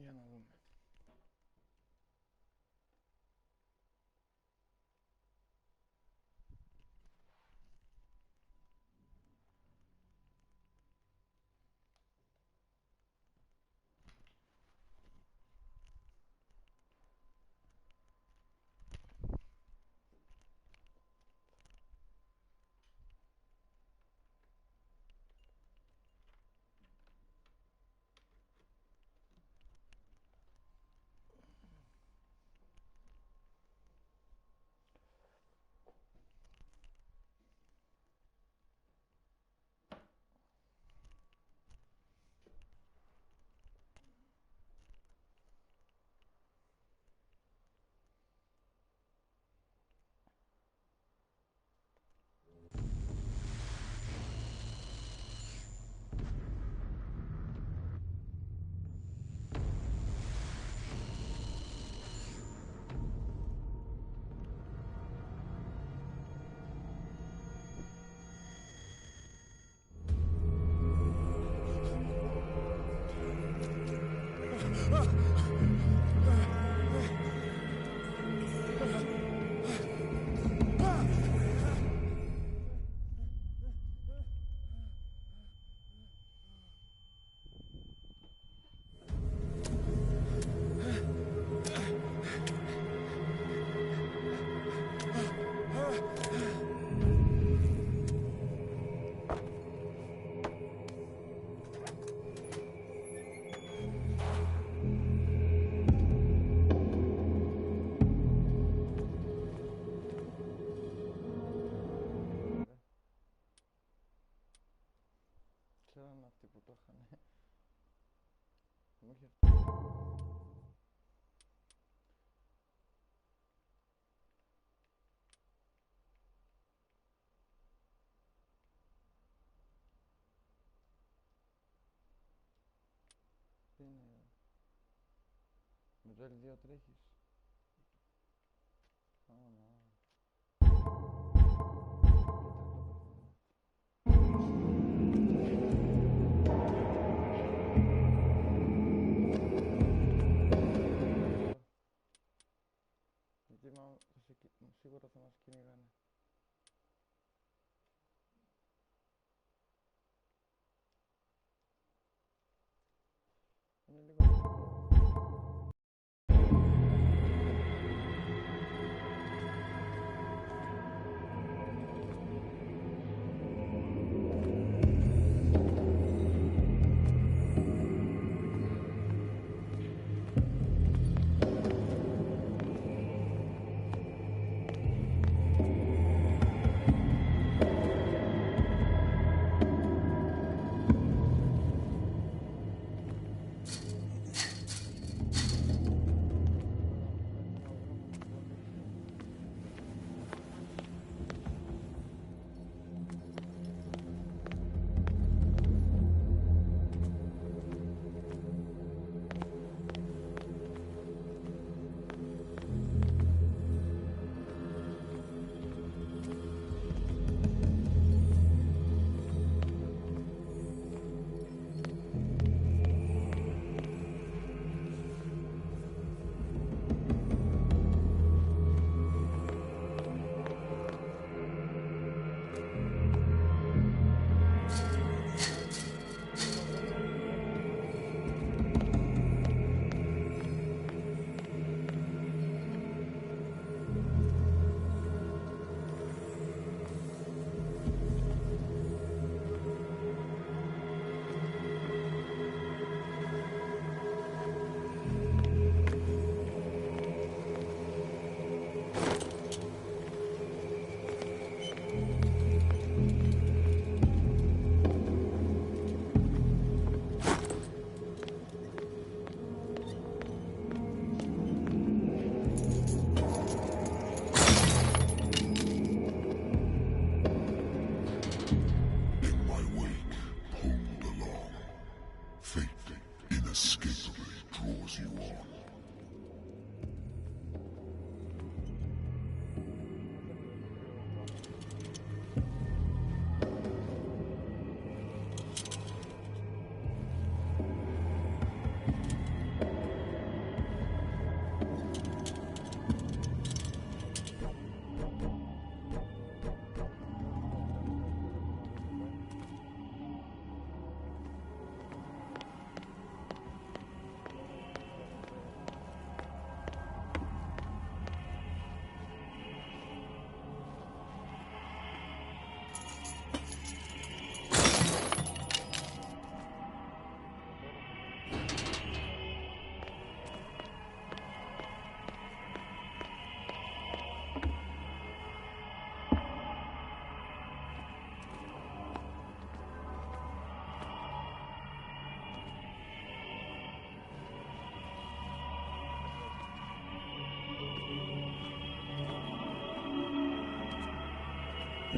Για να δούμε. Ξέραν αυτοί που το είχαν. Όχι αυτό. Τι είναι? Με το L2 τρέχεις? Σίγουρα θα μας κυνηγάνε. Είναι λίγο...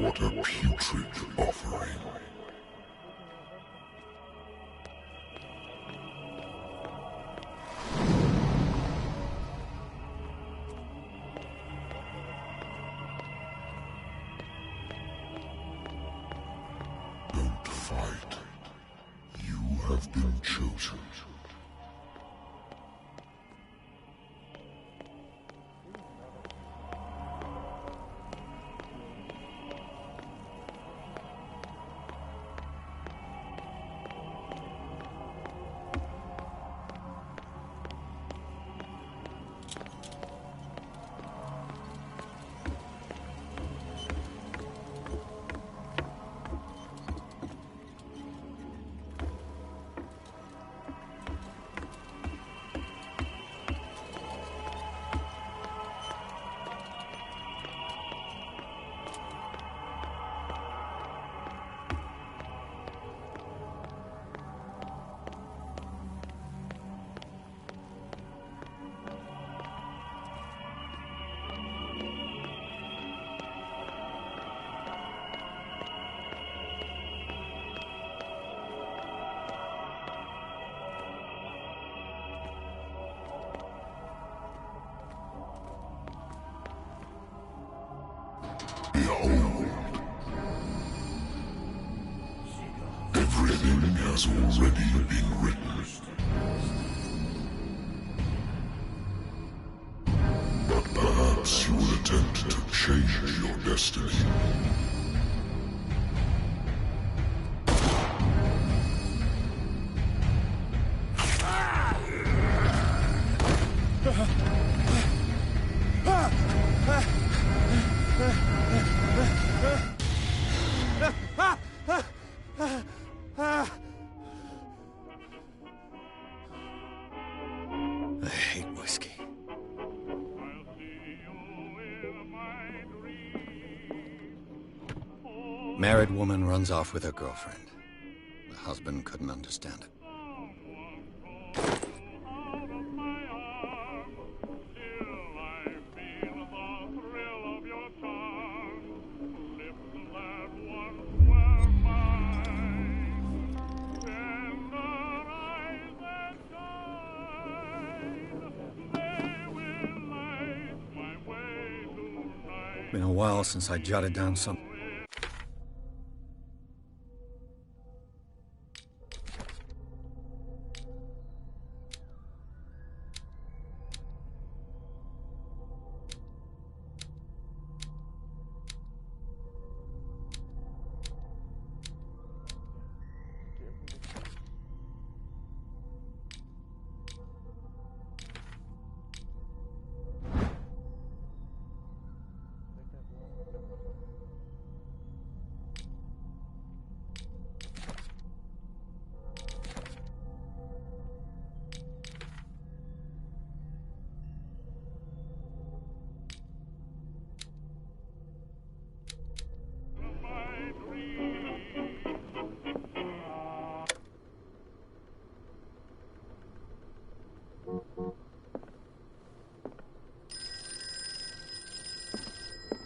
What a putrid offering. Don't fight. You have been chosen. Behold. Everything has already been written. But perhaps you will attempt to change your destiny. I hate whiskey. Married woman runs off with her girlfriend. The husband couldn't understand it. Been a while since I jotted down some...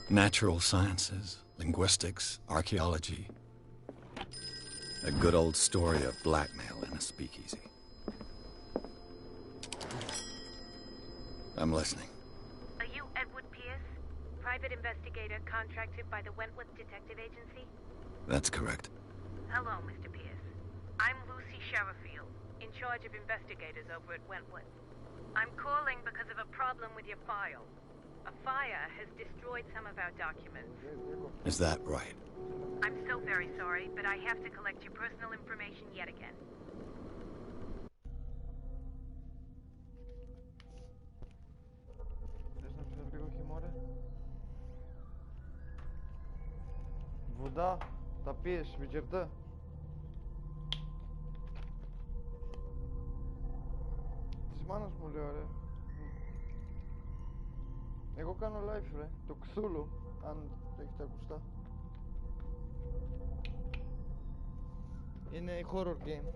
Natural sciences, linguistics, archaeology. A good old story of blackmail in a speakeasy. I'm listening. Are you Edward Pierce, private investigator contracted by the Wentworth Detective Agency? That's correct. Hello, Mr. Pierce. I'm Lucy Sherifield, in charge of investigators over at Wentworth. I'm calling because of a problem with your file. A fire has destroyed some of our documents. Is that right? I'm so very sorry, but I have to collect your personal information yet again. Вода, да пиеш вечерта. Ти манаш му ли, ρε. Εγώ κάνω live, ρε. Το Chthulhu, αν έχετε ακουστά. Είναι horror game.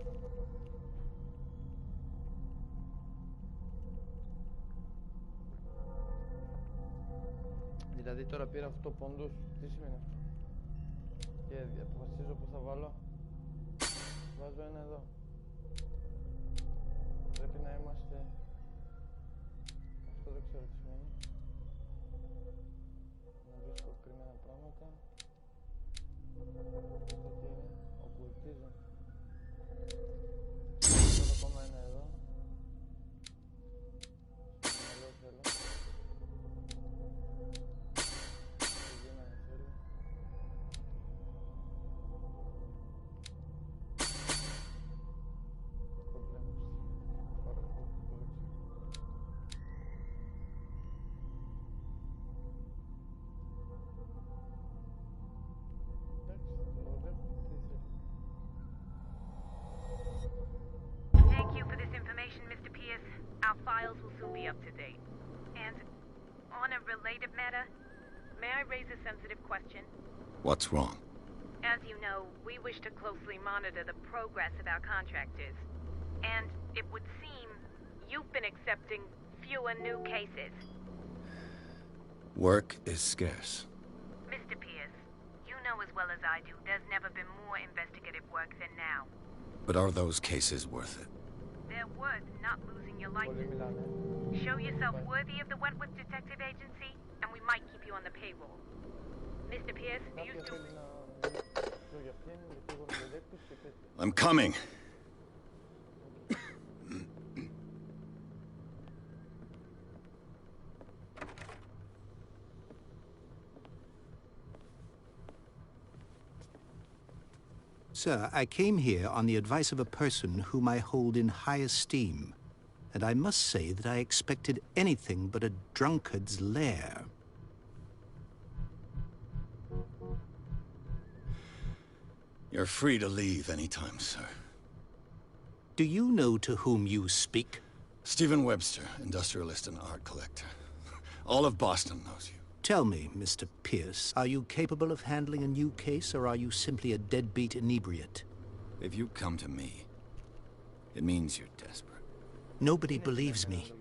Δηλαδή τώρα πήρα αυτό πόντους. Τι σημαίνει αυτό? Και αποφασίζω που θα βάλω. Βάζω ένα εδώ. Πρέπει να είμαστε... Αυτό δεν ξέρω τι σημαίνει. Να βρίσκω κρυμμένα πράγματα. Αυτό τι είναι. Occultism. Βάζω ακόμα ένα εδώ. Στο μυαλό θέλω. Thank you for this information, Mr. Pierce. Our files will soon be up to date. And on a related matter, may I raise a sensitive question? What's wrong? As you know, we wish to closely monitor the progress of our contractors. And it would seem you've been accepting fewer new cases. Work is scarce. Mr. Pierce, you know as well as I do, there's never been more investigative work than now. But are those cases worth it? They're worth not losing your license. Show yourself worthy of the Wentworth Detective Agency, and we might keep you on the payroll. Mr. Pierce, do you still... I'm coming. Sir, I came here on the advice of a person whom I hold in high esteem, and I must say that I expected anything but a drunkard's lair. You're free to leave anytime, sir. Do you know to whom you speak? Stephen Webster, industrialist and art collector. All of Boston knows you. Tell me, Mr. Pierce, are you capable of handling a new case, or are you simply a deadbeat inebriate? If you come to me, it means you're desperate. Nobody believes me.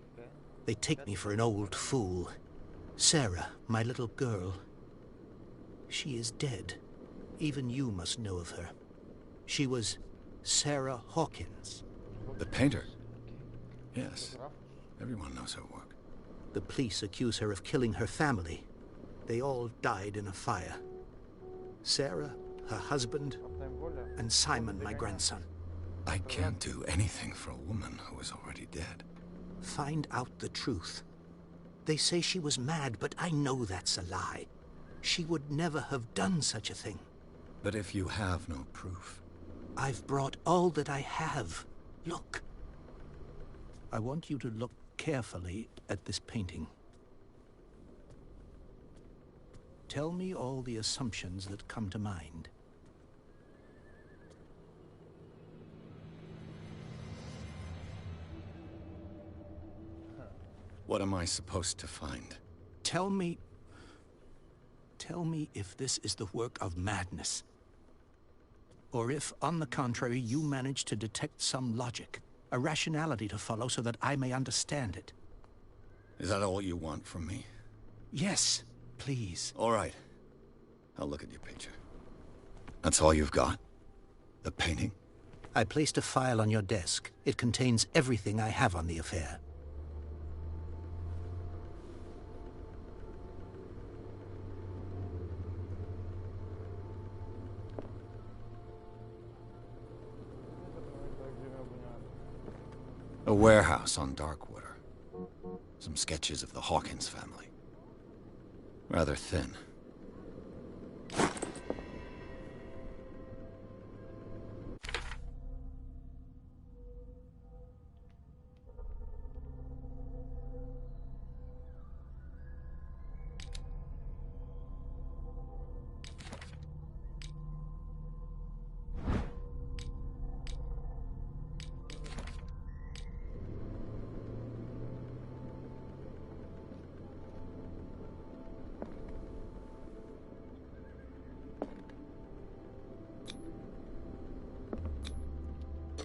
They take me for an old fool. Sarah, my little girl, she is dead. Even you must know of her. She was Sarah Hawkins. The painter? Yes. Everyone knows her work. The police accuse her of killing her family. They all died in a fire. Sarah, her husband, and Simon, my grandson. I can't do anything for a woman who is already dead. Find out the truth. They say she was mad, but I know that's a lie. She would never have done such a thing. But if you have no proof... I've brought all that I have. Look. I want you to look carefully at this painting. Tell me all the assumptions that come to mind. What am I supposed to find? Tell me if this is the work of madness. Or if, on the contrary, you manage to detect some logic, a rationality to follow so that I may understand it. Is that all you want from me? Yes, please. All right. I'll look at your picture. That's all you've got? The painting? I placed a file on your desk. It contains everything I have on the affair. A warehouse on Darkwater. Some sketches of the Hawkins family. Rather thin.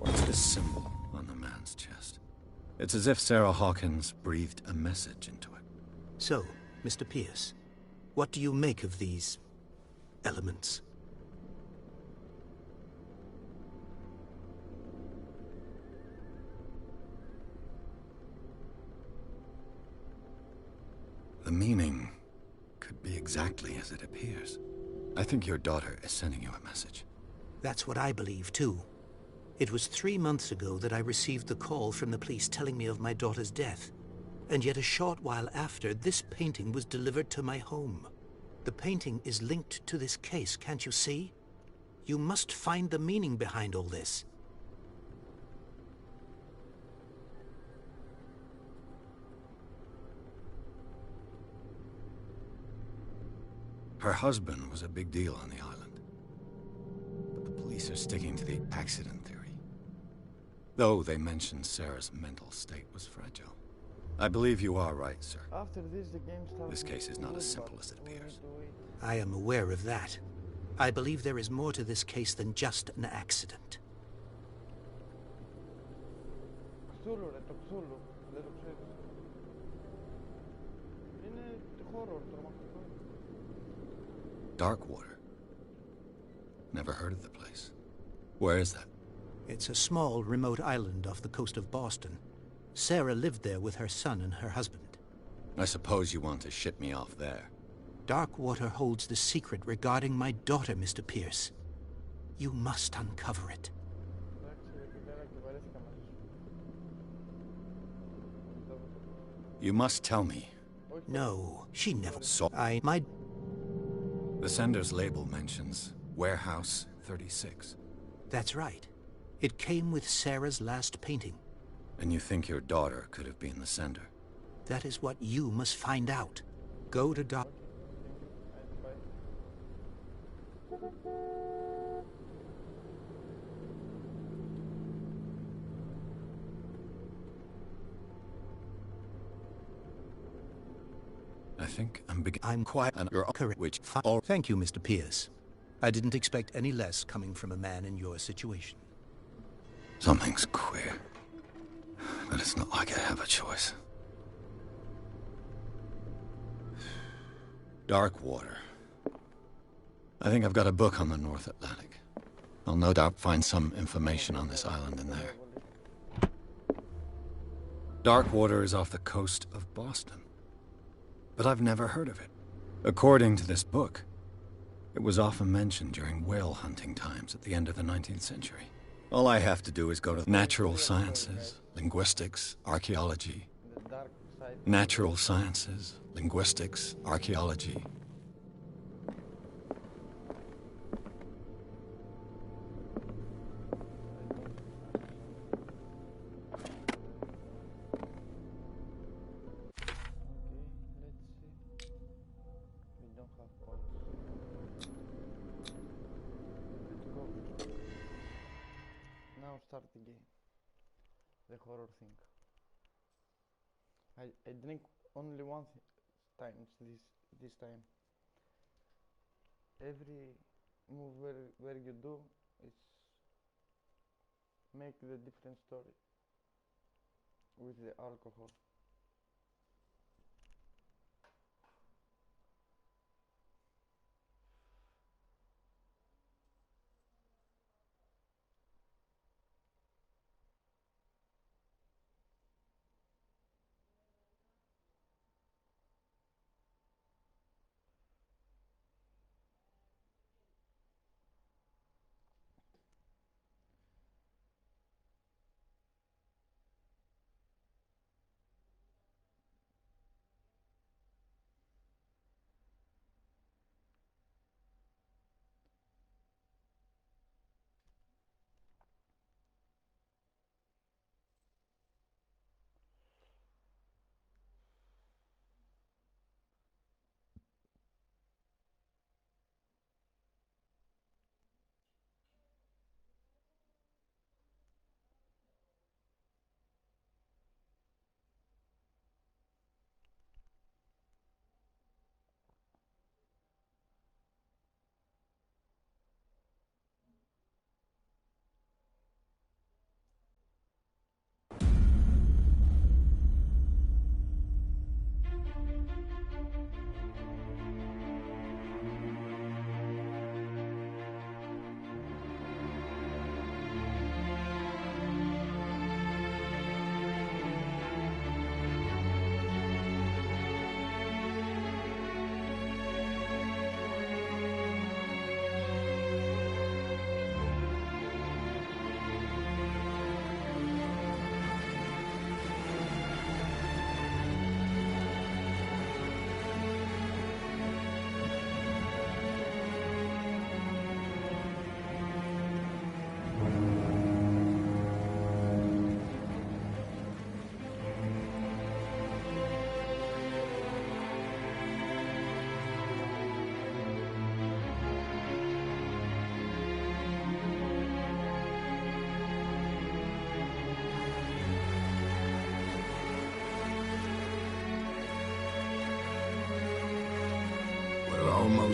What's this symbol on the man's chest? It's as if Sarah Hawkins breathed a message into it. So, Mr. Pierce, what do you make of these elements? meaning could be exactly as it appears. I think your daughter is sending you a message. That's what I believe, too. It was 3 months ago that I received the call from the police telling me of my daughter's death. And yet a short while after, this painting was delivered to my home. The painting is linked to this case, can't you see? You must find the meaning behind all this. Her husband was a big deal on the island. But the police are sticking to the accident theory. Though they mentioned Sarah's mental state was fragile. I believe you are right, sir. After this, the game starts. This case is not to as good, simple but as it we need appears. to wait. I am aware of that. I believe there is more to this case than just an accident. Chthulhu, ρε, το Chthulhu. Δεν το ξέρεις. Είναι horror, τρομακτικό. Darkwater. Never heard of the place. Where is that? It's a small, remote island off the coast of Boston. Sarah lived there with her son and her husband. I suppose you want to ship me off there. Darkwater holds the secret regarding my daughter, Mr. Pierce. You must uncover it. Εντάξει, ρε φιλέρα, και βαρέθηκα μαζί σου. You must tell me. No, she never So- my... The sender's label mentions Warehouse 36. That's right. It came with Sarah's last painting. And you think your daughter could have been the sender? That is what you must find out. Go to Dark... I think I'm quiet and you're Correct. which Oh, thank you, Mr. Pierce. I didn't expect any less coming from a man in your situation. Something's queer. But it's not like I have a choice. Darkwater. I think I've got a book on the North Atlantic. I'll no doubt find some information on this island in there. Darkwater is off the coast of Boston. But I've never heard of it. According to this book, it was often mentioned during whale hunting times at the end of the 19th century. All I have to do is go to natural sciences, linguistics, archaeology. The dark side. Natural sciences, linguistics, archaeology. Okay, let's see. We don't have points. Let's go. Now start the game. The horror thing. I drink only one times this time. Every move where you do is make the different story with the alcohol.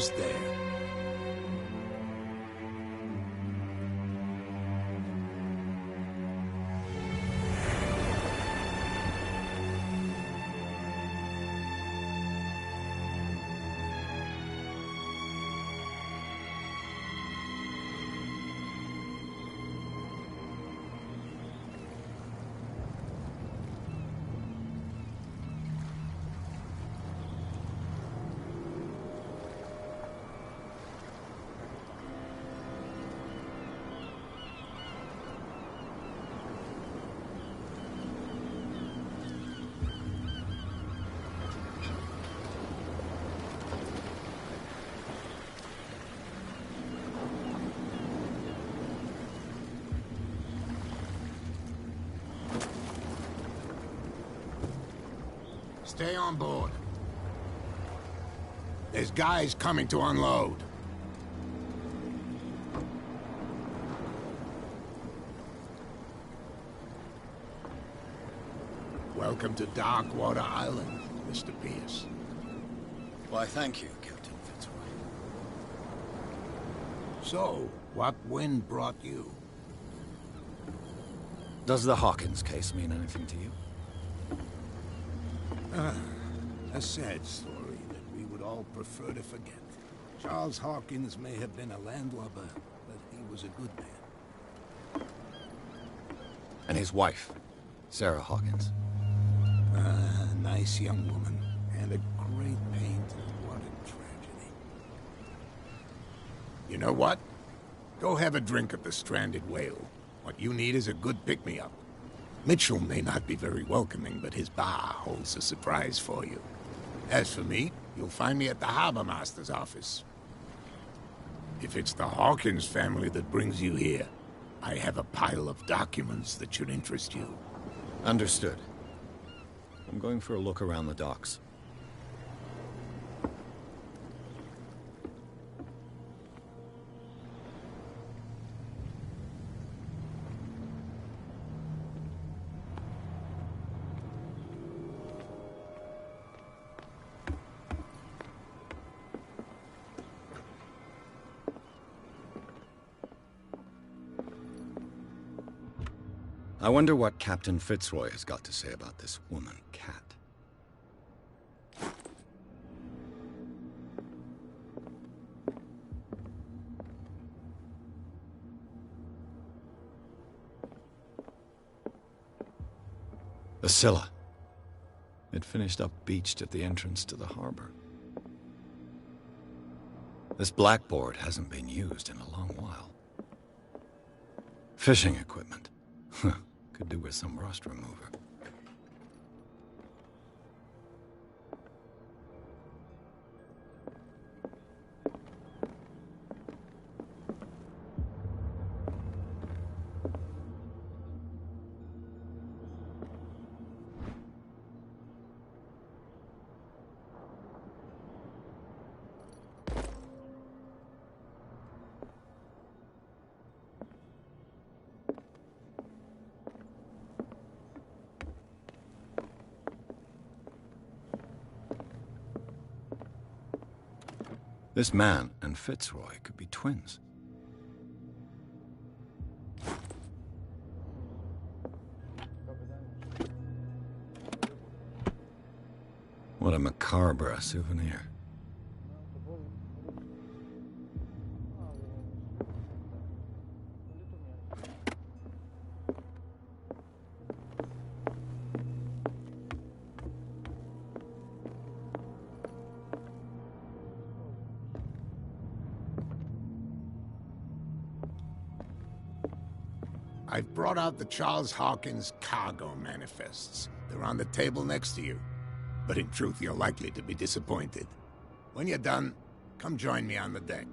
almost there. Stay on board. There's guys coming to unload. Welcome to Darkwater Island, Mr. Pierce. Why, thank you, Captain Fitzroy. So, what wind brought you? Does the Hawkins case mean anything to you? A sad story that we would all prefer to forget. Charles Hawkins may have been a landlubber, but he was a good man. And his wife, Sarah Hawkins. A nice young woman, and a great pain to what a tragedy. You know what? Go have a drink at the Stranded Whale. What you need is a good pick-me-up. Mitchell may not be very welcoming, but his bar holds a surprise for you. As for me, you'll find me at the Harbor Master's office. If it's the Hawkins family that brings you here, I have a pile of documents that should interest you. Understood. I'm going for a look around the docks. I wonder what Captain Fitzroy has got to say about this woman, Cat. The Scylla. It finished up beached at the entrance to the harbor. This blackboard hasn't been used in a long while. Fishing equipment. Could do with some rust remover. This man and Fitzroy could be twins. What a macabre souvenir. I've brought out the Charles Hawkins cargo manifests. They're on the table next to you. But in truth, you're likely to be disappointed. When you're done, come join me on the deck.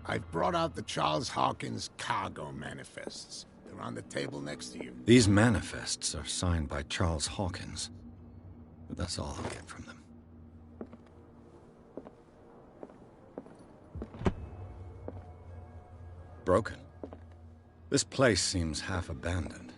I've brought out the Charles Hawkins cargo manifests. They're on the table next to you. These manifests are signed by Charles Hawkins. But that's all I'll get from them. Broken. This place seems half abandoned.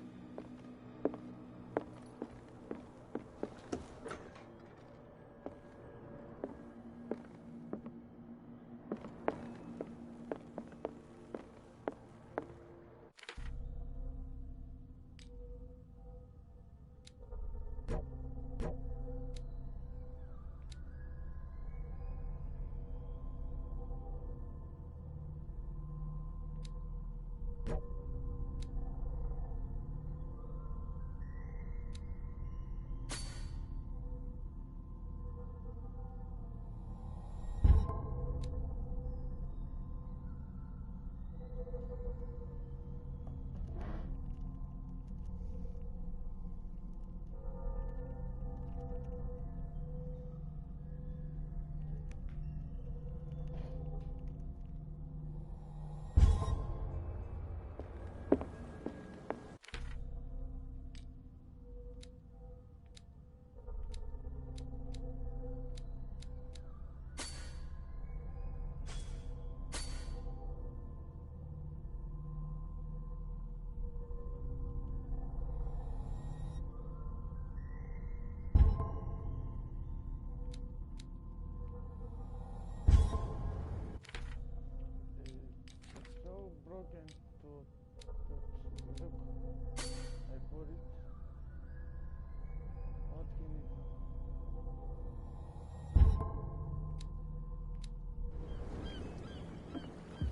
can to look. I put it. What can it?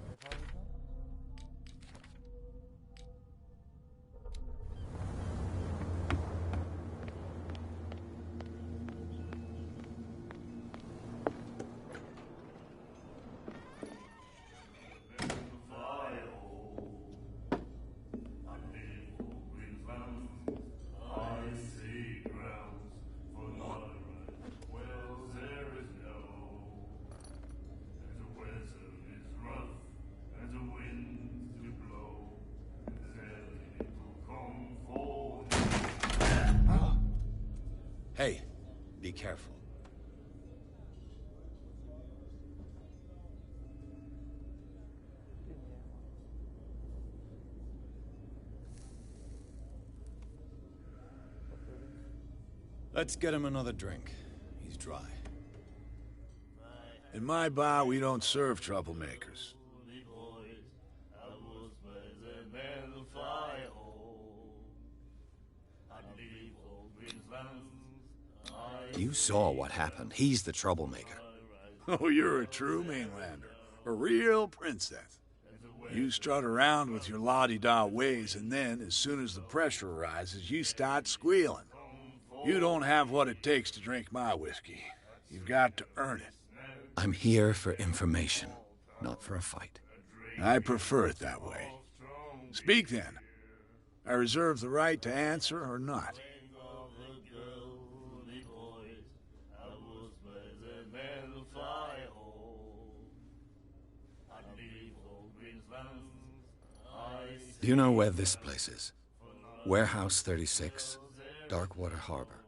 I found it now. Hey, be careful. Let's get him another drink. He's dry. In my bar, we don't serve troublemakers. You saw what happened. He's the troublemaker. Oh, you're a true mainlander. A real princess. You strut around with your la-di-da ways, and then, as soon as the pressure arises, you start squealing. You don't have what it takes to drink my whiskey. You've got to earn it. I'm here for information, not for a fight. I prefer it that way. Speak then. I reserve the right to answer or not. Do you know where this place is? Warehouse 36, Darkwater Harbor.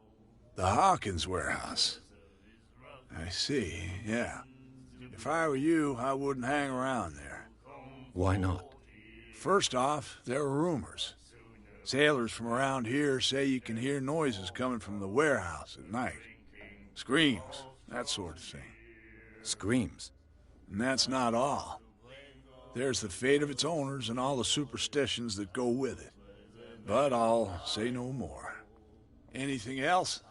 The Hawkins warehouse. I see, yeah. If I were you, I wouldn't hang around there. Why not? First off, there are rumors. Sailors from around here say you can hear noises coming from the warehouse at night. Screams, that sort of thing. Screams? And that's not all. There's the fate of its owners and all the superstitions that go with it. But I'll say no more. Anything else?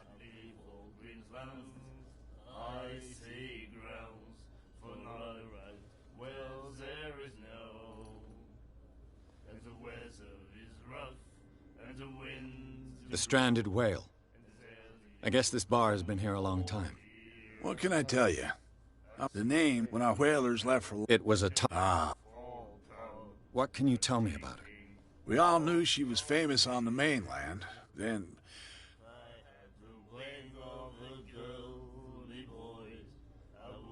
The stranded whale. I guess this bar has been here a long time. What can I tell you? The name when our whalers left for... It was a Ah. What can you tell me about her? We all knew she was famous on the mainland. Then...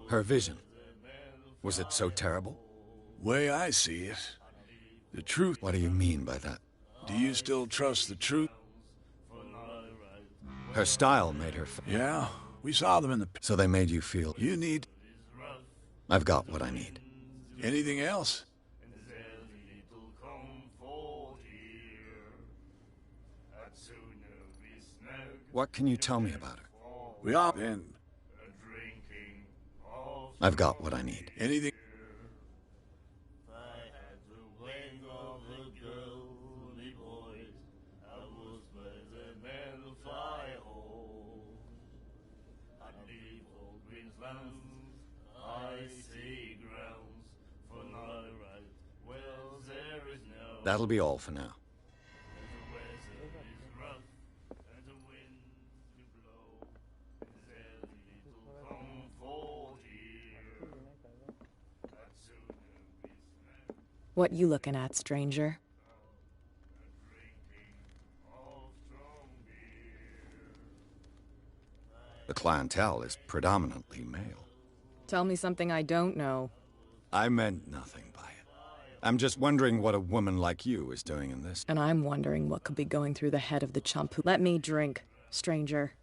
Her vision. Was it so terrible? Way I see it. The truth... What do you mean by that? Do you still trust the truth? Her style made her... Yeah, we saw them in the... So they made you feel... You need... I've got what I need. Anything else? What can you tell me about her? We all... And... I've got what I need. Anything... That'll be all for now. What you looking at, stranger? The clientele is predominantly male. Tell me something I don't know. I meant nothing by it. I'm just wondering what a woman like you is doing in this. And I'm wondering what could be going through the head of the chump who... Let me drink, stranger.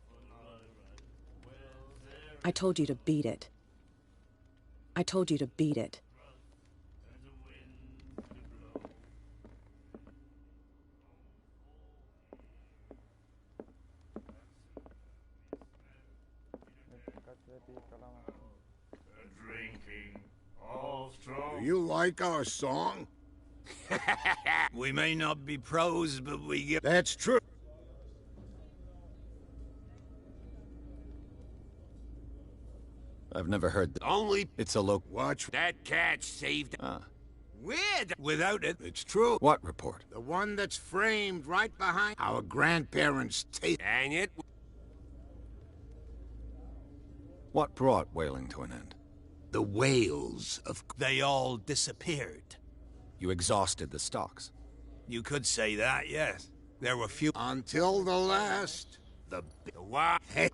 I told you to beat it. I told you to beat it. Do you like our song? We may not be pros, but we get... That's true. I've never heard that. Only... It's a local... Watch. That cat saved... Ah. Weird. Without it, it's true. What report? The one that's framed right behind our grandparents' tape. Dang it. What brought whaling to an end? The whales of... They all disappeared. You exhausted the stocks. You could say that, yes. There were few... Until the last. The what? Hey.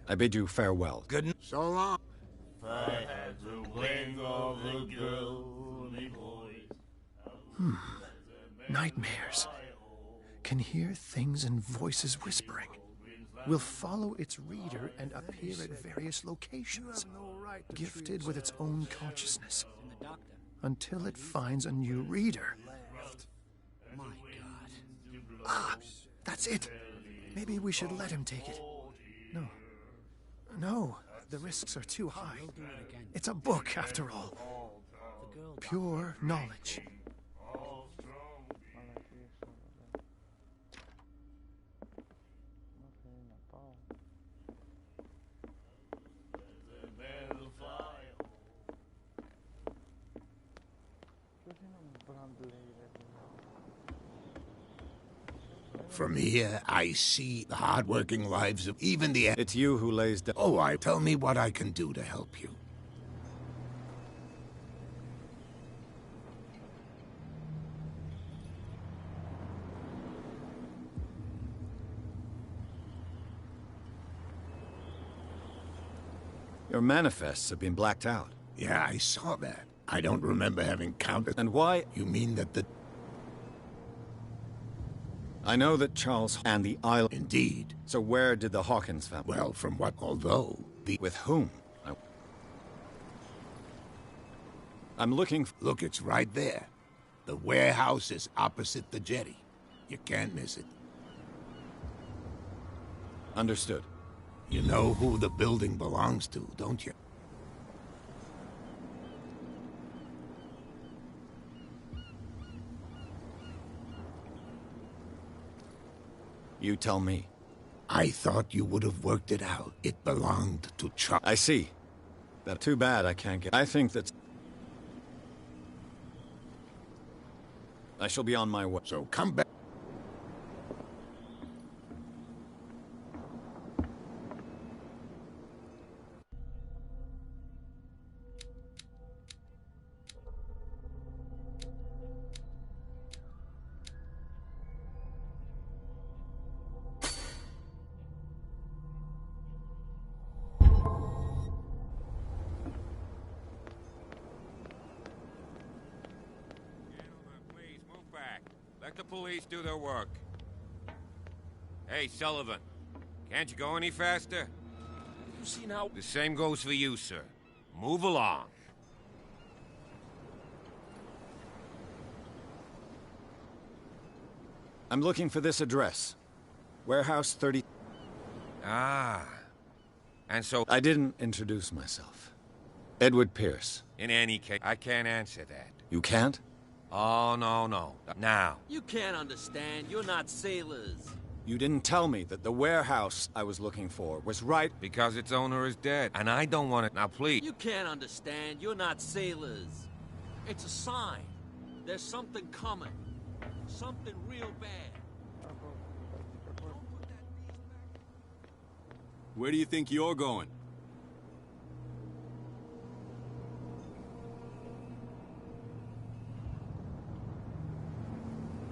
I bid you farewell. Good. So long. Nightmares. Can hear things and voices whispering. Will follow its reader and appear at various locations, gifted with its own consciousness, until it finds a new reader. My God. Ah, that's it. Maybe we should let him take it. No, the risks are too high. It's a book, after all. Pure knowledge. From here, I see the hard-working lives of even the... It's you who lays down... Oh, tell me what I can do to help you. Your manifests have been blacked out. Yeah, I saw that. I don't remember having counted... And why... You mean that the... I know that Charles and the island... Indeed. So where did the Hawkins family... Well, from what... Although, the... With whom? I'm looking for... Look, it's right there. The warehouse is opposite the jetty. You can't miss it. Understood. You know who the building belongs to, don't you? You tell me. I thought you would have worked it out. It belonged to Chuck. I see. That's too bad I can't get... I think that's... I shall be on my way. So come back. Let the police do their work. Hey, Sullivan. Can't you go any faster? You see now... The same goes for you, sir. Move along. I'm looking for this address. Warehouse 30... Ah. And so... I didn't introduce myself. Edward Pierce. In any case, I can't answer that. You can't? Oh, no. Now. You can't understand. You're not sailors. You didn't tell me that the warehouse I was looking for was right... Because its owner is dead, and I don't want it. Now, please. You can't understand. You're not sailors. It's a sign. There's something coming. Something real bad. Where do you think you're going?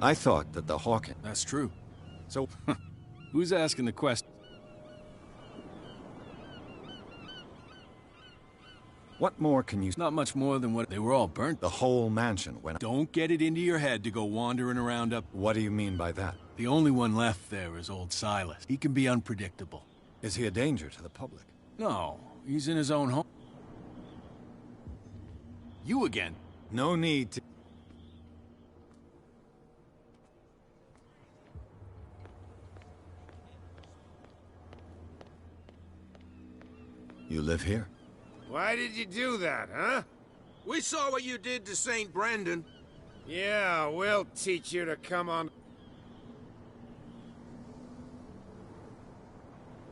I thought that the Hawkins... That's true. So... Who's asking the question? What more can you... Not much more than what... They were all burnt. The whole mansion went... Don't get it into your head to go wandering around up... What do you mean by that? The only one left there is old Silas. He can be unpredictable. Is he a danger to the public? No, he's in his own home. You again? No need to... You live here? Why did you do that, huh? We saw what you did to St. Brendan. Yeah, we'll teach you to come on.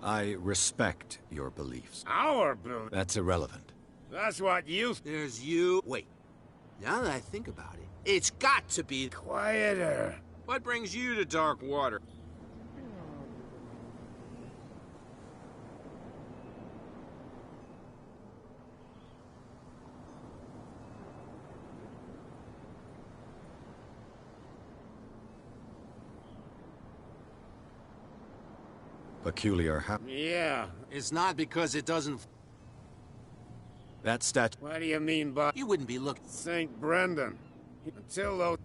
I respect your beliefs. Our beliefs? That's irrelevant. That's what you... There's you... Wait. Now that I think about it, it's got to be... Quieter. What brings you to dark water? Peculiar Yeah. It's not because it doesn't... That statue... What do you mean by... You wouldn't be looking... St. Brendan. Until those...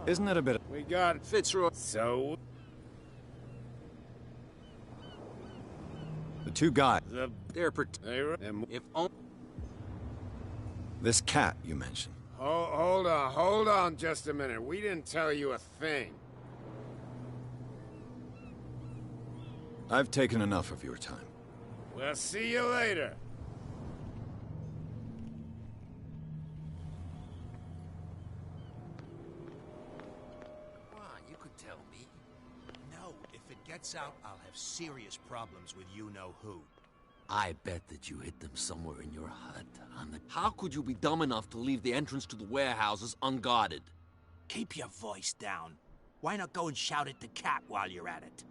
Isn't it a bit... We got... Fitzroy... So... The two guys... They're... If only... This cat you mentioned. Hold on just a minute. We didn't tell you a thing. I've taken enough of your time. We'll see you later. Come on, you could tell me. No, if it gets out, I'll have serious problems with you-know-who. I bet that you hid them somewhere in your hut. How could you be dumb enough to leave the entrance to the warehouses unguarded? Keep your voice down. Why not go and shout at the cat while you're at it?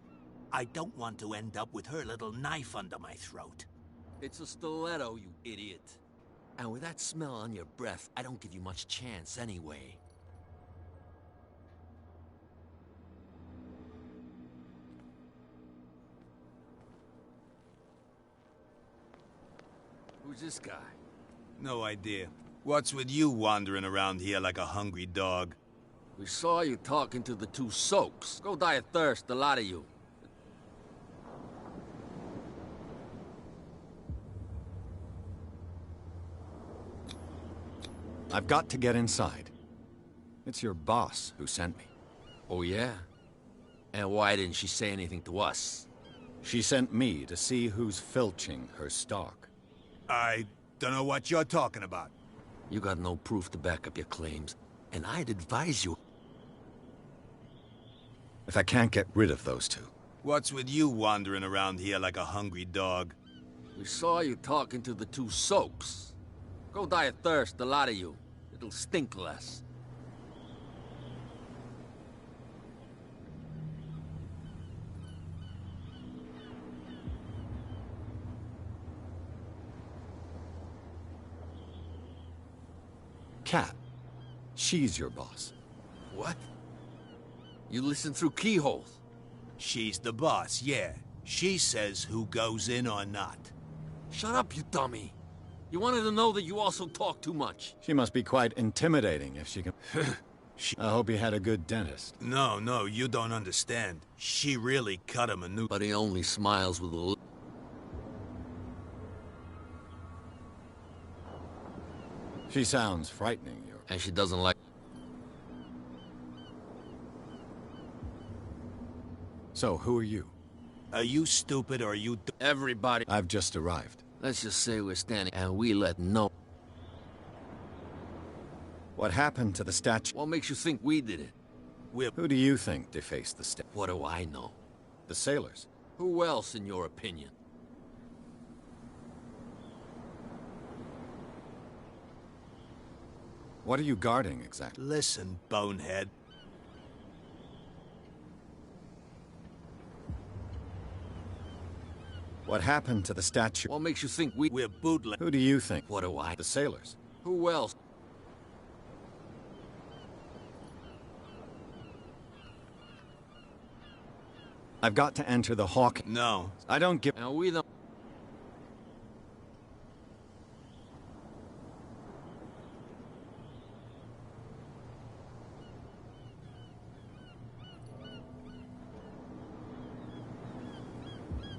I don't want to end up with her little knife under my throat. It's a stiletto, you idiot. And with that smell on your breath, I don't give you much chance anyway. Who's this guy? No idea. What's with you wandering around here like a hungry dog? We saw you talking to the two soaks. Go die of thirst, the lot of you. I've got to get inside. It's your boss who sent me. Oh, yeah? And why didn't she say anything to us? She sent me to see who's filching her stock. I don't know what you're talking about. You got no proof to back up your claims, and I'd advise you... If I can't get rid of those two. What's with you wandering around here like a hungry dog? We saw you talking to the two soaks. Go die of thirst, the lot of you. It'll stink less. Cat. She's your boss. What? You listen through keyholes? She's the boss, yeah. She says who goes in or not. Shut up, you dummy. You wanted to know that you also talk too much. She must be quite intimidating if she can... I hope he had a good dentist. No, you don't understand. She really cut him a new... But he only smiles with a lip. She sounds frightening. And she doesn't like... So, who are you? Are you stupid or are you... Everybody... I've just arrived. Let's just say we're standing and we let no... What happened to the statue? What makes you think we did it? Who do you think defaced the statue? What do I know? The sailors. Who else, in your opinion? What are you guarding, exactly? Listen, bonehead. What happened to the statue? What makes you think we're bootleg? Who do you think? What do I? The sailors. Who else? I've got to enter the Hawk. No. I don't give... And we the...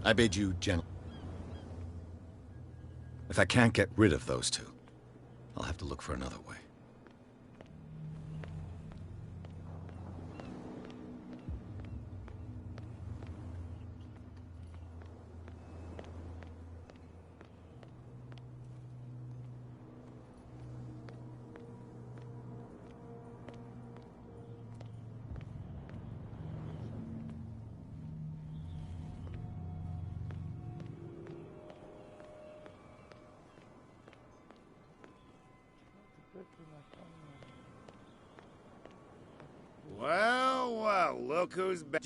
I bid you gentle. If I can't get rid of those two, I'll have to look for another way. Well, well, look who's back.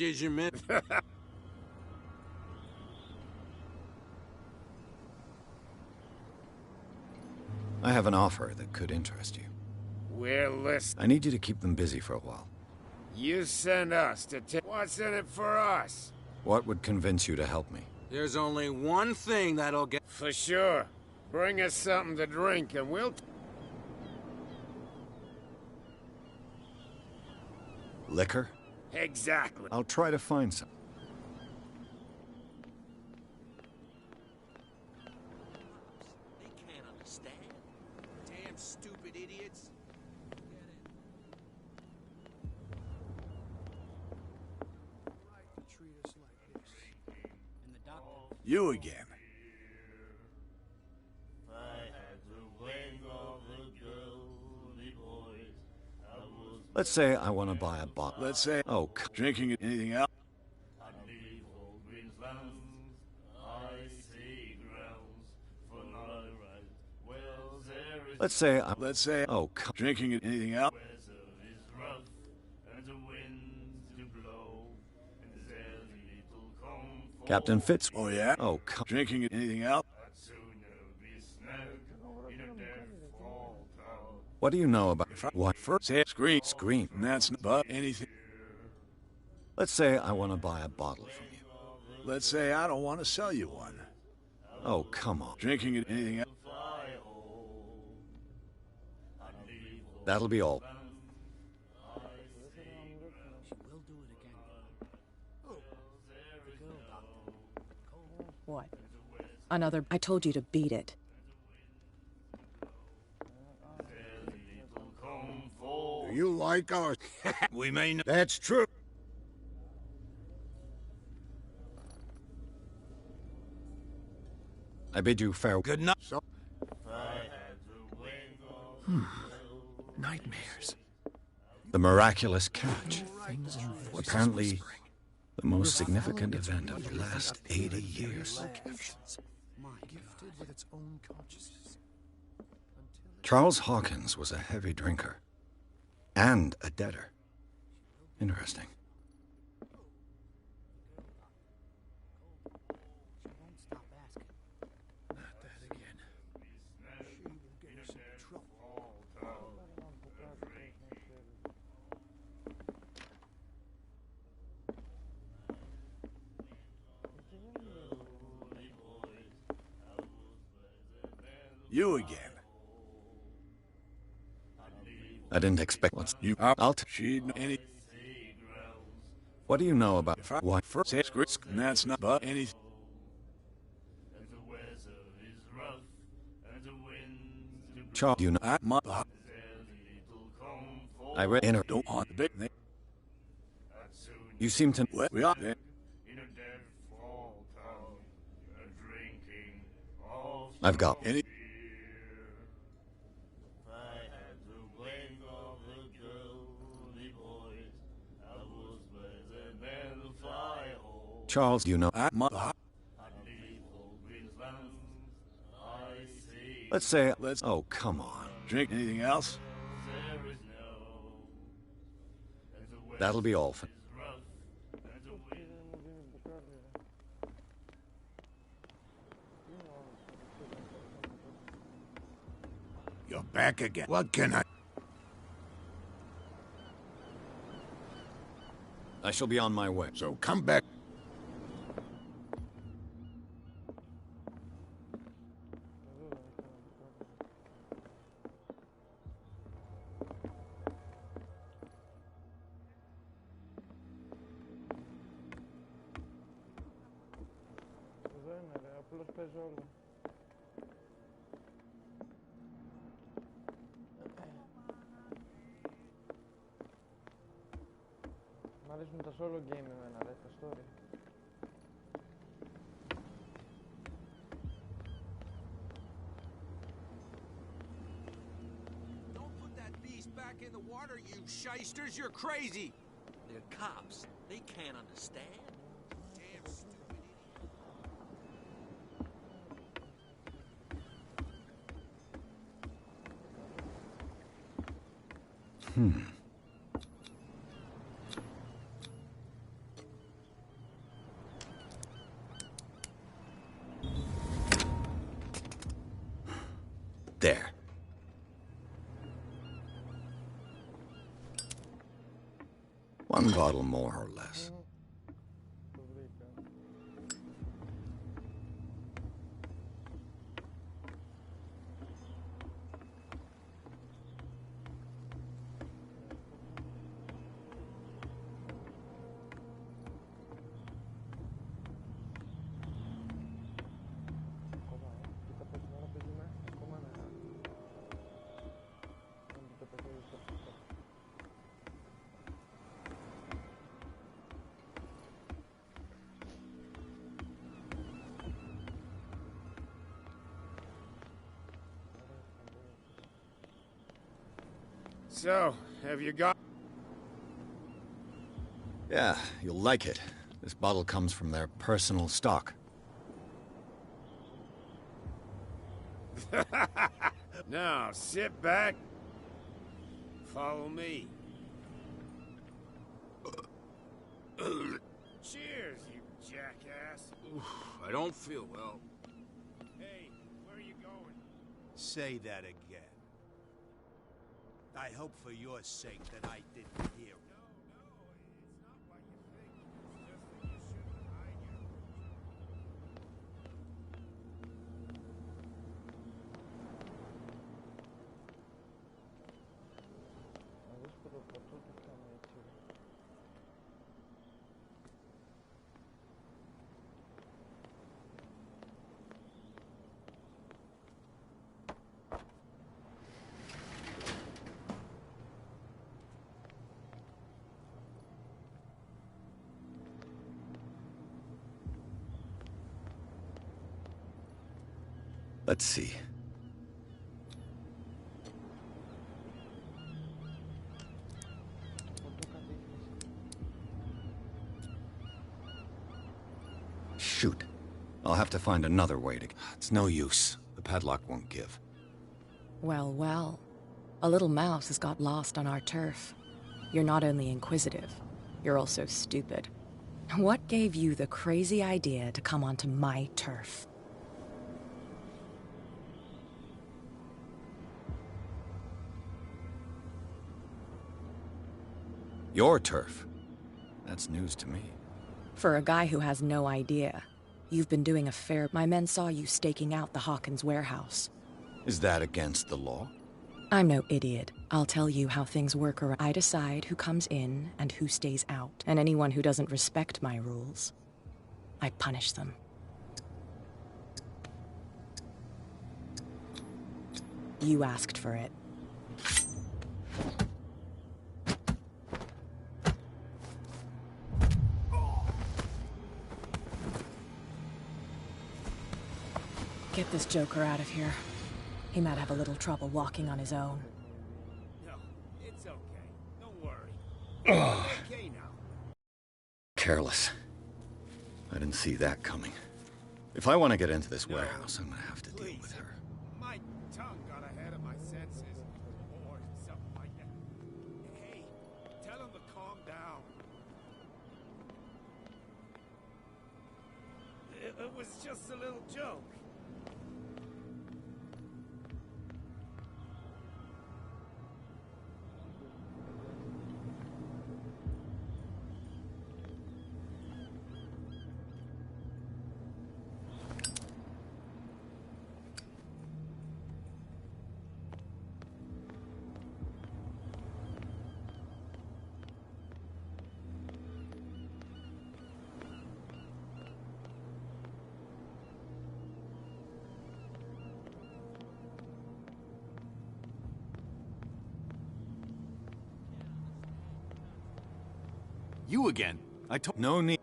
I have an offer that could interest you. We're listening. I need you to keep them busy for a while. You send us to take... What's in it for us? What would convince you to help me? There's only one thing that'll get... For sure. Bring us something to drink and we'll... Liquor? Exactly. I'll try to find some. They can't understand. Damn stupid idiots. You again. Let's say I want to buy a bottle. Let's say... Oh, drinking it. Anything else? Let's say I... Let's say... Oh, drinking it. Anything else? Captain Fitz. Oh, yeah? Oh, drinking it. Anything else? What do you know about... What? First, say scream. Scream. That's not but anything. Let's say I want to buy a bottle from you. Let's say I don't want to sell you one. Oh, come on. Drinking it. Anything else? That'll be all. What? Another... I told you to beat it. Do you like our... We may not... That's true. I bid you farewell. Good night. Nightmares. The miraculous catch. Things and voices Apparently, whispering. the most significant event of the last 80 years. Locations. Gifted with its own consciousness. Charles Hawkins was a heavy drinker. And a debtor. Interesting. Not that again. She will get us into trouble. You again. I didn't expect what's... You... She'd any... What do you know about... What? First, say scream. That's not but anything. Charles, you know... I read... Inner... Don't want the big thing. You seem to... What? We are there. I've got... Any... Charles, you know... Let's say... Let's... Oh, come on. Drink anything else? That'll be all for... You're back again. What can I... I shall be on my way. So come back. Μ' αρέσουν τα solo game εμένα, ρε, τα story. Don't put that beast back in the water, you shysters! You're crazy! They're cops. They can't understand. Damn stupid idiot. One bottle more or less. So, have you got... Yeah, you'll like it. This bottle comes from their personal stock. Now, sit back. Follow me. Cheers, you jackass. I don't feel well. Hey, where are you going? Say that again. I hope for your sake that I didn't hear it. It's not what you think. It's just that you shouldn't hide your... Let's see. Shoot. I'll have to find another way to... It's no use. The padlock won't give. Well, well. A little mouse has got lost on our turf. You're not only inquisitive, you're also stupid. What gave you the crazy idea to come onto my turf? Your turf? That's news to me. For a guy who has no idea, you've been doing a fair... My men saw you staking out the Hawkins warehouse. Is that against the law? I'm no idiot. I'll tell you how things work around. I decide who comes in and who stays out. And anyone who doesn't respect my rules, I punish them. You asked for it. Get this joker out of here. He might have a little trouble walking on his own. No, it's okay. Don't worry. Okay now. Careless. I didn't see that coming. If I want to get into this warehouse, I'm gonna have to deal with her. My tongue got ahead of my senses. Or something like that. Hey, tell him to calm down. It was just a little joke. You again. I told... No need.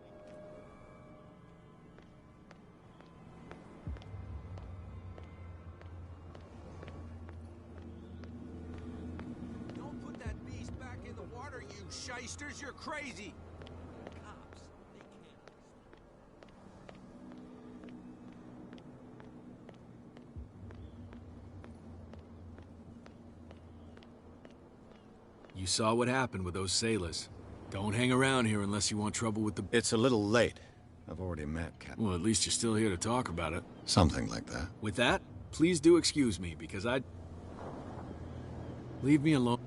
Don't put that beast back in the water, you shysters. You're crazy. Cops, they can't. You saw what happened with those sailors. Don't hang around here unless you want trouble with the... It's a little late. I've already met Captain. Well, at least you're still here to talk about it. Something like that. With that, please do excuse me, because I... Leave me alone.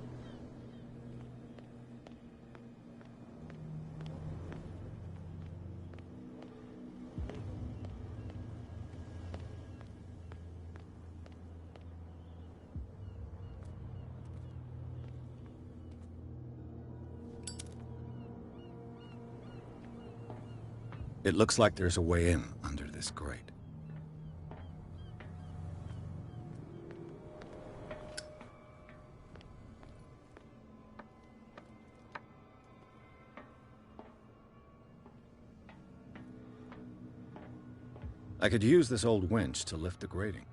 It looks like there's a way in under this grate. I could use this old winch to lift the grating.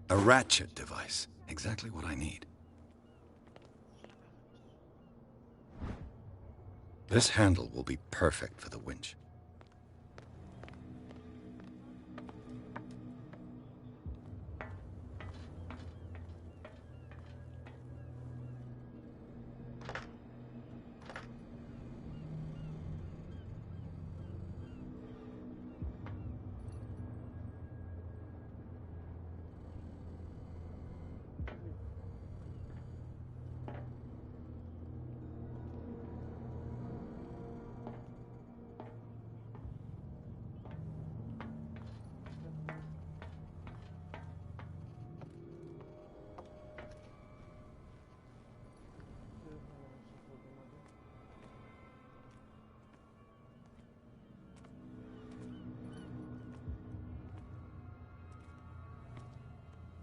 A ratchet device. Exactly what I need. This handle will be perfect for the winch.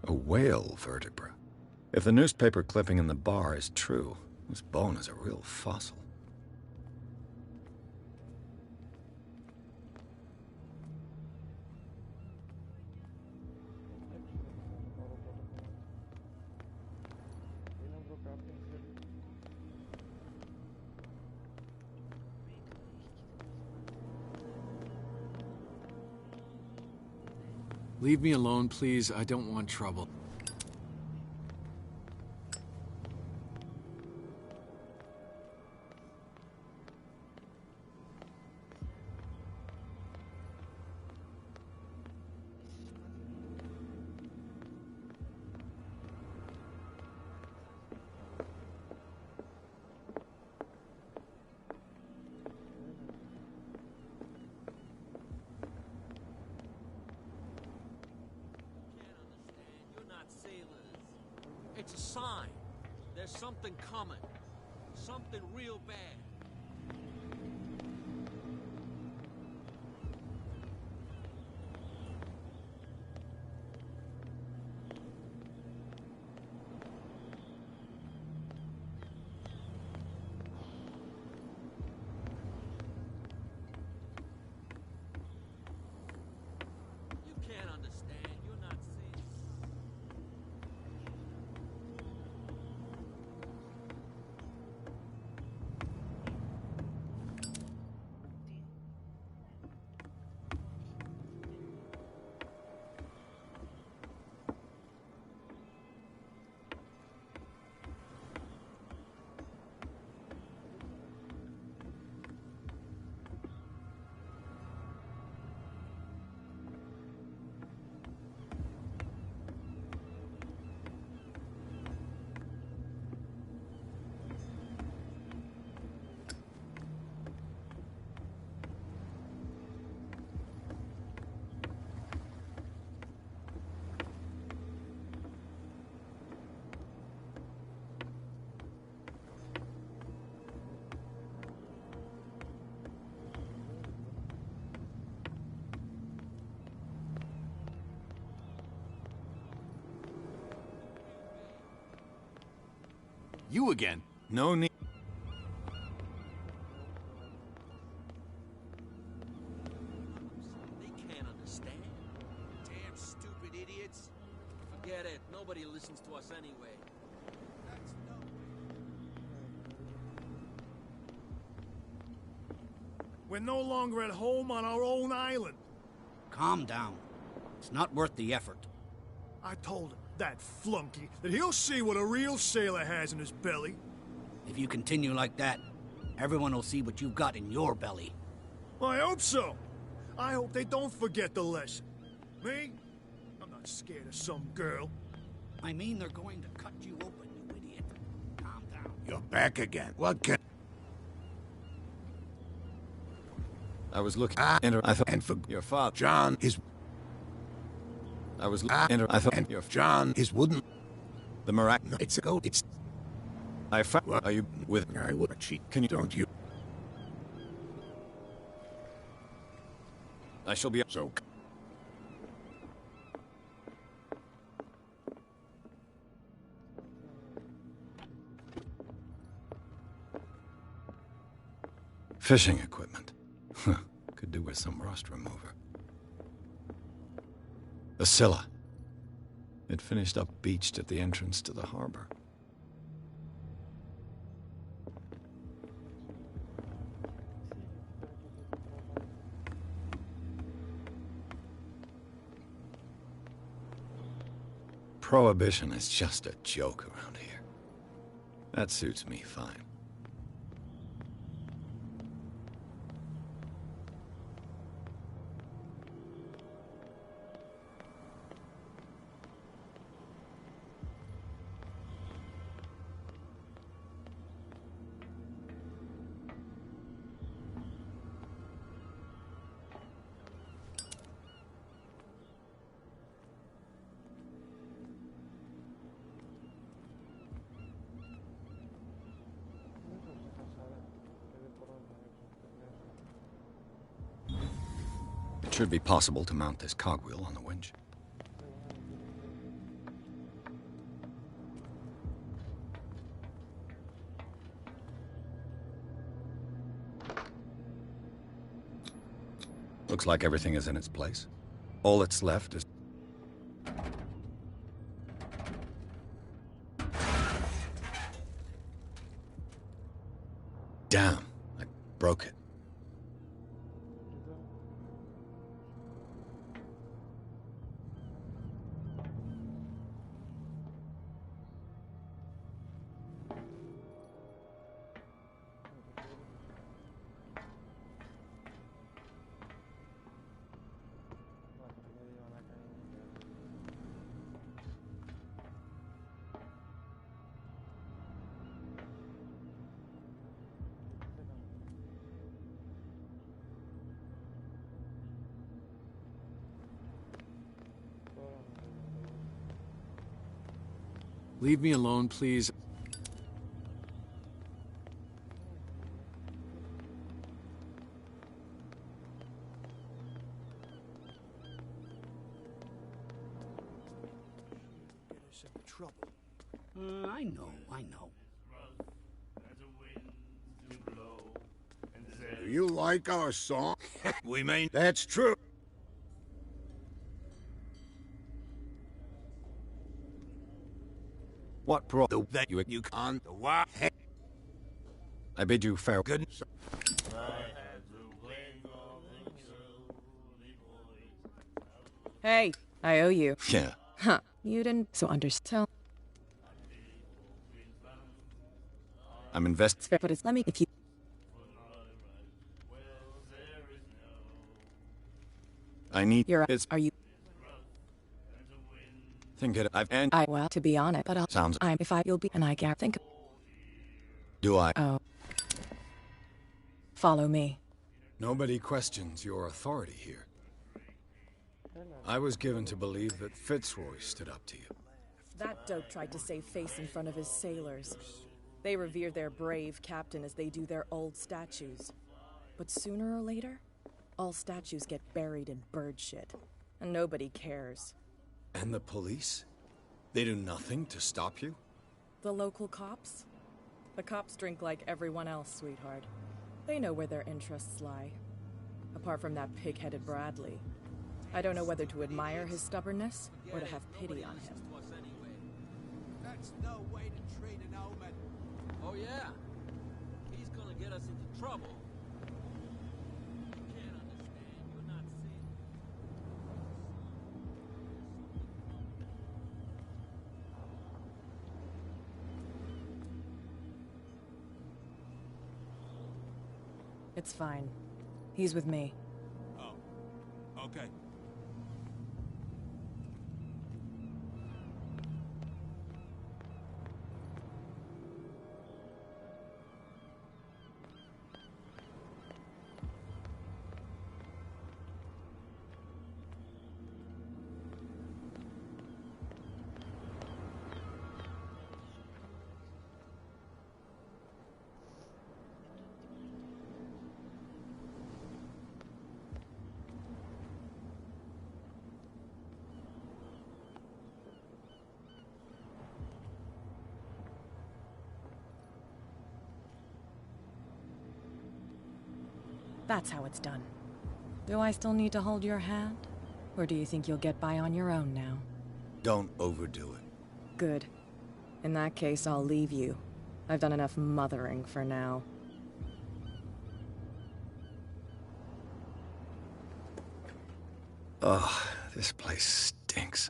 A whale vertebra. If the newspaper clipping in the bar is true, this bone is a real fossil. Leave me alone, please. I don't want trouble. It's a sign. There's something coming. Something real bad. You can't understand. You're not sailors. You again? No need. They can't understand. Damn stupid idiots. Forget it. Nobody listens to us anyway. We're no longer at home on our own island. Calm down. It's not worth the effort. I told him, that flunky, that he'll see what a real sailor has in his belly. If you continue like that, everyone will see what you've got in your belly. I hope so. I hope they don't forget the lesson. Me? I'm not scared of some girl. I mean, they're going to cut you open, you idiot. Calm down. You're back again. What can... I was looking... I thought... And for... Your father... John is... I was... I thought... And your... John is wooden... The mirac... No, it's a goat. It's... I found... What? Are you with... I would cheat. Can you... Don't you... I shall be... So... Fishing equipment. Could do with some rust remover. The Scylla. It finished up beached at the entrance to the harbor. Prohibition is just a joke around here. That suits me fine. It should be possible to mount this cogwheel on the winch. Looks like everything is in its place. All that's left is... Damn, I broke it. Leave me alone, please. I know. Do you like our song? We mean... That's true. What bro? That you can't... The what? I bid you farewell. Good. Hey, I owe you. Yeah. Huh. You didn't... So understand. I'm invested. But it's... Let me... If you... I need... It's... Are you... Think it... Well, to be honest, but I'll... Sounds... If you'll be... And I can't think... Do I... Oh. Follow me. Nobody questions your authority here. I was given to believe that Fitzroy stood up to you. That dope tried to save face in front of his sailors. They revere their brave captain as they do their old statues. But sooner or later, all statues get buried in bird shit. And nobody cares. And the police? They do nothing to stop you? The local cops? The cops drink like everyone else, sweetheart. They know where their interests lie. Apart from that pig-headed Bradley. I don't know whether to admire his stubbornness or to have pity on him. That's no way to treat an omen. Oh, yeah? He's gonna get us into trouble. You can't understand. You're not seeing. It's fine. He's with me. Oh, okay. That's how it's done. Do I still need to hold your hand? Or do you think you'll get by on your own now? Don't overdo it. Good. In that case, I'll leave you. I've done enough mothering for now. Ugh, this place stinks.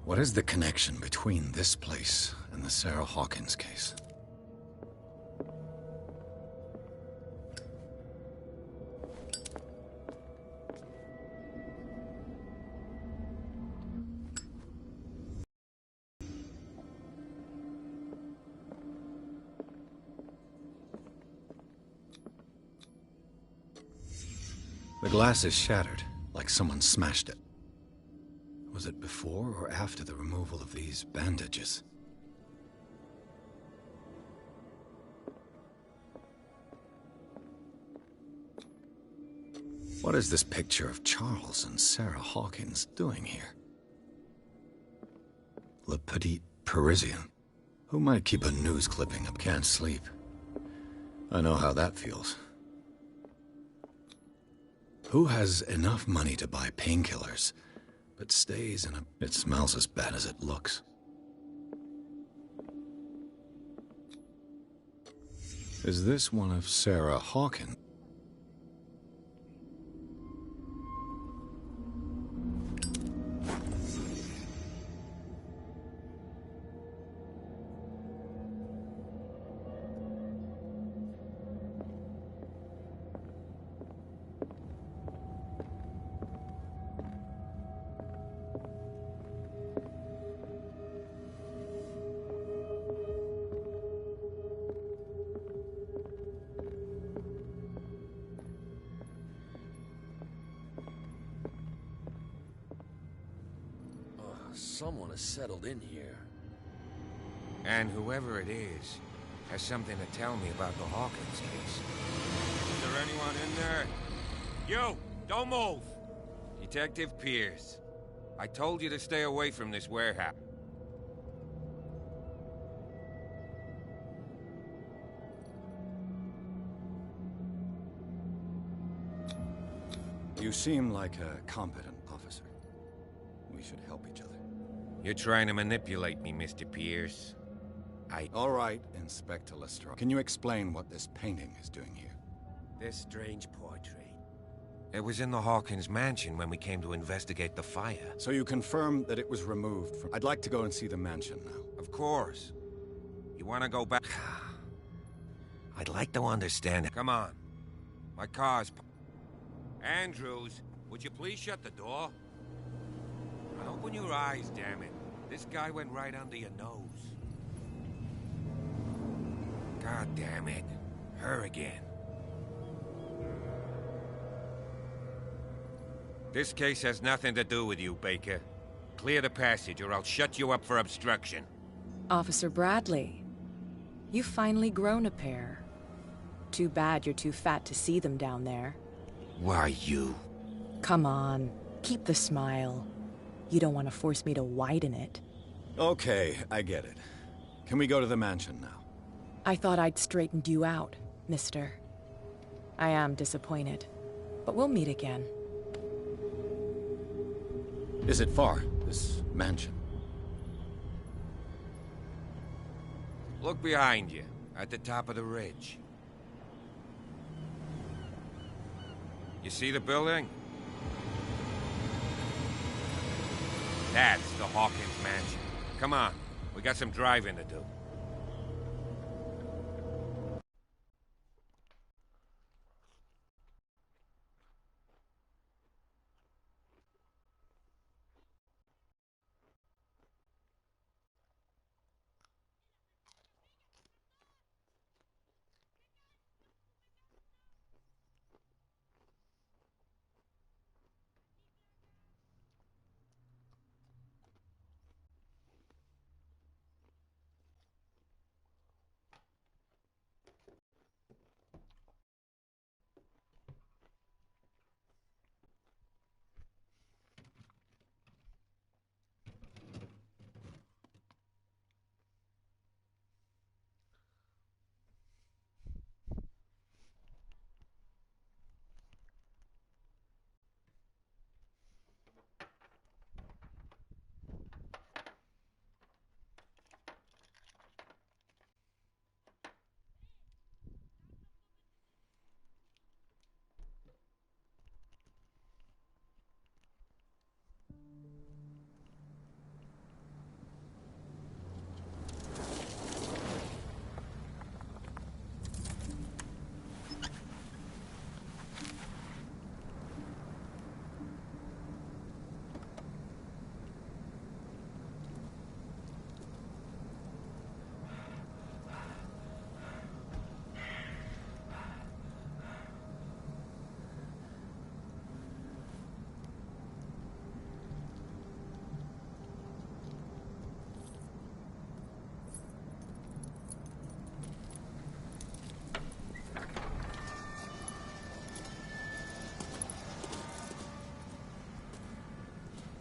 What is the connection between this place and the Sarah Hawkins case? The glass is shattered, like someone smashed it. Was it before or after the removal of these bandages? What is this picture of Charles and Sarah Hawkins doing here? Le Petit Parisien. Who might keep a news clipping up? Can't sleep. I know how that feels. Who has enough money to buy painkillers, but stays in a... It smells as bad as it looks. Is this one of Sarah Hawkins? Someone has settled in here. And whoever it is has something to tell me about the Hawkins case. Is there anyone in there? You! Don't move! Detective Pierce. I told you to stay away from this warehouse. You seem like a competent officer. We should help each other. You're trying to manipulate me, Mr. Pierce. All right, Inspector Lestrade. Can you explain what this painting is doing here? This strange portrait. It was in the Hawkins mansion when we came to investigate the fire. So you confirm that it was removed from... I'd like to go and see the mansion now. Of course. You want to go back? I'd like to understand... Come on. My car's... Andrews, would you please shut the door? Open your eyes, damn it. This guy went right under your nose. God damn it. Her again. This case has nothing to do with you, Baker. Clear the passage or I'll shut you up for obstruction. Officer Bradley, you've finally grown a pair. Too bad you're too fat to see them down there. Why, you? Come on, keep the smile. You don't want to force me to widen it. Okay, I get it. Can we go to the mansion now? I thought I'd straightened you out, mister. I am disappointed, but we'll meet again. Is it far, this mansion? Look behind you, at the top of the ridge. You see the building? That's the Hawkins mansion. Come on, we got some driving to do.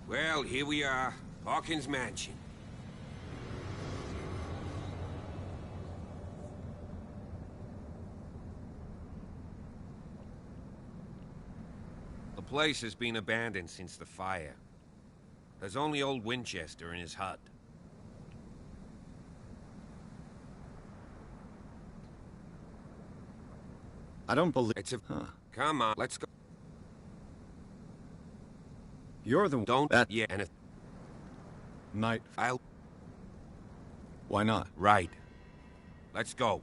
Well, here we are. Hawkins Mansion. The place has been abandoned since the fire. There's only old Winchester in his hut. I don't believe... It's a... Huh. Come on, let's go. You're the... Don't... That... Yeah, and if... Night... I'll... Why not? Right. Let's go.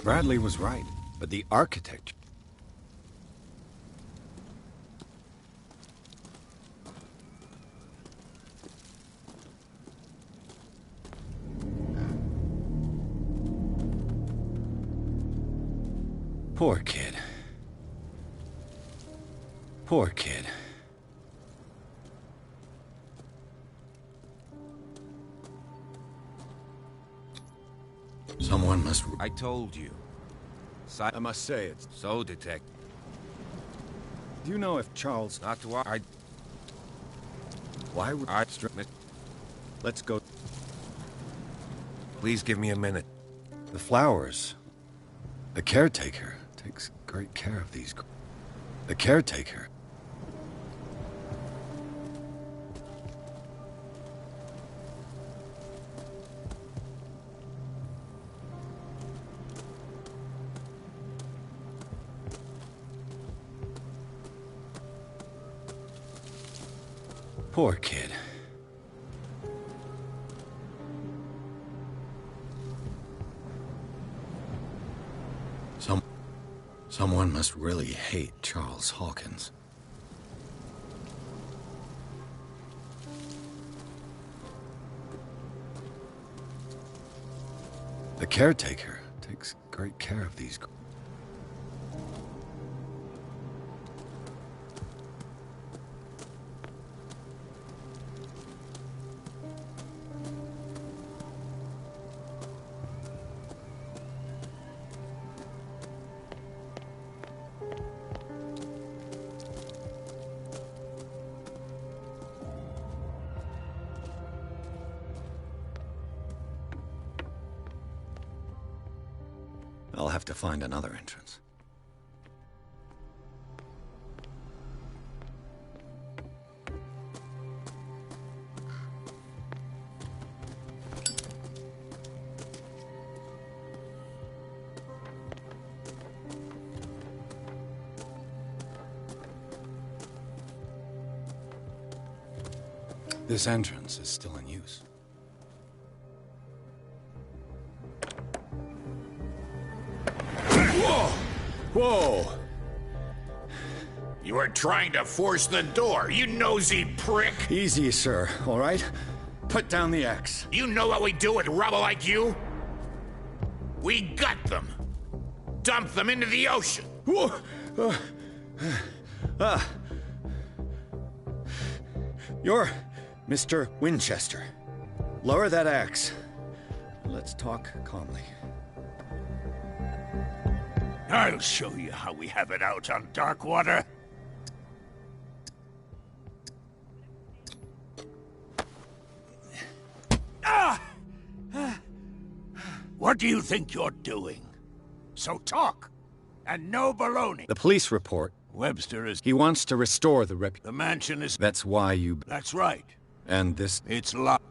Bradley was right, but the architecture... Poor kid. Poor kid. Someone must... I told you. I must say it's... So, Detective. Do you know if Charles... Not to... I... Why would... Let's go... Please give me a minute. The flowers. The caretaker takes great care of these... The caretaker... Poor kid. Someone must really hate Charles Hawkins. The caretaker takes great care of these. I'll have to find another entrance. This entrance is still in use. Whoa! You were trying to force the door, you nosy prick! Easy, sir, all right? Put down the axe. You know what we do with rubble like you? We gut them. Dump them into the ocean. Whoa! You're Mr. Winchester. Lower that axe. Let's talk calmly. I'll show you how we have it out on Darkwater. What do you think you're doing? So talk, and no baloney. The police report. Webster is... He wants to restore the The mansion is... That's why you... That's right. And this... It's locked.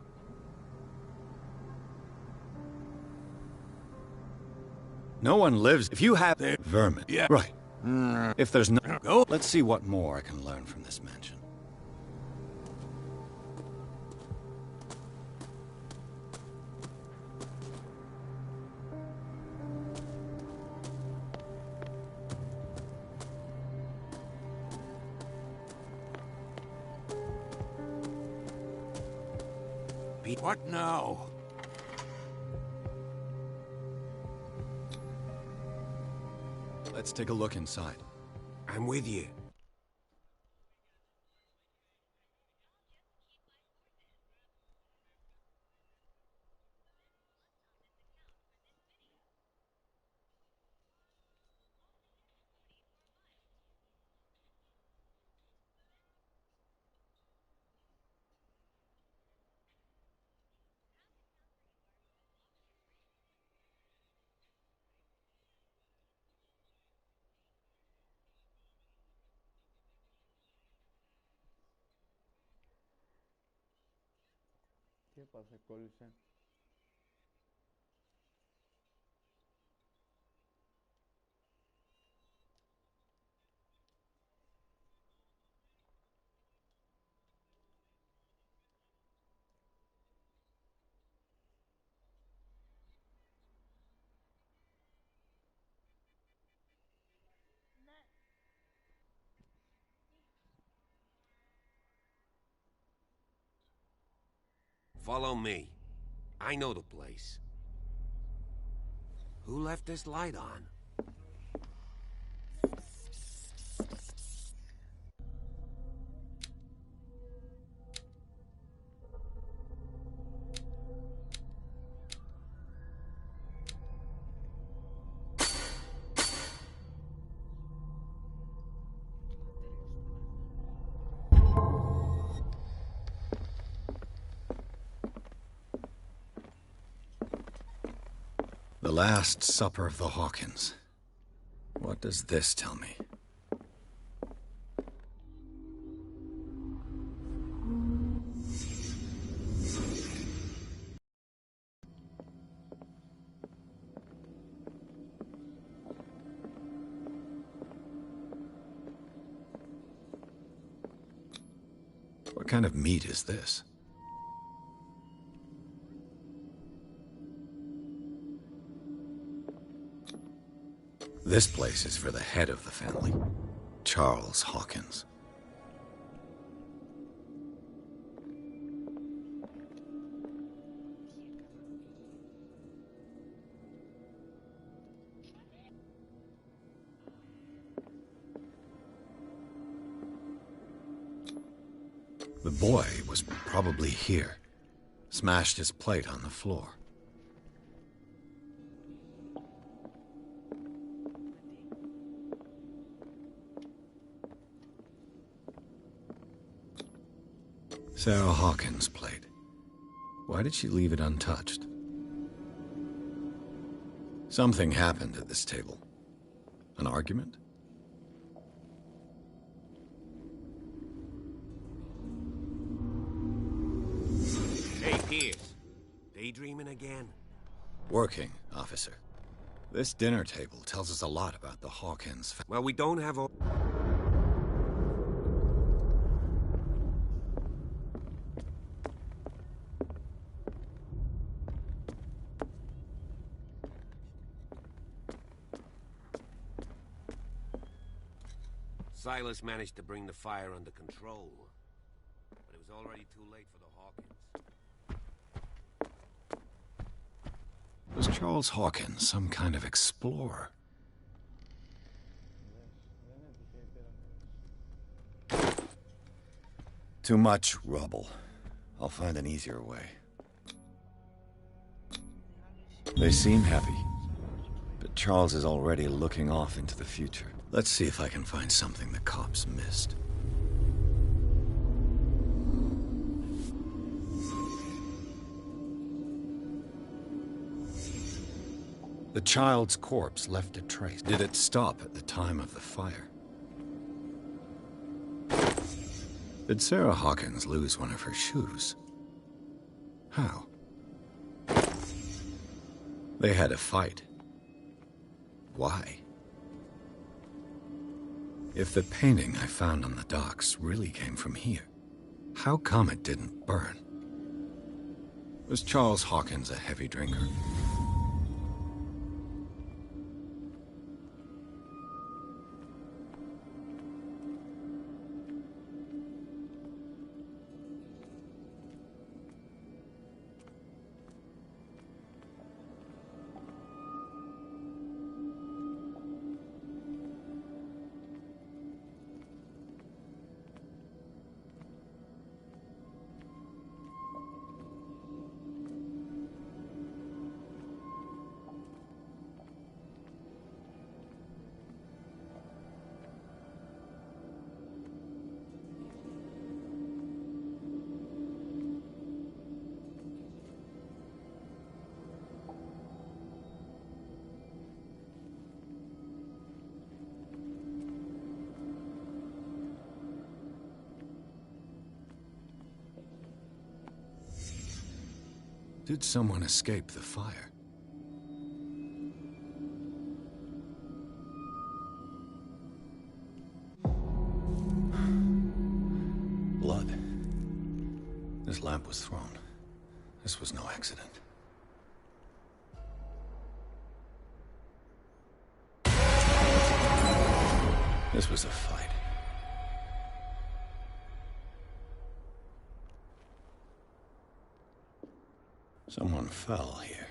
No one lives... If you have... Vermin. Yeah. Right. If there's no... Go. Let's see what more I can learn from this mansion. What now? Let's take a look inside. I'm with you. ¿Qué pasa, Colson? Follow me. I know the place. Who left this light on? The Last Supper of the Hawkins. What does this tell me? kind of meat is this? This place is for the head of the family, Charles Hawkins. The boy was probably here. Smashed his plate on the floor. Sarah Hawkins' plate. Why did she leave it untouched? Something happened at this table. An argument? Hey, Pierce. Daydreaming again? Working, officer. This dinner table tells us a lot about the Hawkins family. Well, we don't have a... Silas managed to bring the fire under control, but it was already too late for the Hawkins. Was Charles Hawkins some kind of explorer? Too much rubble. I'll find an easier way. They seem happy, but Charles is already looking off into the future. Let's see if I can find something the cops missed. The child's corpse left a trace. Did it stop at the time of the fire? Did Sarah Hawkins lose one of her shoes? How? They had a fight. Why? If the painting I found on the docks really came from here, how come it didn't burn? Was Charles Hawkins a heavy drinker? Did someone escape the fire? Blood. This lamp was thrown. This was no accident. This was a fight. Someone fell here.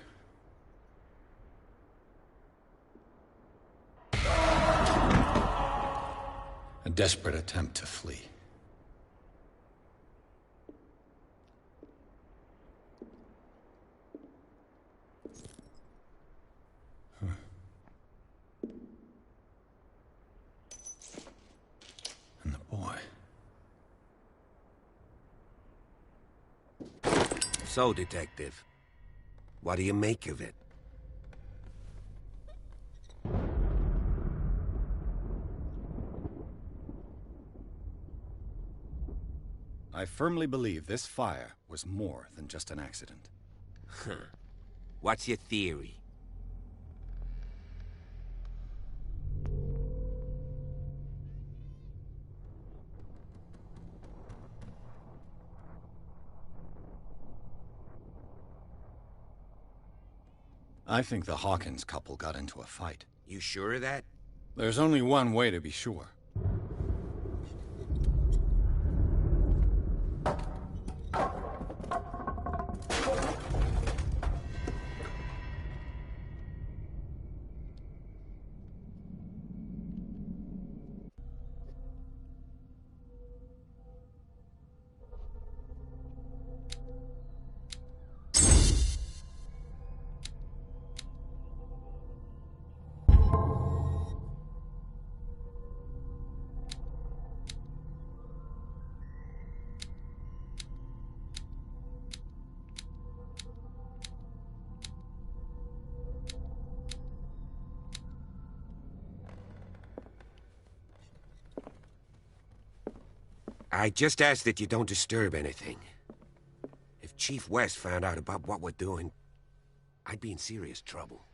A desperate attempt to flee. And the boy. So, Detective, what do you make of it? I firmly believe this fire was more than just an accident. Huh. What's your theory? I think the Hawkins couple got into a fight. You sure of that? There's only one way to be sure. I just ask that you don't disturb anything. If Chief West found out about what we're doing, I'd be in serious trouble.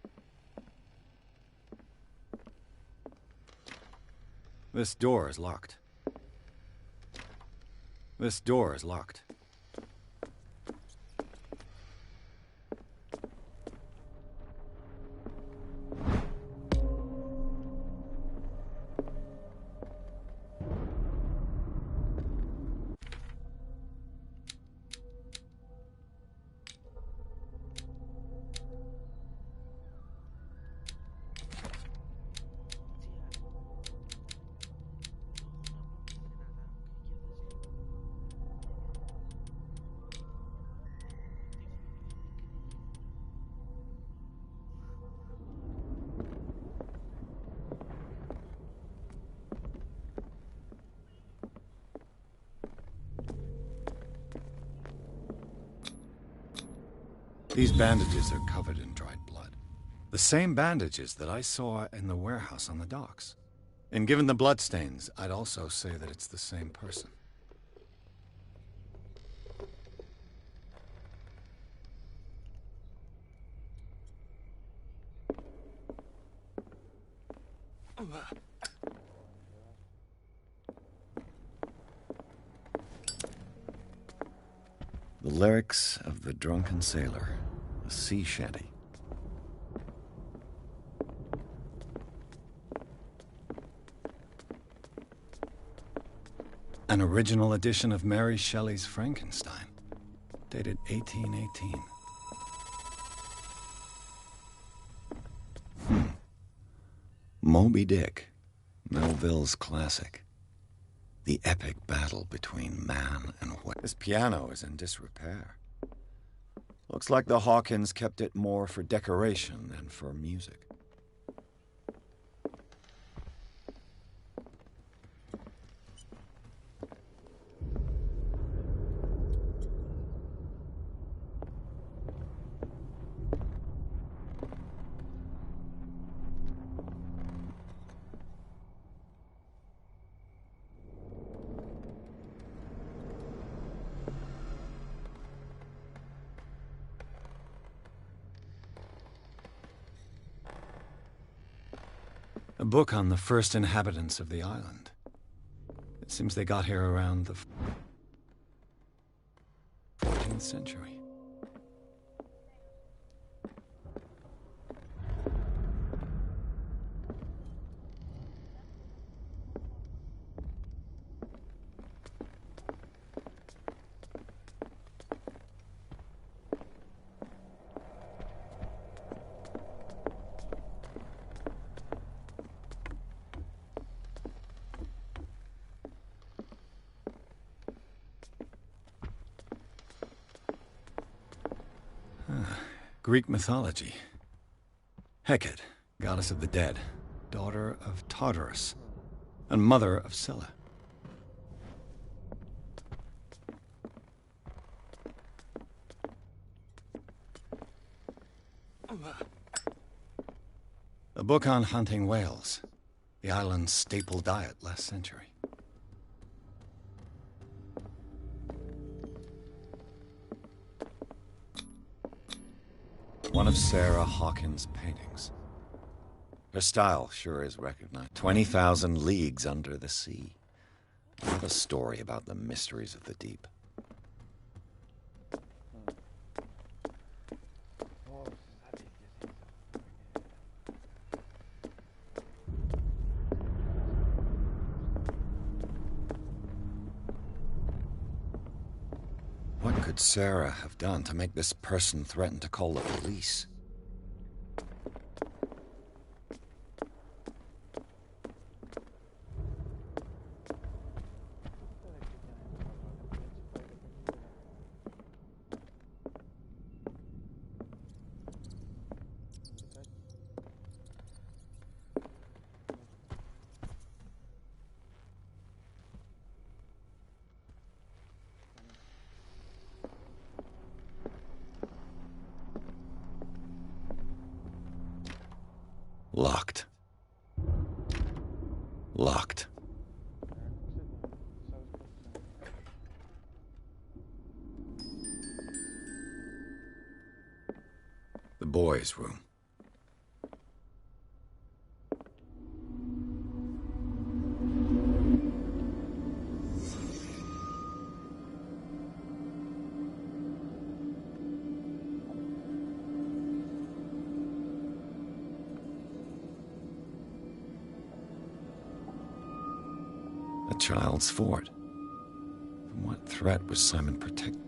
This door is locked. This door is locked. These bandages are covered in dried blood. The same bandages that I saw in the warehouse on the docks. And given the bloodstains, I'd also say that it's the same person. The lyrics of the drunken sailor, a sea shanty. An original edition of Mary Shelley's Frankenstein, dated 1818. Moby Dick, Melville's classic. The epic battle between man and what? This piano is in disrepair. Looks like the Hawkins kept it more for decoration than for music. A book on the first inhabitants of the island. It seems they got here around the 14th century. Greek mythology. Hecate, goddess of the dead, daughter of Tartarus, and mother of Scylla. A book on hunting whales, the island's staple diet last century. One of Sarah Hawkins' paintings. Her style sure is recognized. 20,000 leagues under the sea. What a story about the mysteries of the deep. could Sarah have done to make this person threaten to call the police? Locked. Locked. The boys' room. A child's fort. From what threat was Simon protected?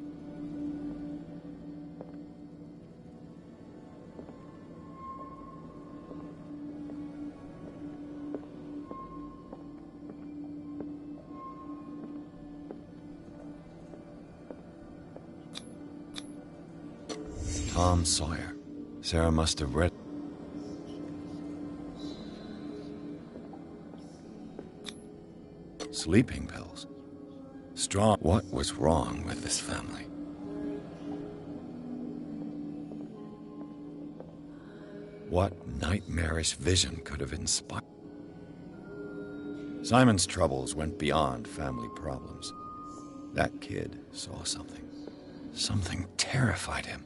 Tom Sawyer. Sarah must have read. Sleeping pills. Strong. What was wrong with this family? What nightmarish vision could have inspired? Simon's troubles went beyond family problems. That kid saw something. Something terrified him.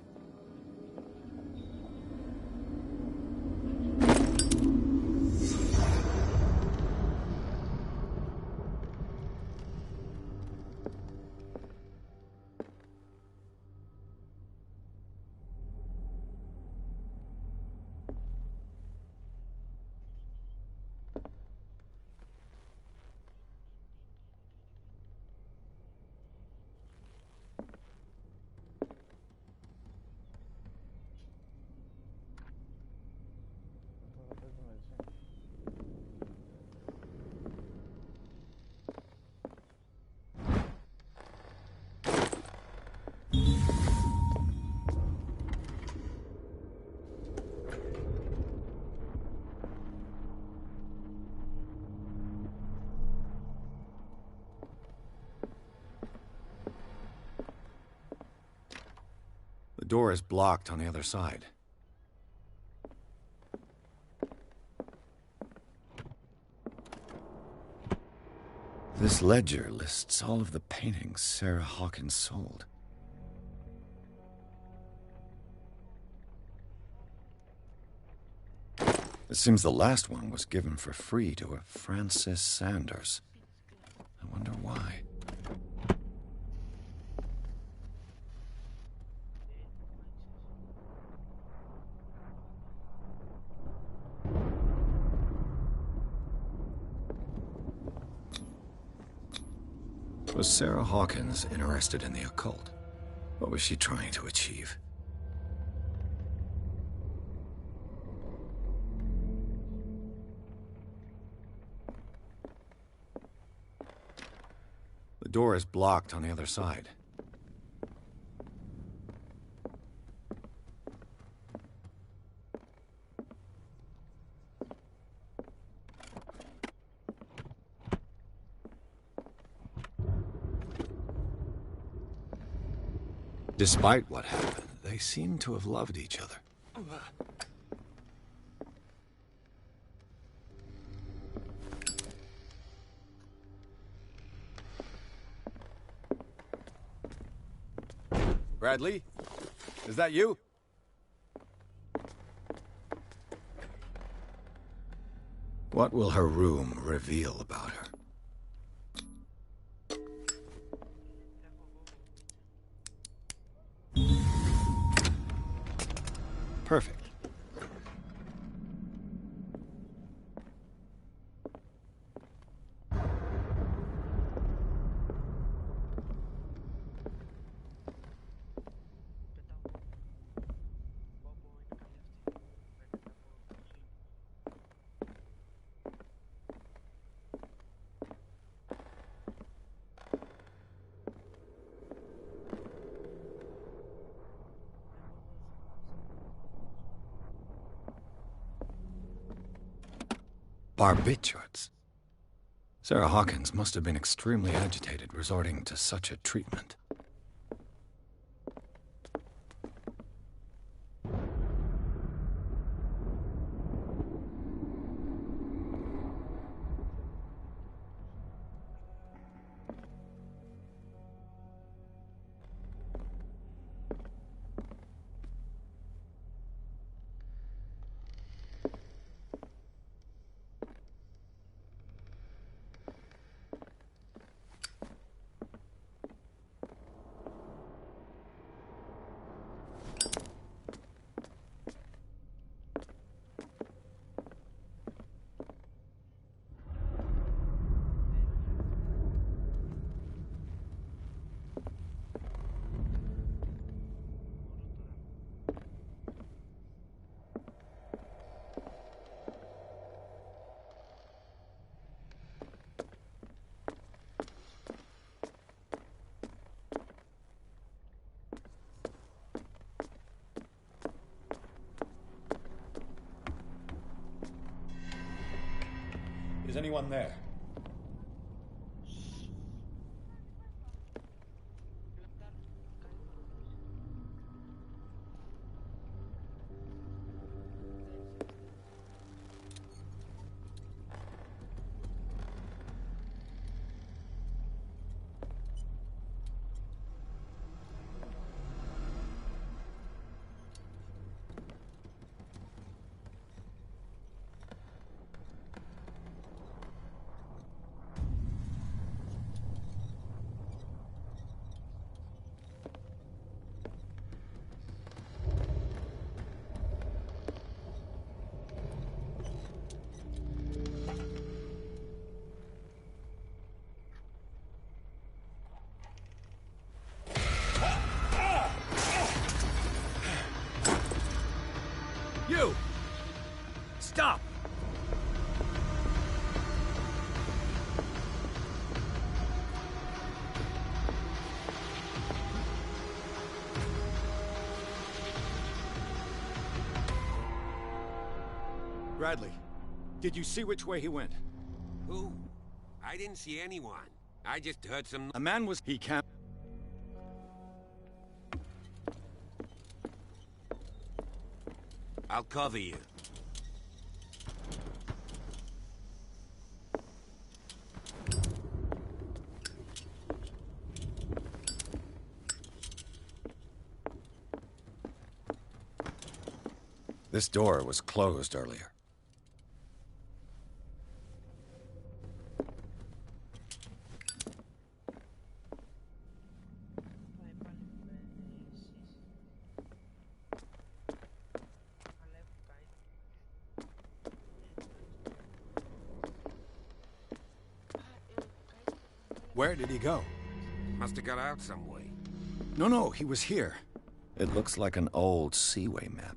The door is blocked on the other side. This ledger lists all of the paintings Sarah Hawkins sold. It seems the last one was given for free to a Francis Sanders. I wonder why. Was Sarah Hawkins interested in the occult? What was she trying to achieve? The door is blocked on the other side. Despite what happened, they seem to have loved each other. Bradley? Is that you? What will her room reveal about her? Perfect. Barbiturates. Sarah Hawkins must have been extremely agitated resorting to such a treatment. Is anyone there? You! Stop! Bradley, did you see which way he went? Who? I didn't see anyone. I just heard some... A man was... He can't... I'll cover you. This door was closed earlier. Where did he go? Must have got out some way. No, he was here. It looks like an old seaway map.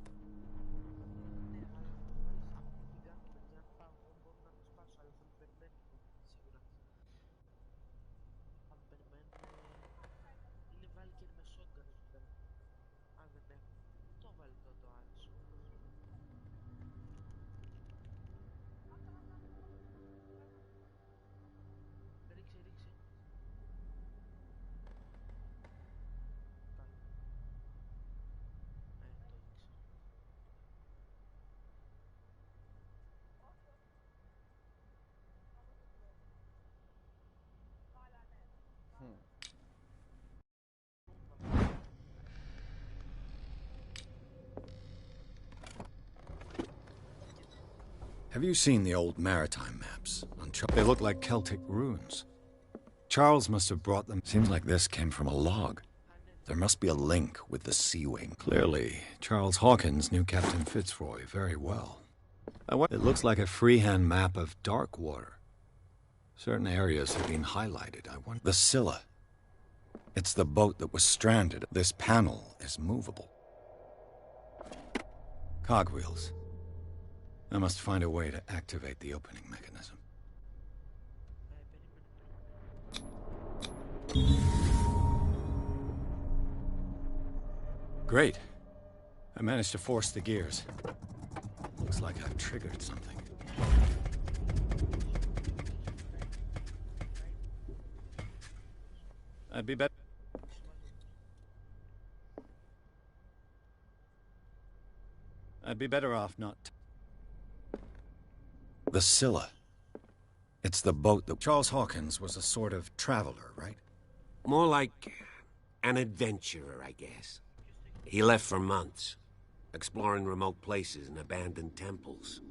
Have you seen the old maritime maps? They look like Celtic runes. Charles must have brought them. Seems like this came from a log. There must be a link with the Seaway. Clearly, Charles Hawkins knew Captain Fitzroy very well. It looks like a freehand map of Darkwater. Certain areas have been highlighted. I wonder... The Scylla. It's the boat that was stranded. This panel is movable. Cogwheels. I must find a way to activate the opening mechanism. Great. I managed to force the gears. Looks like I've triggered something. I'd be better. I'd be better off not. The Scylla. It's the boat that... Charles Hawkins was a sort of traveler, right? More like an adventurer, I guess. He left for months, exploring remote places and abandoned temples.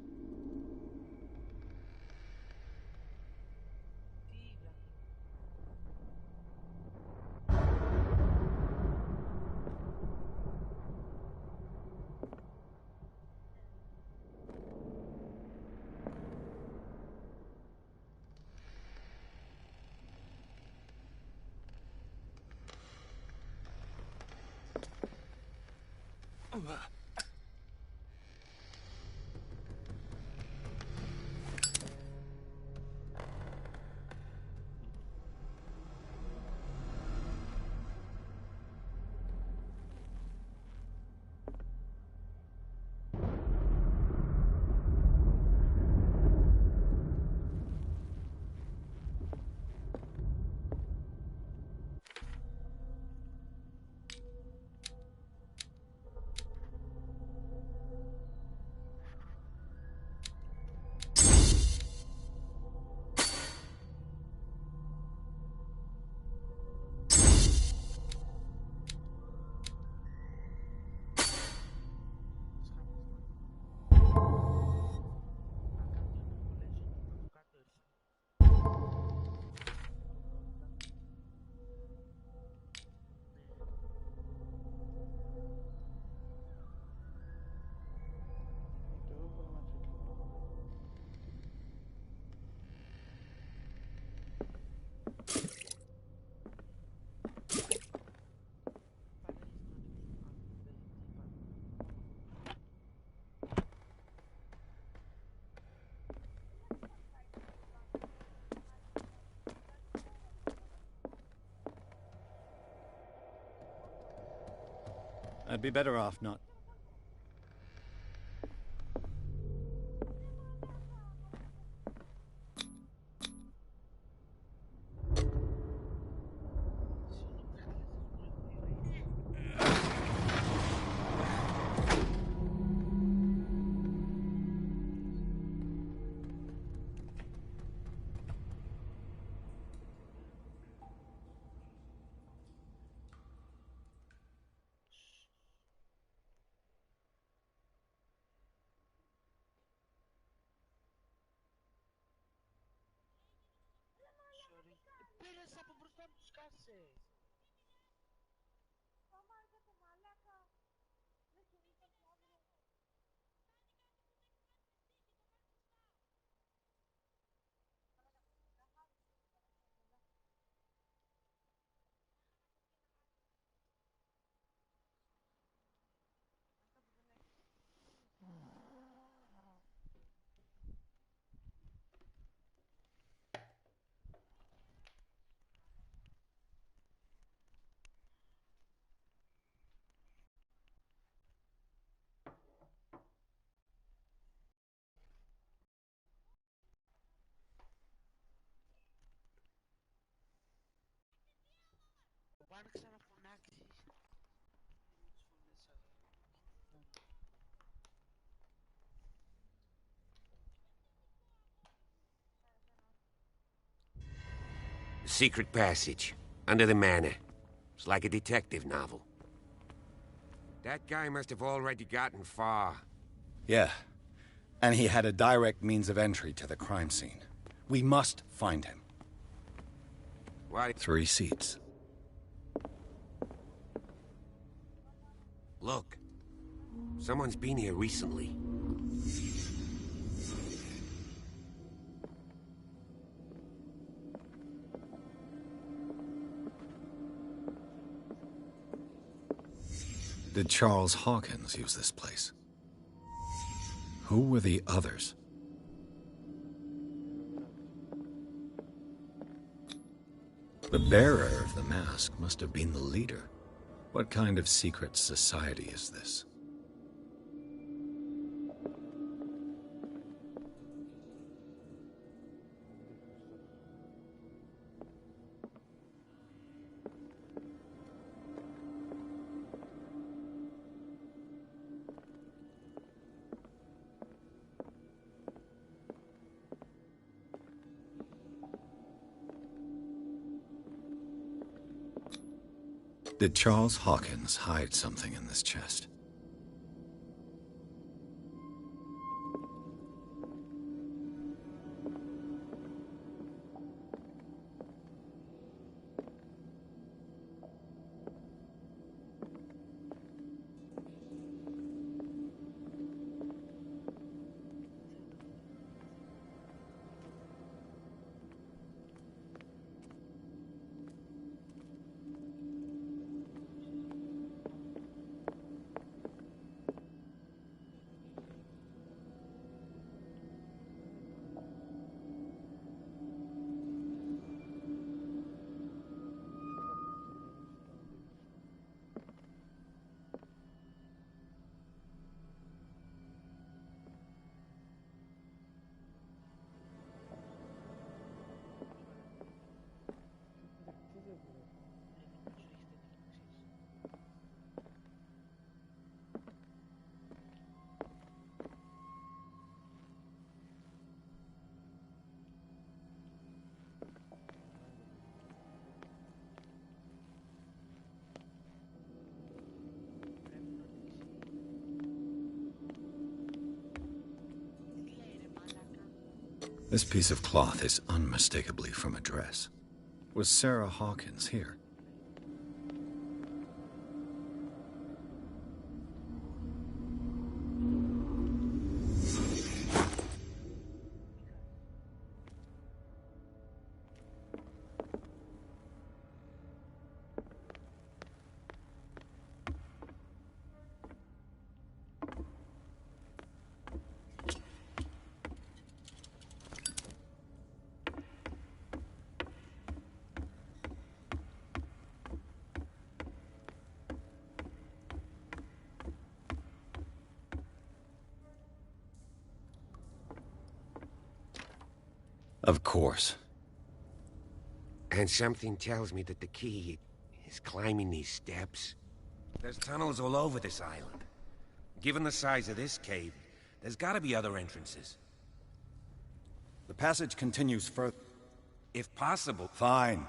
I'd be better off not. Secret passage, under the manor. It's like a detective novel. That guy must have already gotten far. Yeah. And he had a direct means of entry to the crime scene. We must find him. What? 3 seats. Look. Someone's been here recently. Did Charles Hawkins use this place? Who were the others? The bearer of the mask must have been the leader. What kind of secret society is this? Did Charles Hawkins hide something in this chest? This piece of cloth is unmistakably from a dress. Was Sarah Hawkins here? Of course. And something tells me that the key is climbing these steps. There's tunnels all over this island. Given the size of this cave, there's gotta be other entrances. The passage continues further. If possible. Fine.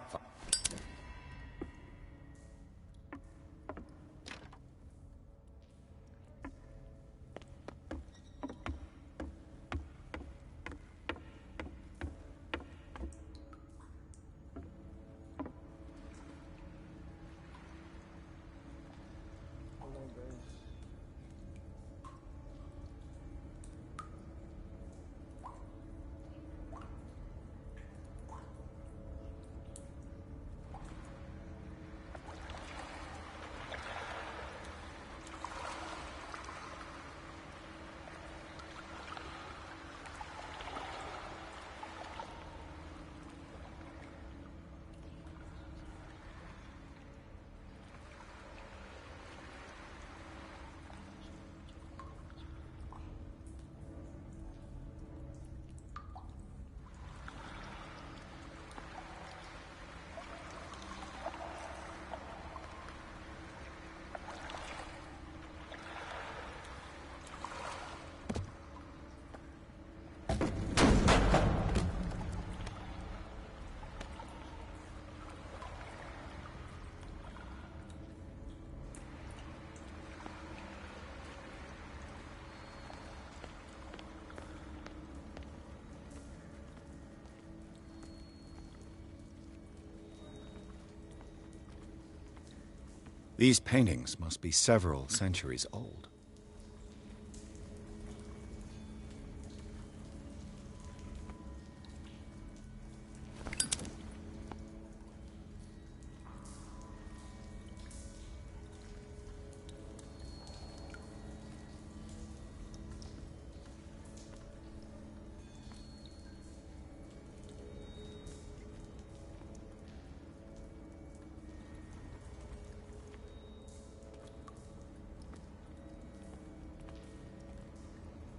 These paintings must be several centuries old.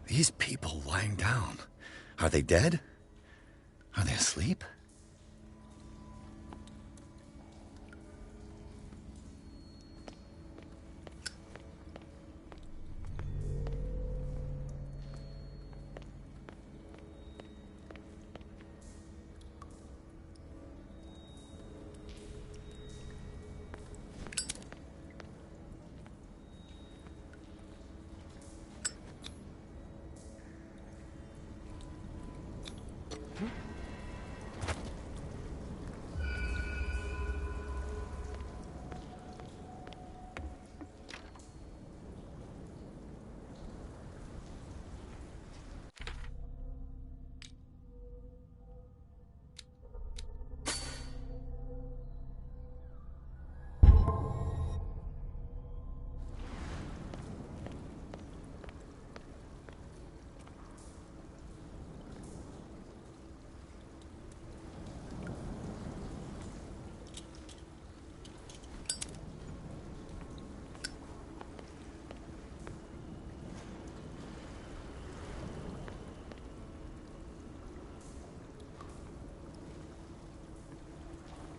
These people lying down, are they dead? Are they asleep?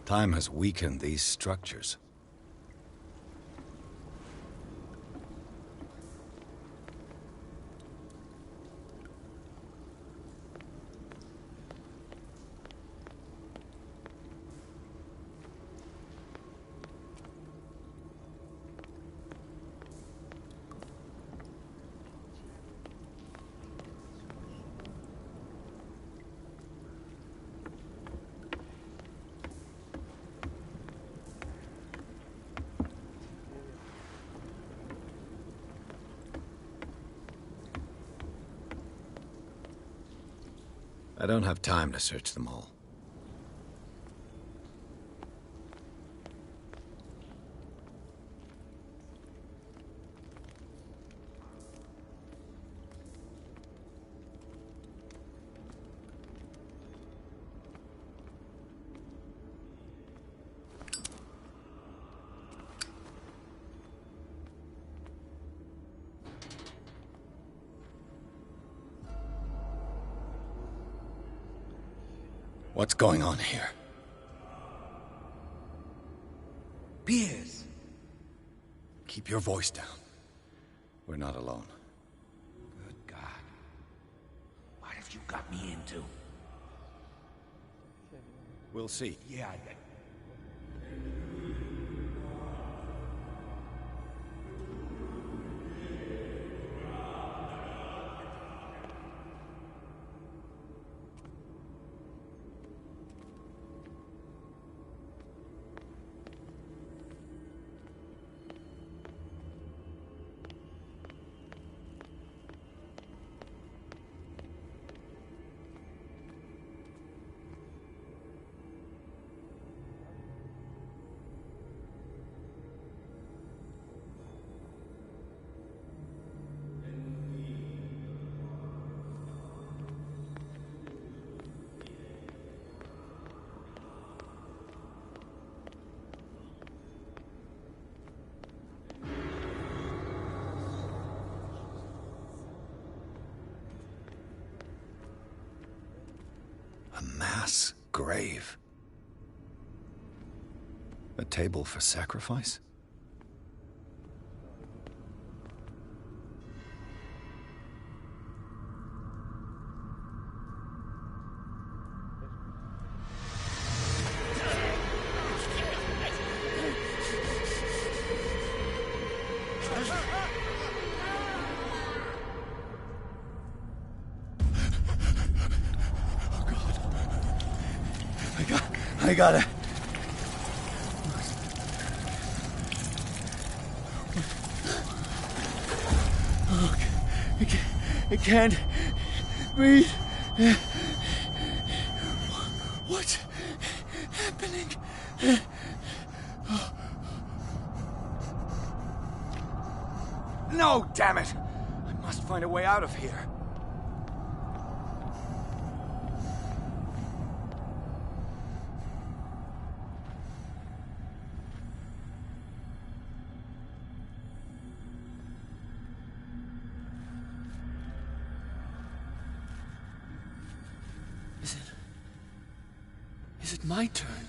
Time has weakened these structures. I don't have time to search them all. What's going on here? Piers! Keep your voice down. We're not alone. Good God. What have you got me into? We'll see. Yeah, A mass grave. A table for sacrifice? I gotta... Oh, I can't breathe. What's happening? No, damn it! I must find a way out of here. Is it my turn?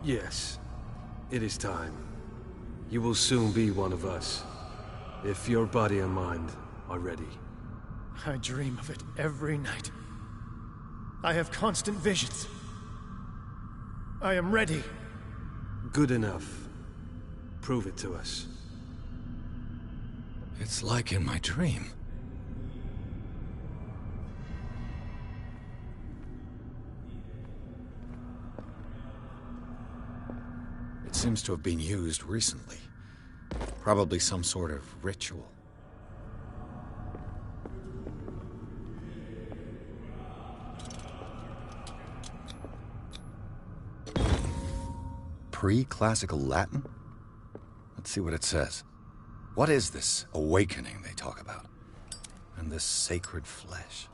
Yes. It is time. You will soon be one of us. If your body and mind are ready. I dream of it every night. I have constant visions. I am ready. Good enough. Prove it to us. It's like in my dream. It seems to have been used recently. Probably some sort of ritual. Pre-classical Latin? Let's see what it says. What is this awakening they talk about? And this sacred flesh?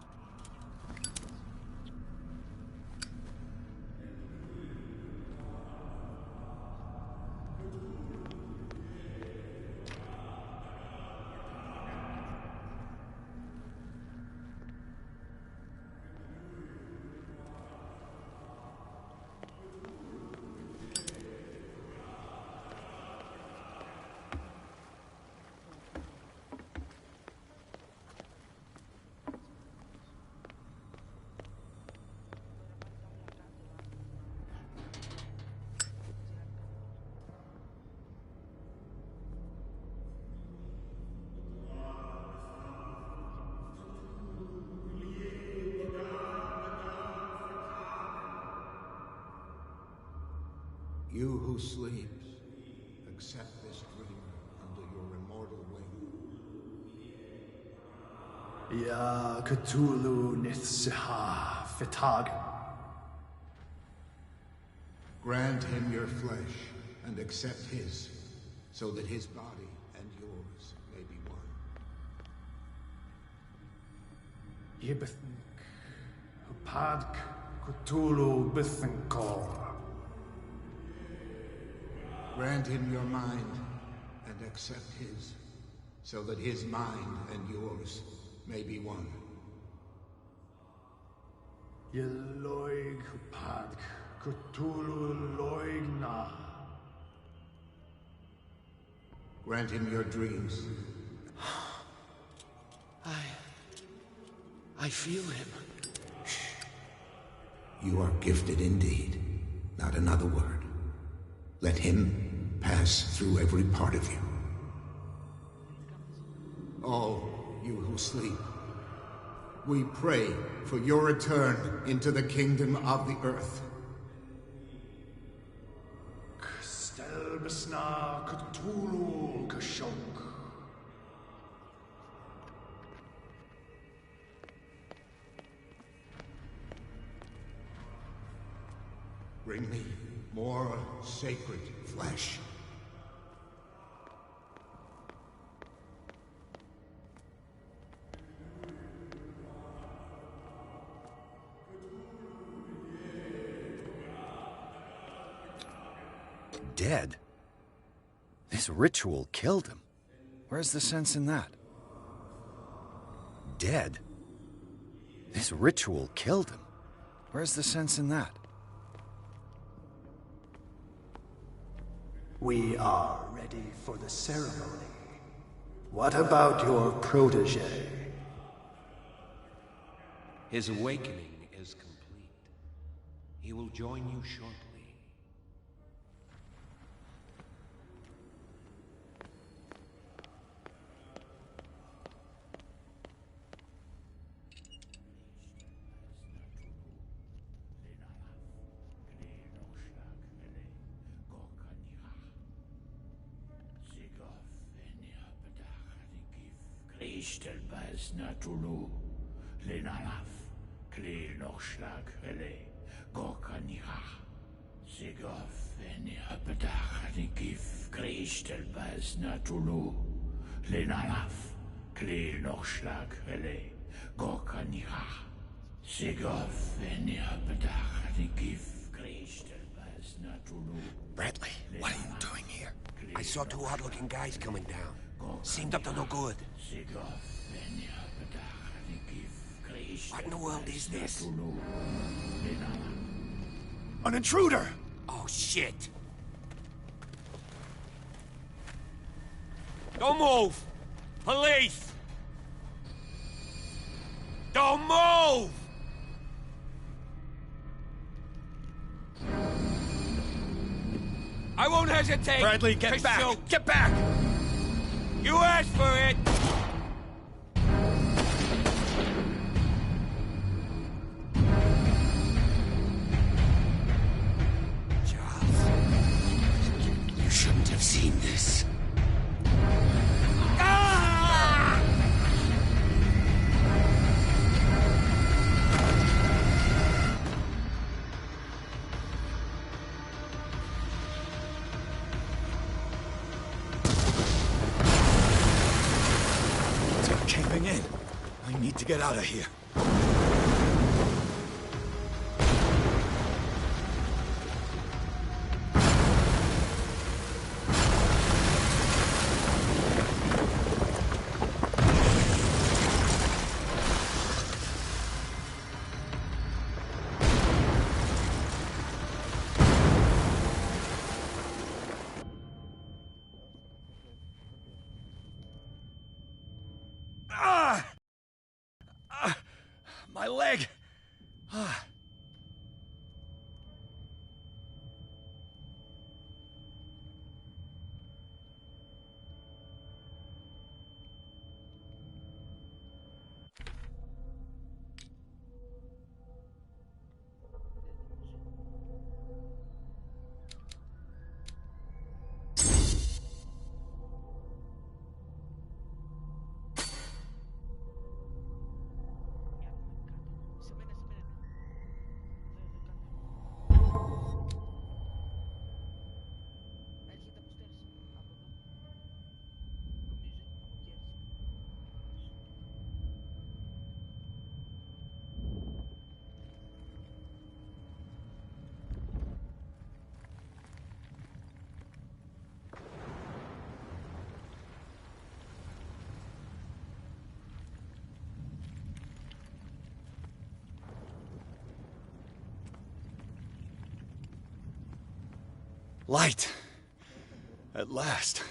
You who sleep, accept this dream under your immortal wing. Ya Cthulhu Nithsiha Fitag. Grant him your flesh and accept his, so that his body and yours may be one. Yibithink Upadk Cthulhu Bithinkor. Grant him your mind and accept his, so that his mind and yours may be one. Yeloig Upadk Cthulhu Loigna. Grant him your dreams. I feel him. You are gifted indeed. Not another word. Let him pass through every part of you. All you who sleep, we pray for your return into the kingdom of the earth. Stelbisna Cthulhu Kashok. Bring me more sacred flesh. Dead? This ritual killed him. Where's the sense in that? Dead? This ritual killed him. Where's the sense in that? We are ready for the ceremony. What about your protege? His awakening is complete. He will join you shortly. Chthulhu, Lenalaf, Kle Nochschlag, Rele, Gorkanira, Sigov, Venipedach, Nikif, Kristel, Bas, Chthulhu, Lenalaf, Kle Nochschlag, Rele, Gorkanira, Sigov, Venipedach, Nikif, Kristel, Bas, Chthulhu. Bradley, what are you doing here? I saw two odd-looking guys coming down. Seemed up to no good. What in the world is this? An intruder! Oh, shit! Don't move! Police! Don't move! I won't hesitate! Bradley, get back! Shoot. Get back! You asked for it! You shouldn't have seen this. They're caving in. I need to get out of here. Light. At last.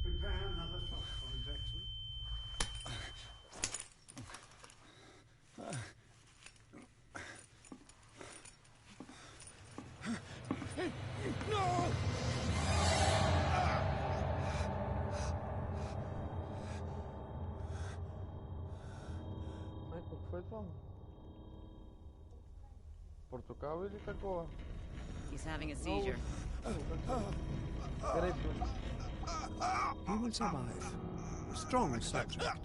Prepare another shot for injection. No! Ай, какво е това? Портокал или такова? He's having a seizure. He will survive. Strong subject.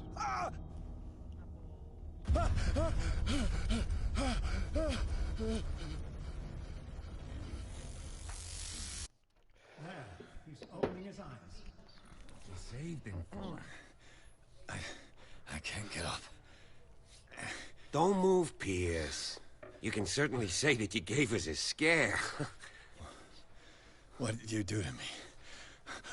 There, he's opening his eyes. He saved him. I can't get up. Don't move, Pierce. You can certainly say that you gave us a scare. What did you do to me?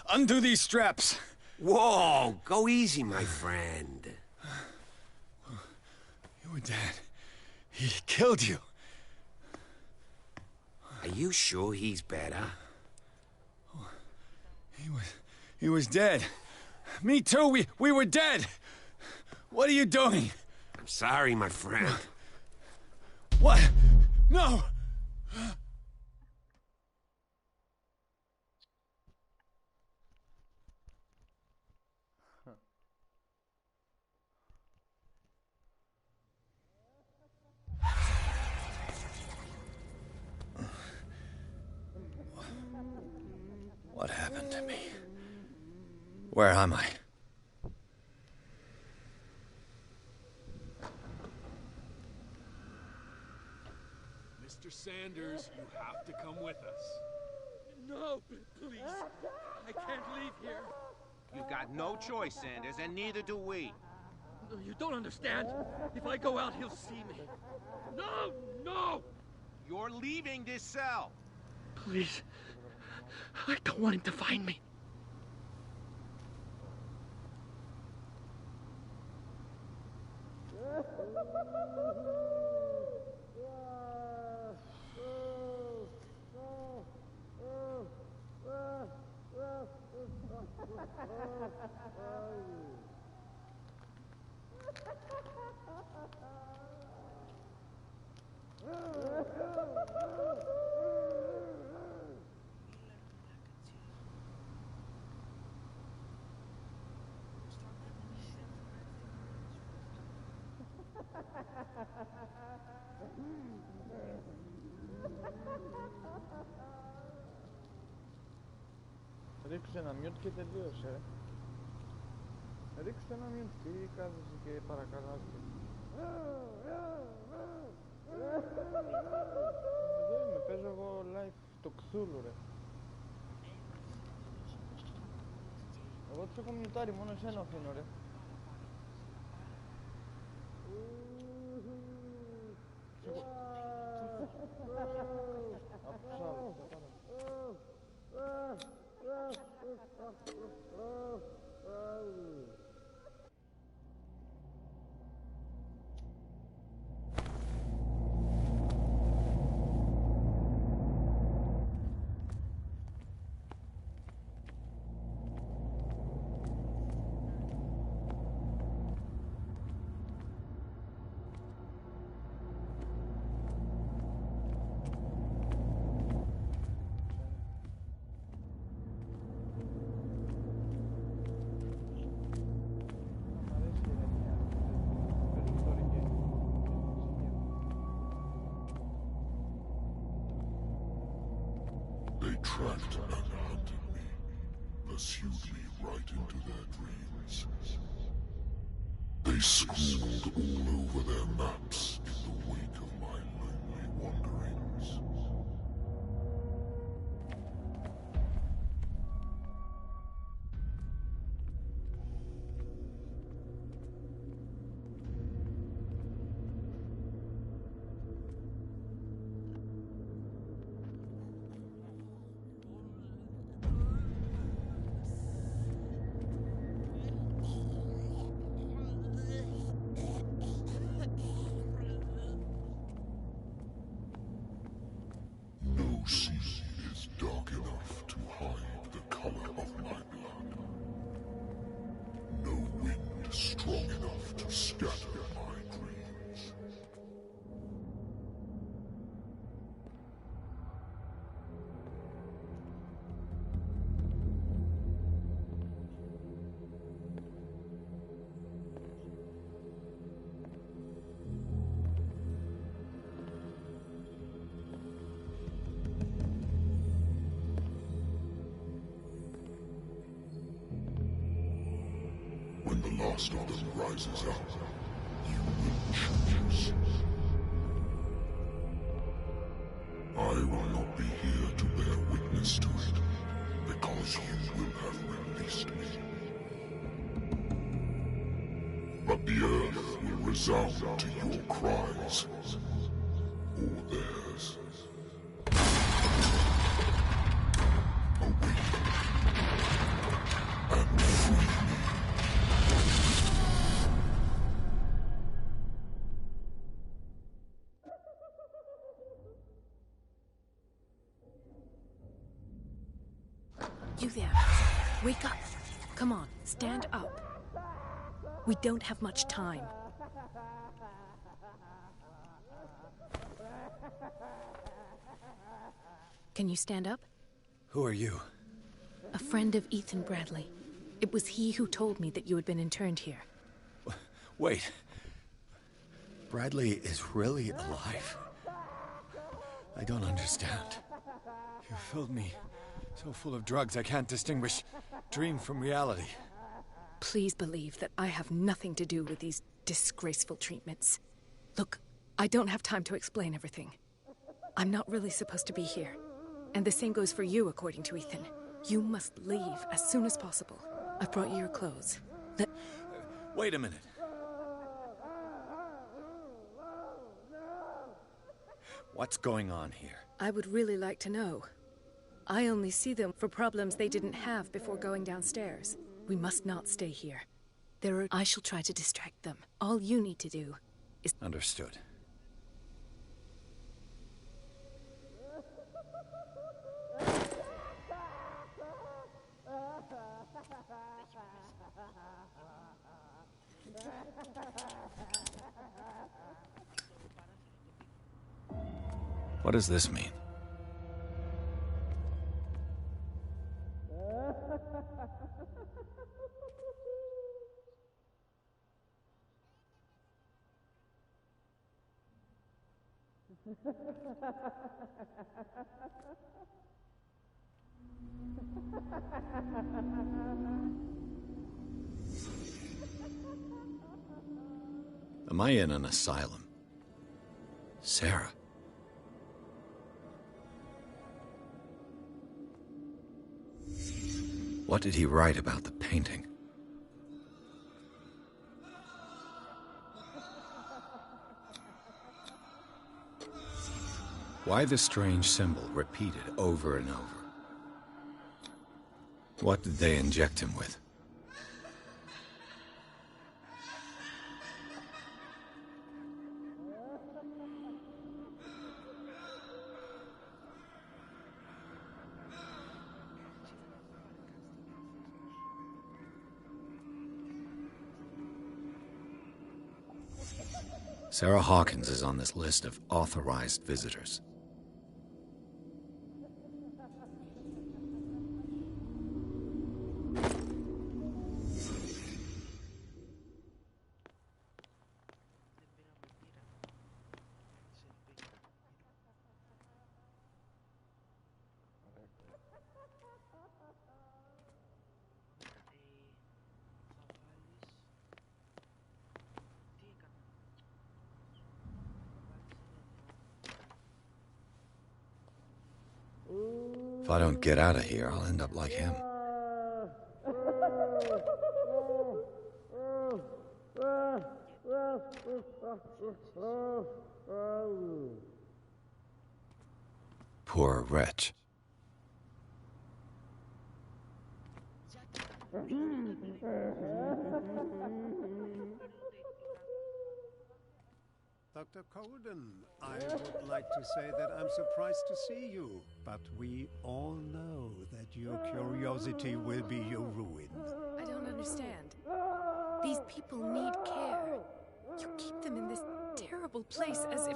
Undo these straps! Whoa! Go easy, my friend. You were dead. He killed you. Are you sure he's better? He was dead. Me too, we were dead! What are you doing? I'm sorry, my friend. What? No! What happened to me? Where am I? Mr. Sanders, you have to come with us. No, please. I can't leave here. You've got no choice, Sanders, and neither do we. No, you don't understand. If I go out, he'll see me. No, no! You're leaving this cell. Please. I don't want him to find me. Ρίξε ένα mute και τελείωσε. Ρίξε ένα mute, τι κάθεσαι και παρακαλάς. Με παίζω εγώ live το Chthulhu, ρε. Εγώ τους έχω μιουτάρει, μόνο εσένα αφήνω, ρε. Από τους άλλους, They tracked and hunted me, pursued me right into their dreams. They scrawled all over their maps in the wake of my lonely wanderings. No sea is dark enough to hide the color of my blood. No wind strong enough to scatter my dreams. When the last of them rises up, you will choose. I will not be here to bear witness to it, because you will have released me. But the earth will resound to your cries, or theirs. Awaken and free me. You there. Wake up. Come on, stand up. We don't have much time. Can you stand up? Who are you? A friend of Ethan Bradley. It was he who told me that you had been interned here. Wait. Bradley is really alive? I don't understand. You filled me so full of drugs I can't distinguish dream from reality. Please believe that I have nothing to do with these disgraceful treatments. Look, I don't have time to explain everything. I'm not really supposed to be here. And the same goes for you, according to Ethan. You must leave as soon as possible. I've brought you your clothes. Wait a minute. What's going on here? I would really like to know. I only see them for problems they didn't have before going downstairs. We must not stay here. I shall try to distract them. All you need to do is... Understood. What does this mean? Am I in an asylum? Sarah. What did he write about the painting? Why the strange symbol repeated over and over? What did they inject him with? Sarah Hawkins is on this list of authorized visitors. If I don't get out of here, I'll end up like him. Poor wretch. Dr. Colden, I would like to say that I'm surprised to see you, but we all know that your curiosity will be your ruin. I don't understand. These people need care. You keep them in this terrible place as if...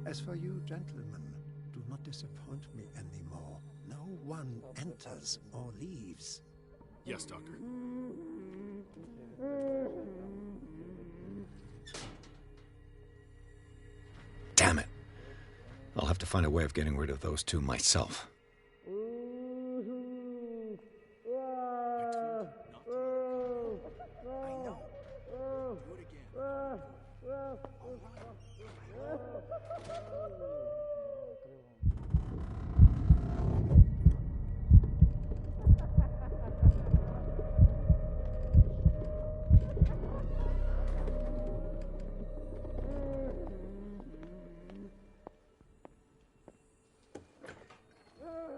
As for you, gentlemen, do not disappoint me anymore. No one enters or leaves. Yes, Doctor. Damn it. I'll have to find a way of getting rid of those two myself.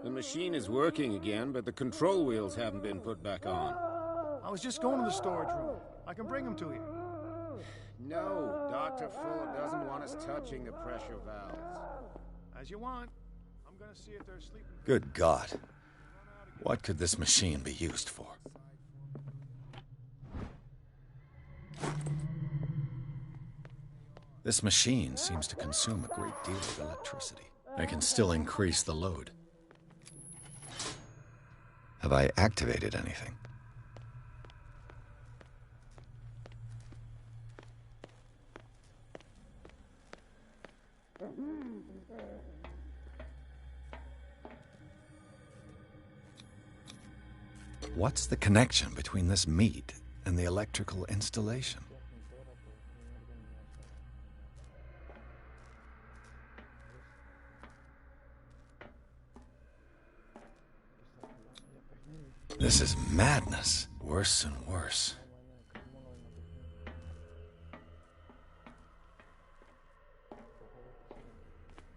The machine is working again, but the control wheels haven't been put back on. I was just going to the storage room. I can bring them to you. No, Dr. Fuller doesn't want us touching the pressure valves. As you want. I'm gonna see if they're sleeping. Good God. What could this machine be used for? This machine seems to consume a great deal of electricity. I can still increase the load. Have I activated anything? What's the connection between this meat and the electrical installation? This is madness. Worse and worse.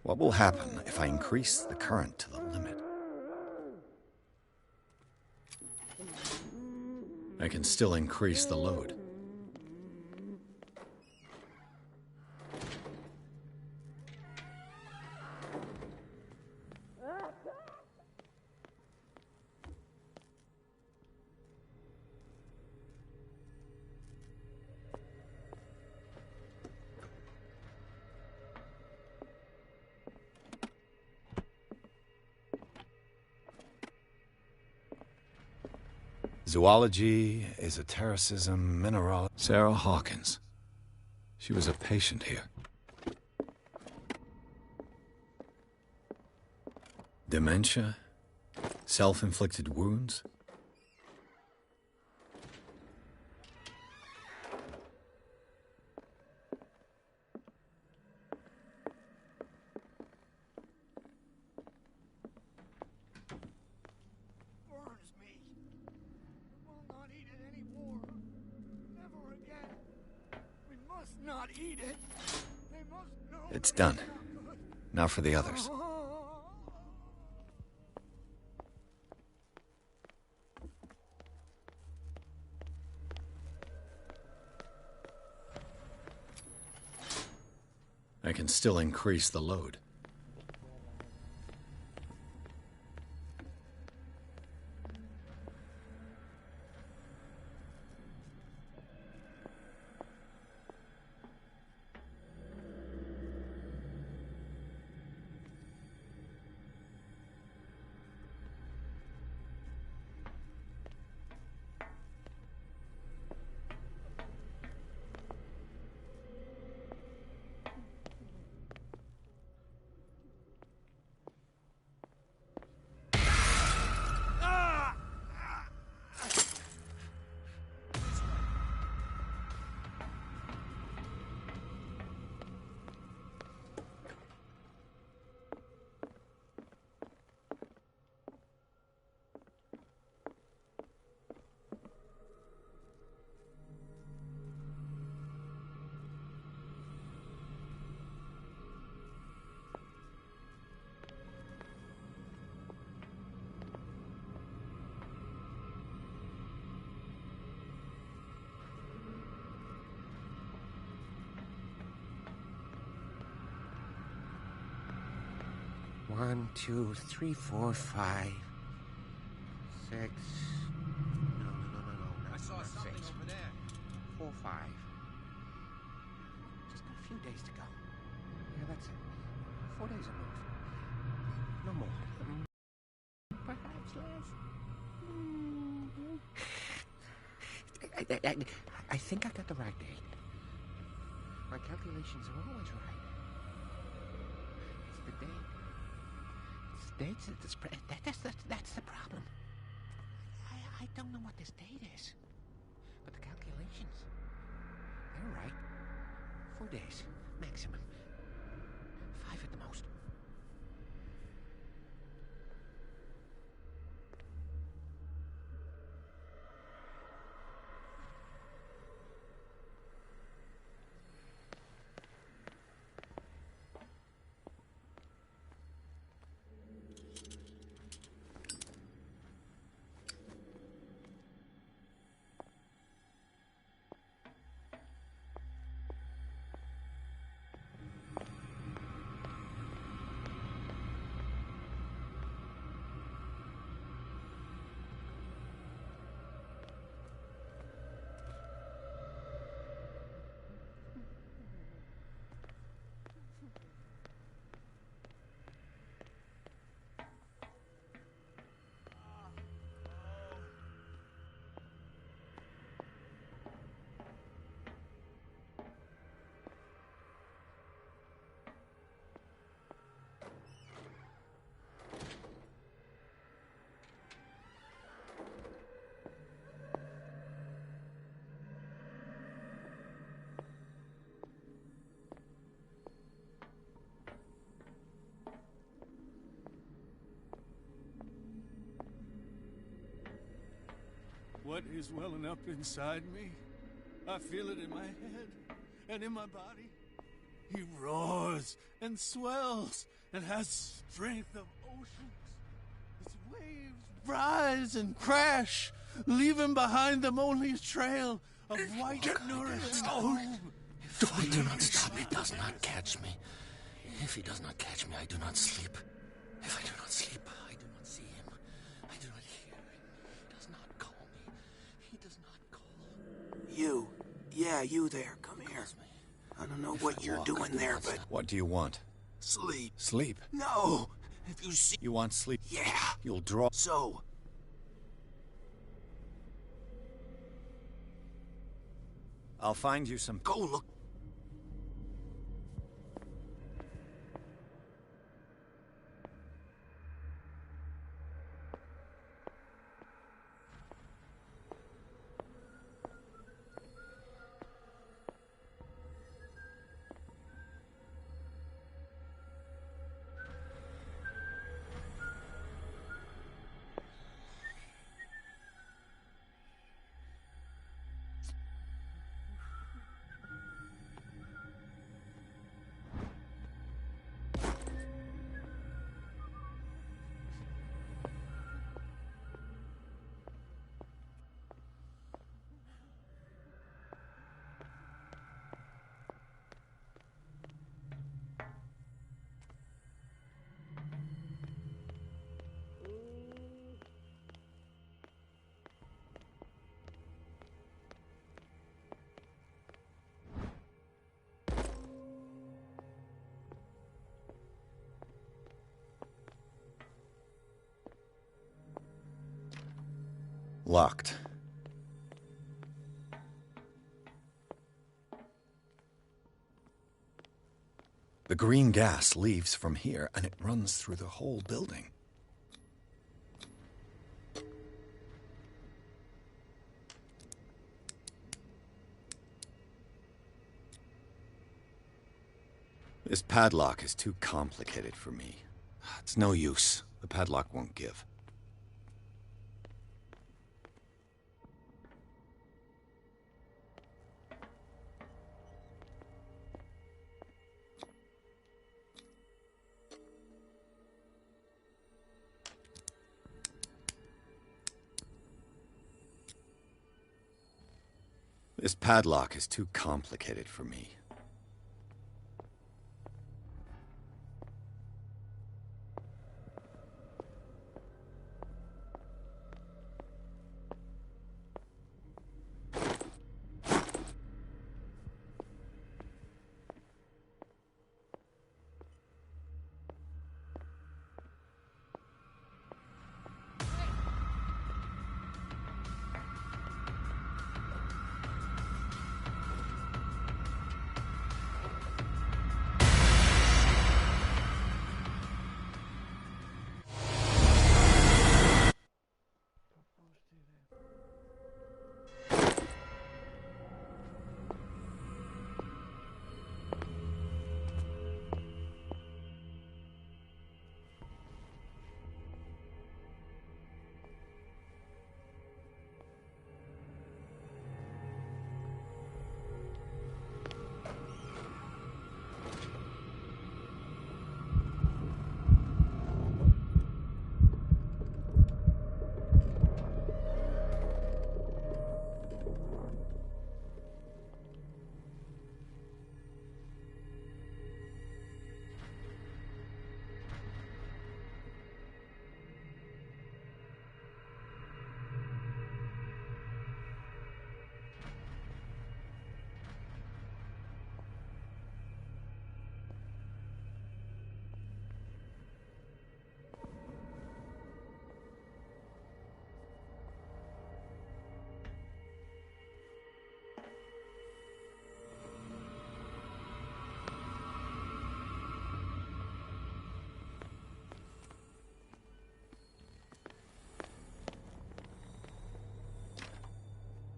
What will happen if I increase the current to the limit? I can still increase the load. Zoology, esotericism, mineralogy. Sarah Hawkins. She was a patient here. Dementia? Self-inflicted wounds? Burns me. I will not eat it anymore. Never again. We must not eat it. They must know. It's done. Now for the others. I can still increase the load. One, two, three, four, five, six. No. I saw something six. over there. 4, 5. Just got a few days to go. Yeah, that's it. 4 days at most. No more. Perhaps less. I think I got the right date. My calculations are always right. It's the date. That's the problem. I don't know what this date is. But the calculations, they're right. 4 days, maximum. 5 at the most. What is welling up inside me? I feel it in my head and in my body. He roars and swells and has strength of oceans. His waves rise and crash, leaving behind them only a trail of white nourished foam. If I do not stop, he does not catch me. If he does not catch me, I do not sleep. If I do not sleep, I do not see him. I do not hear him. He does not call me. He does not call. You. Yeah, you there. Come here. I don't know what you're doing there, but... What do you want? Sleep. Sleep? No! If you see... You want sleep? Yeah. You'll draw... So... I'll find you some... Go look. Locked. The green gas leaves from here, and it runs through the whole building. This padlock is too complicated for me. It's no use. The padlock won't give. This padlock is too complicated for me.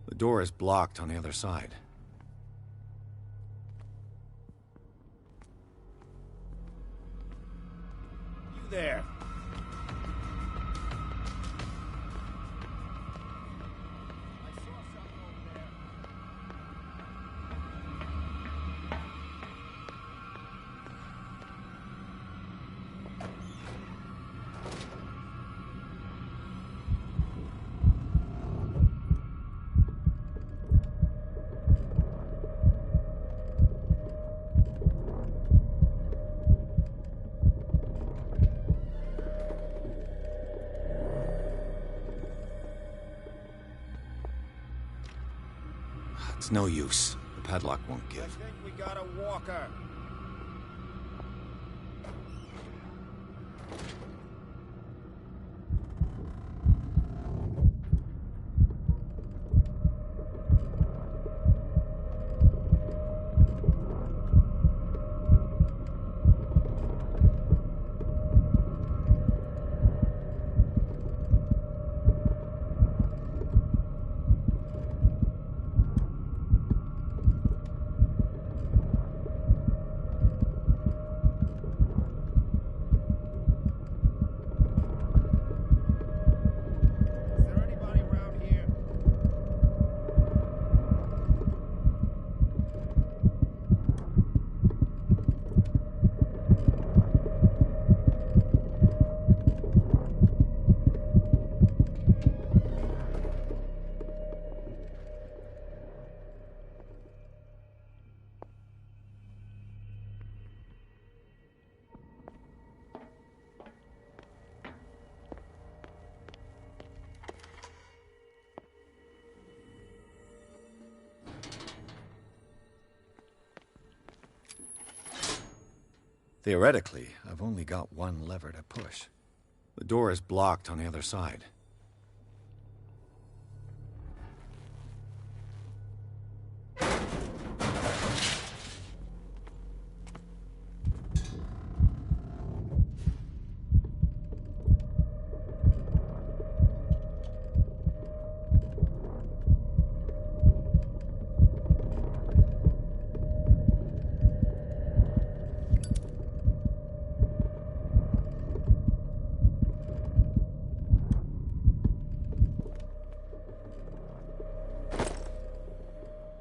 The door is blocked on the other side. You there. It's no use. The padlock won't give. I think we got a walker. Theoretically, I've only got one lever to push. The door is blocked on the other side.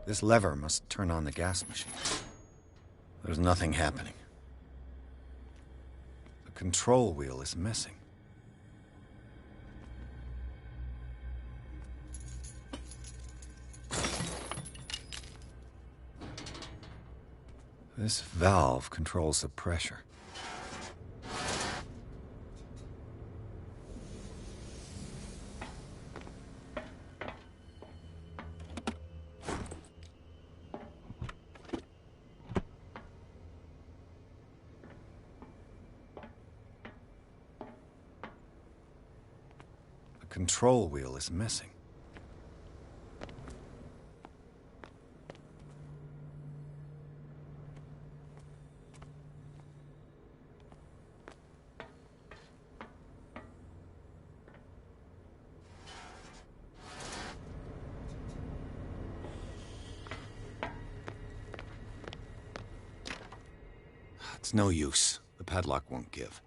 This lever must turn on the gas machine. There's nothing happening. The control wheel is missing. This valve controls the pressure. The control wheel is missing. It's no use. The padlock won't give.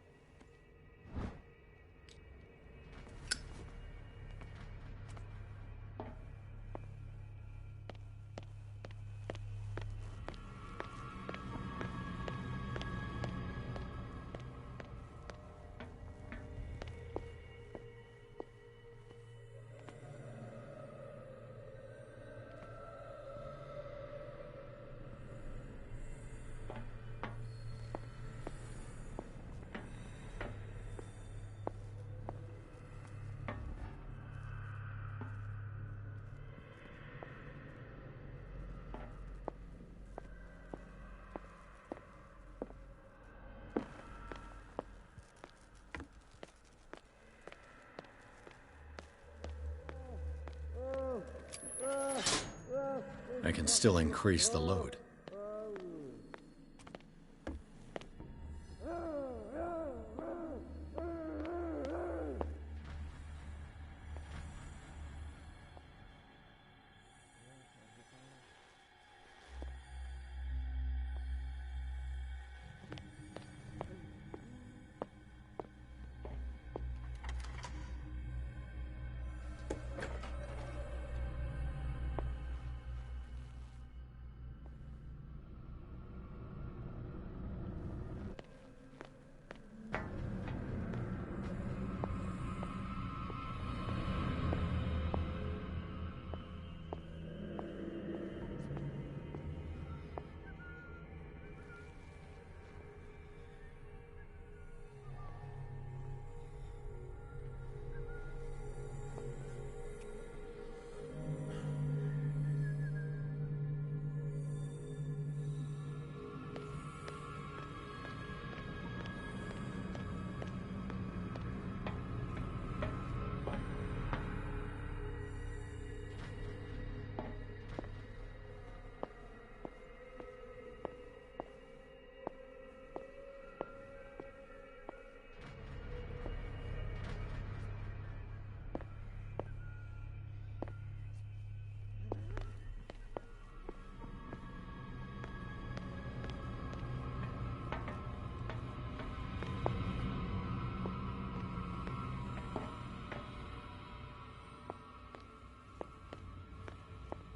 I can still increase the load.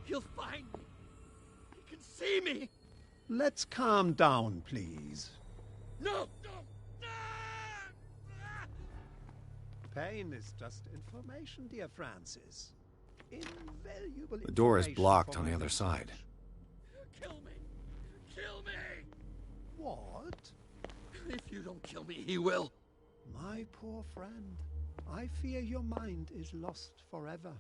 He'll find me. He can see me. Let's calm down, please. No! Pain is just information, dear Francis. Invaluable The door is information blocked for on the my other side. Kill me! Kill me! What? If you don't kill me, he will. My poor friend, I fear your mind is lost forever.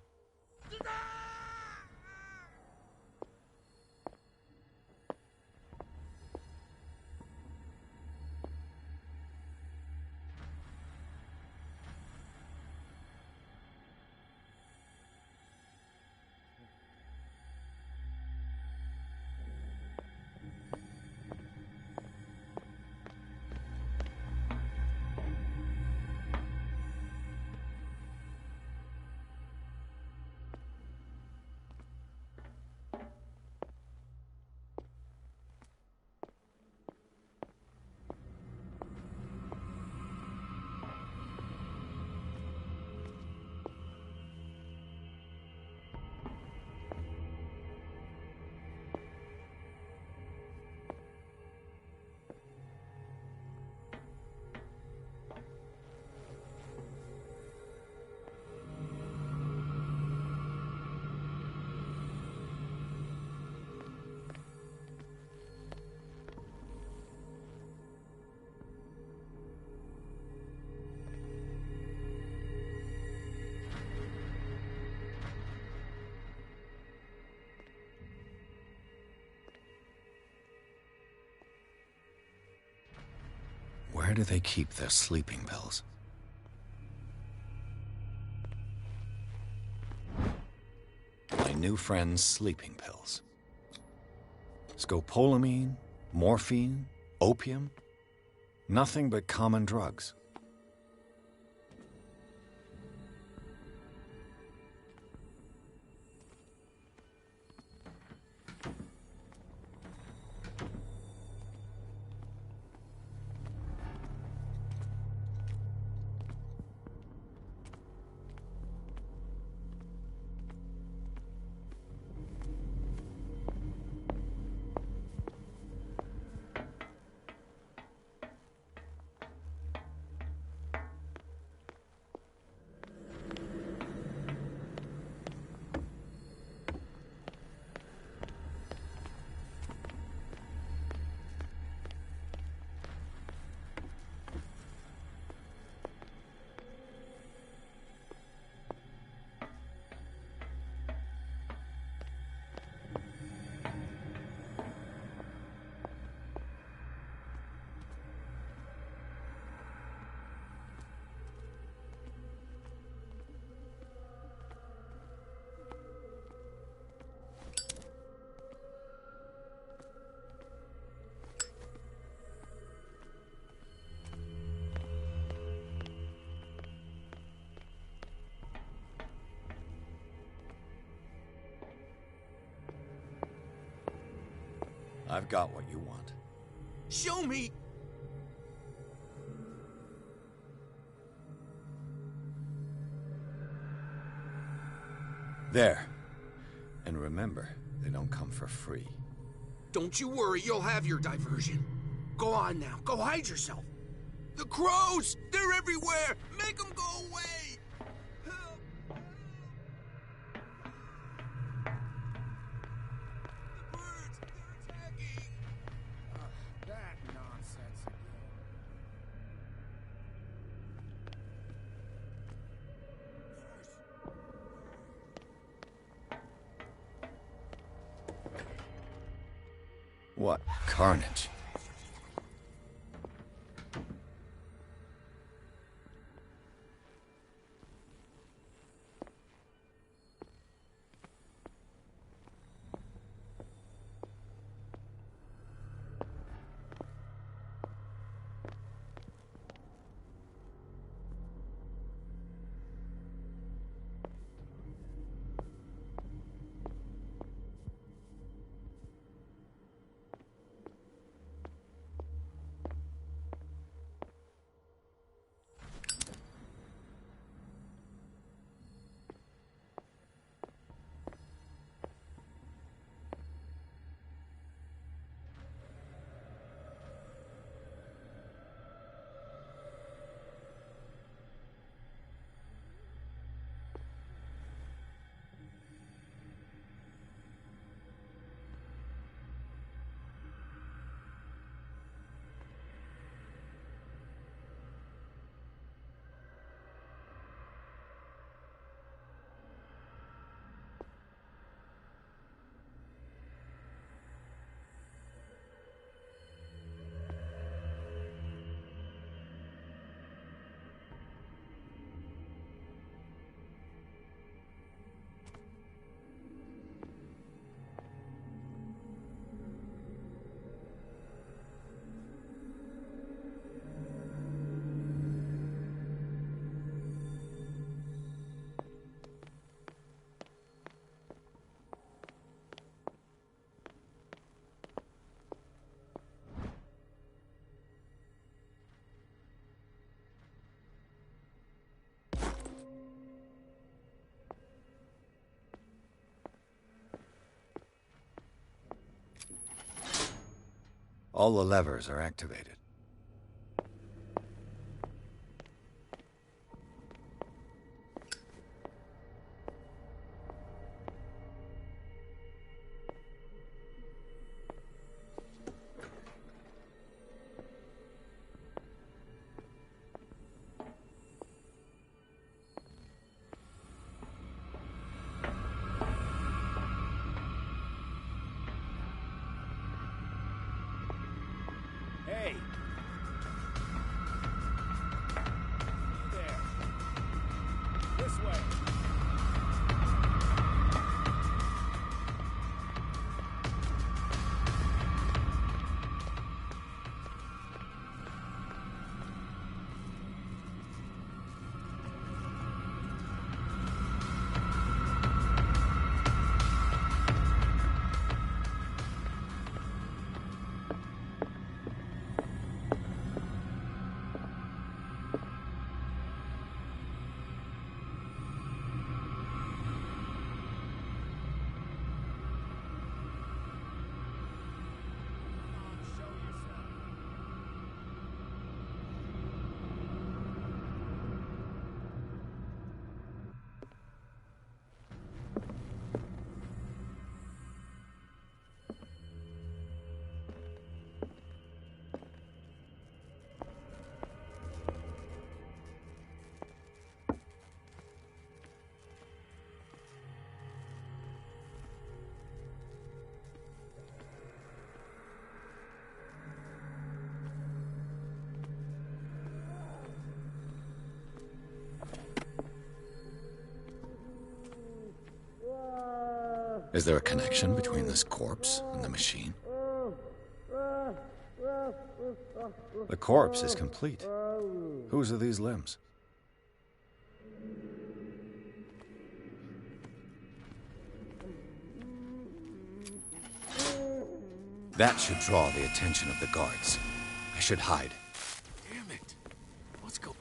do they keep their sleeping pills? My new friend's sleeping pills. Scopolamine, morphine, opium. Nothing but common drugs. I've got what you want. Show me! There. And remember, they don't come for free. Don't you worry, you'll have your diversion. Go on now, go hide yourself. The crows! They're everywhere! Make them go away! That nonsense again. What carnage. All the levers are activated. Hey, Is there a connection between this corpse and the machine? The corpse is complete. Whose are these limbs? That should draw the attention of the guards. I should hide. Damn it! What's going?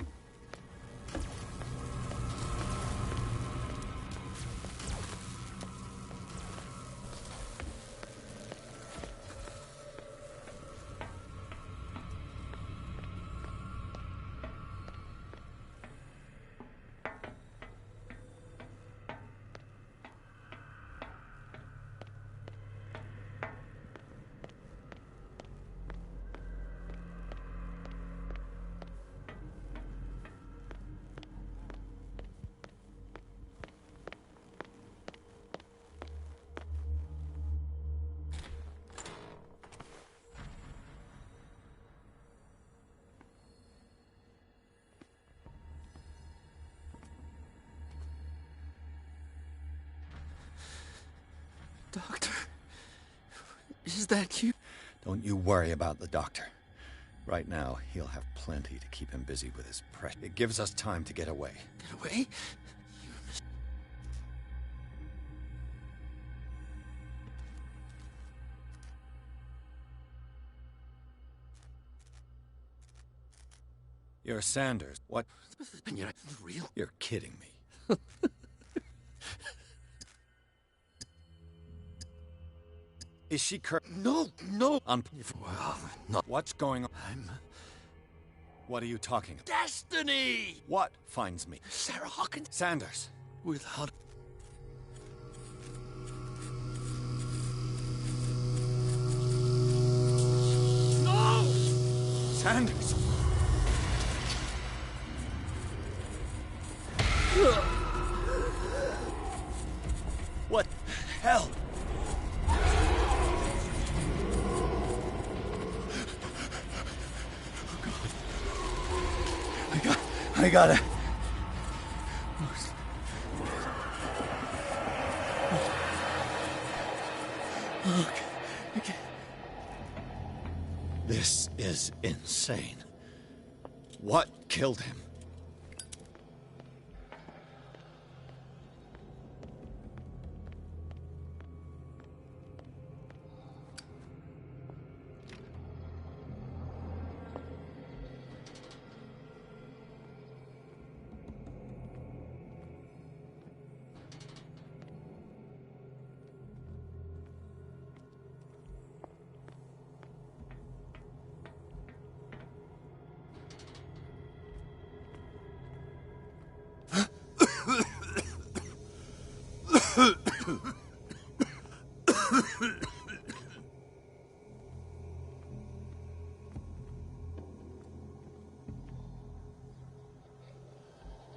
Doctor, is that you? Don't you worry about the doctor. Right now, he'll have plenty to keep him busy with his press. It gives us time to get away. Get away? You're Sanders. What? And you're real? You're kidding me. Is she No, no. Well, no. What's going on? What are you talking about? Destiny! What finds me? Sarah Hawkins. Sanders. Without... No! Sanders! What the hell? I gotta... Okay. This is insane. What killed him?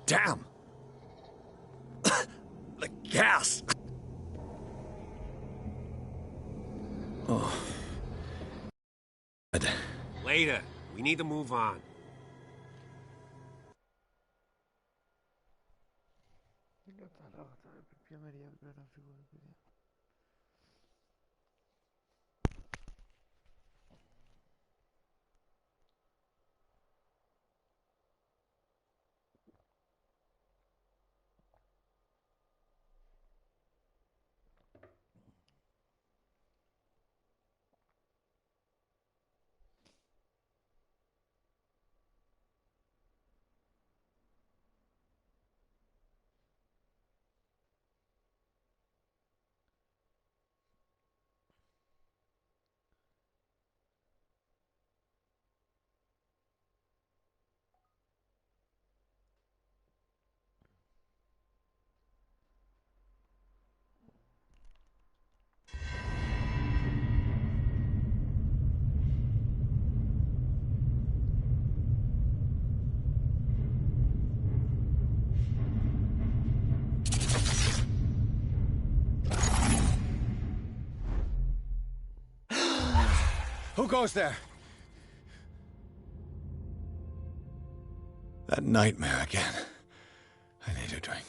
Damn! The gas! Oh. Later. We need to move on. Who goes there? That nightmare again. I need a drink.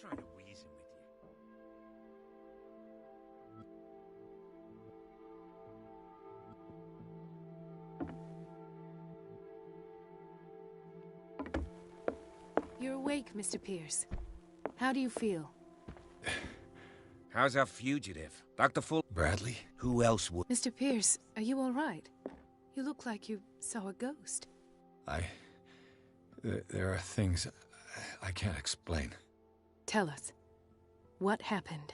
trying to reason with you. You're awake, Mr. Pierce. How do you feel? How's our fugitive? Dr. Full... Bradley? Who else would... Mr. Pierce, are you all right? You look like you saw a ghost. There are things I can't explain. Tell us. What happened?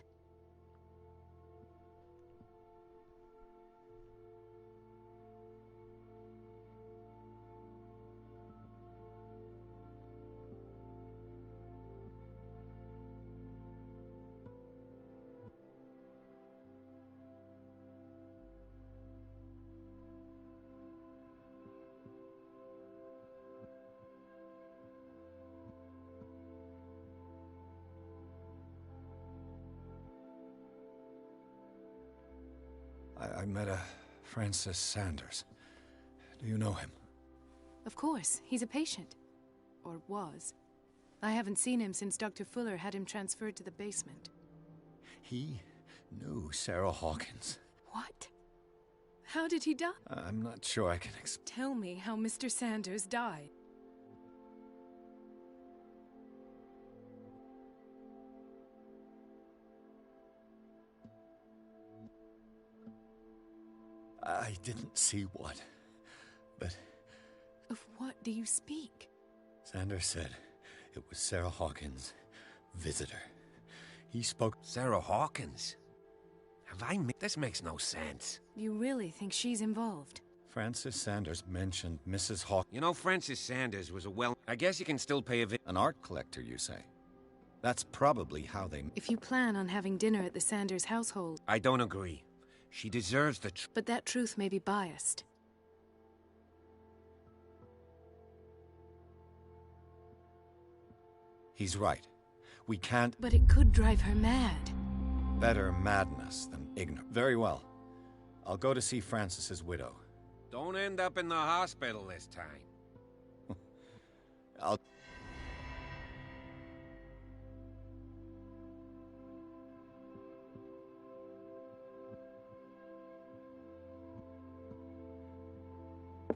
I met a Francis Sanders. Do you know him? Of course, he's a patient. Or was. I haven't seen him since Dr. Fuller had him transferred to the basement. He knew Sarah Hawkins. What? How did he die? I'm not sure I can Tell me how Mr. Sanders died. I didn't see what, but... Of what do you speak? Sanders said it was Sarah Hawkins' visitor. He spoke... Sarah Hawkins? Have I... This makes no sense. You really think she's involved? Francis Sanders mentioned Mrs. Hawkins. You know, Francis Sanders was a I guess you can still pay a An art collector, you say? That's probably how they... If you plan on having dinner at the Sanders household... I don't agree. She deserves the truth. But that truth may be biased. He's right. We can't... But it could drive her mad. Better madness than ignorance. Very well. I'll go to see Francis's widow. Don't end up in the hospital this time. I'll...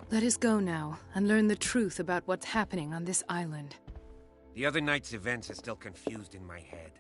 Let us go now and learn the truth about what's happening on this island. The other night's events are still confused in my head.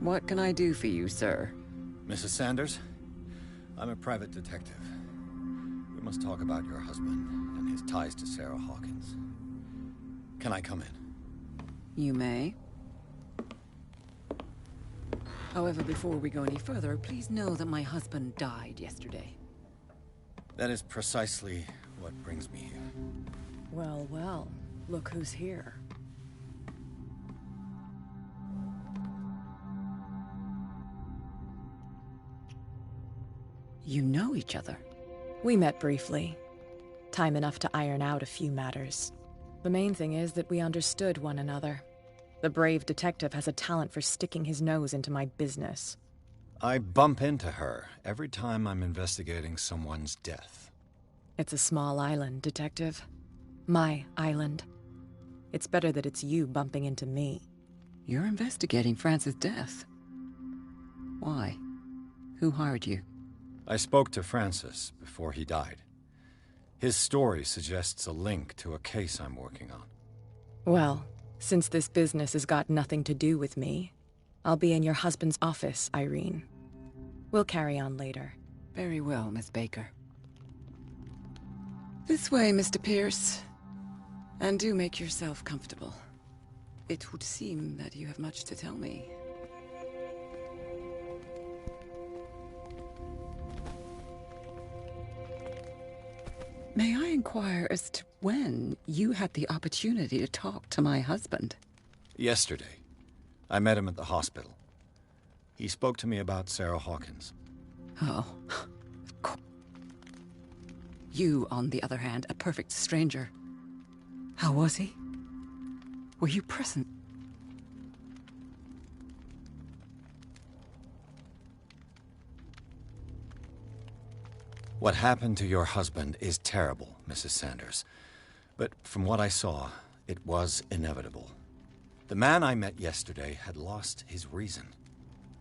What can I do for you, sir? Mrs. Sanders? I'm a private detective. We must talk about your husband and his ties to Sarah Hawkins. Can I come in? You may. However, before we go any further, please know that my husband died yesterday. That is precisely what brings me here. Well, well. Look who's here. You know each other? We met briefly. Time enough to iron out a few matters. The main thing is that we understood one another. The brave detective has a talent for sticking his nose into my business. I bump into her every time I'm investigating someone's death. It's a small island, Detective. My island. It's better that it's you bumping into me. You're investigating Francis' death. Why? Who hired you? I spoke to Francis before he died. His story suggests a link to a case I'm working on. Well, Since this business has got nothing to do with me, I'll be in your husband's office, Irene. We'll carry on later. Very well, Miss Baker. This way, Mr. Pierce. And do make yourself comfortable. It would seem that you have much to tell me. May I inquire as to when you had the opportunity to talk to my husband? Yesterday. I met him at the hospital. He spoke to me about Sarah Hawkins. Oh. You, on the other hand, a perfect stranger. How was he? Were you present? What happened to your husband is terrible, Mrs. Sanders. But from what I saw, it was inevitable. The man I met yesterday had lost his reason.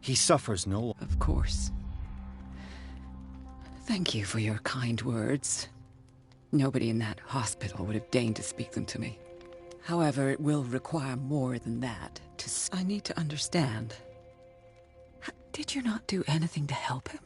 He suffers no longer. Of course. Thank you for your kind words. Nobody in that hospital would have deigned to speak them to me. However, it will require more than that. I need to understand. Did you not do anything to help him?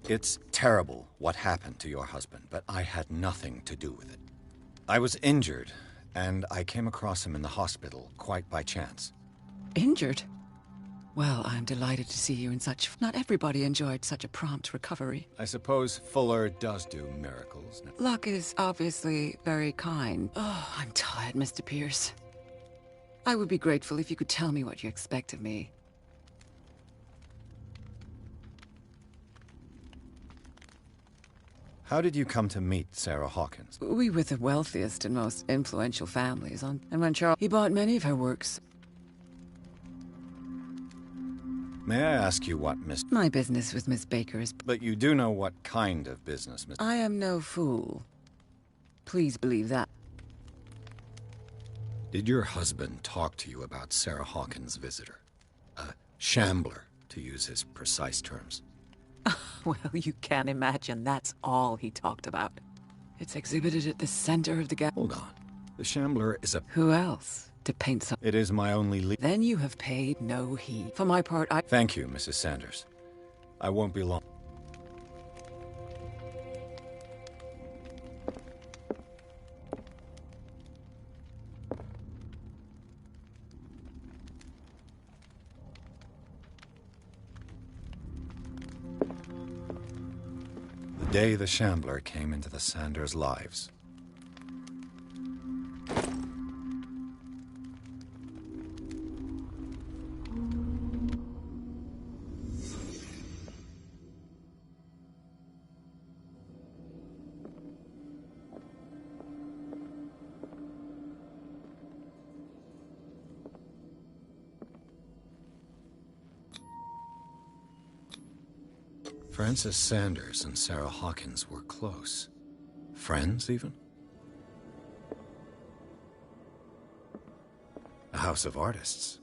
It's terrible what happened to your husband, but I had nothing to do with it. I was injured, and I came across him in the hospital quite by chance. Injured? Well, I'm delighted to see you in such... Not everybody enjoyed such a prompt recovery. I suppose Fuller does do miracles. Luck is obviously very kind. Oh, I'm tired, Mr. Pierce. I would be grateful if you could tell me what you expect of me. How did you come to meet Sarah Hawkins? We were the wealthiest and most influential families, and when Charles... He bought many of her works. May I ask you what Miss... My business with Miss Baker is... But you do know what kind of business, Miss... I am no fool. Please believe that. Did your husband talk to you about Sarah Hawkins' visitor? A shambler, to use his precise terms. Well, you can imagine that's all he talked about. It's exhibited at the center of the gallery. Hold on. The shambler is a... Who else? To paint some... It is my only Then you have paid no heed. For my part, I... Thank you, Mrs. Sanders. I won't be long. The day the shambler came into the Sanders' lives. Frances Sanders and Sarah Hawkins were close. Friends, even? A house of artists.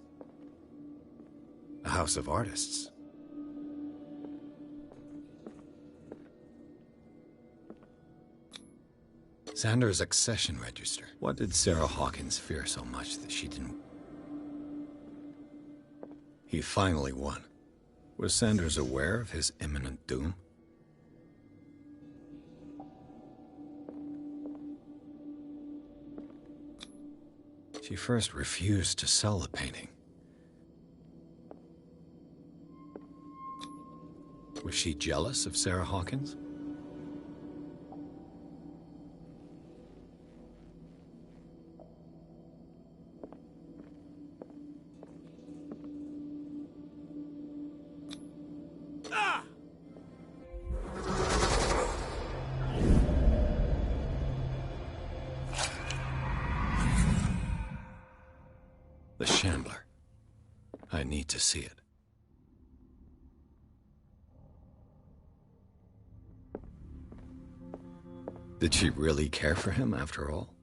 A house of artists. Sanders' accession register. What did Sarah Hawkins fear so much that she didn't... He finally won. Was Sanders aware of his imminent doom? She first refused to sell the painting. Was she jealous of Sarah Hawkins? need to see it. Did she really care for him after all?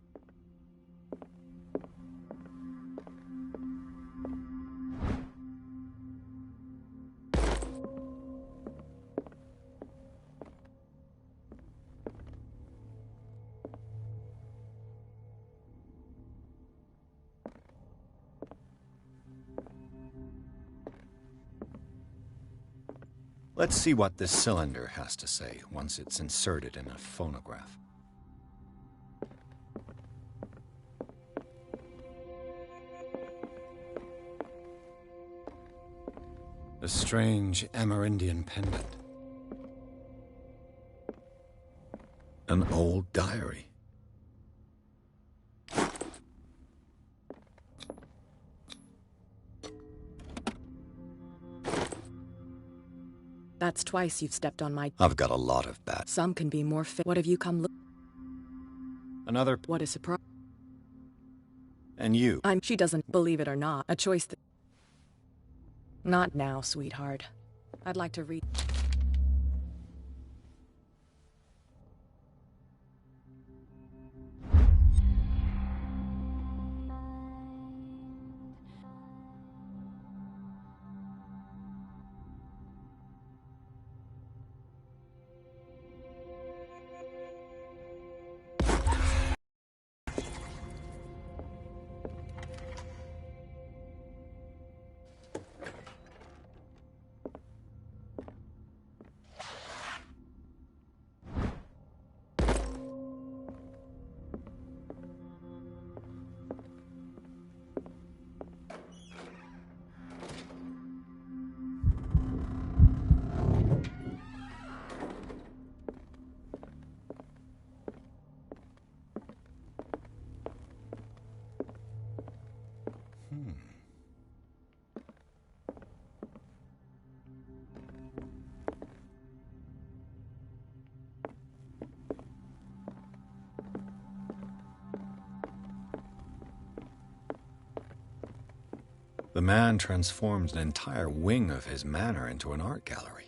Let's see what this cylinder has to say once it's inserted in a phonograph. A strange Amerindian pendant. An old diary. That's twice you've stepped on my... I've got a lot of bad. Some can be more fit. What have you come look... Another... What a surprise. And you. She doesn't believe it or not. A choice that... Not now, sweetheart. I'd like to read... The man transforms an entire wing of his manor into an art gallery.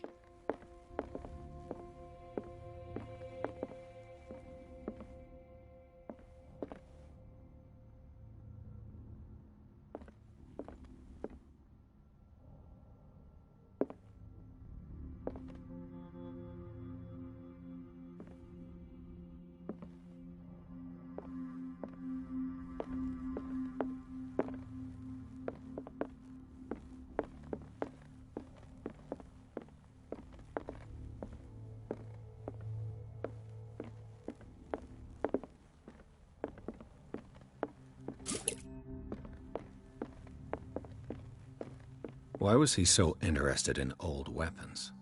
Why was he so interested in old weapons?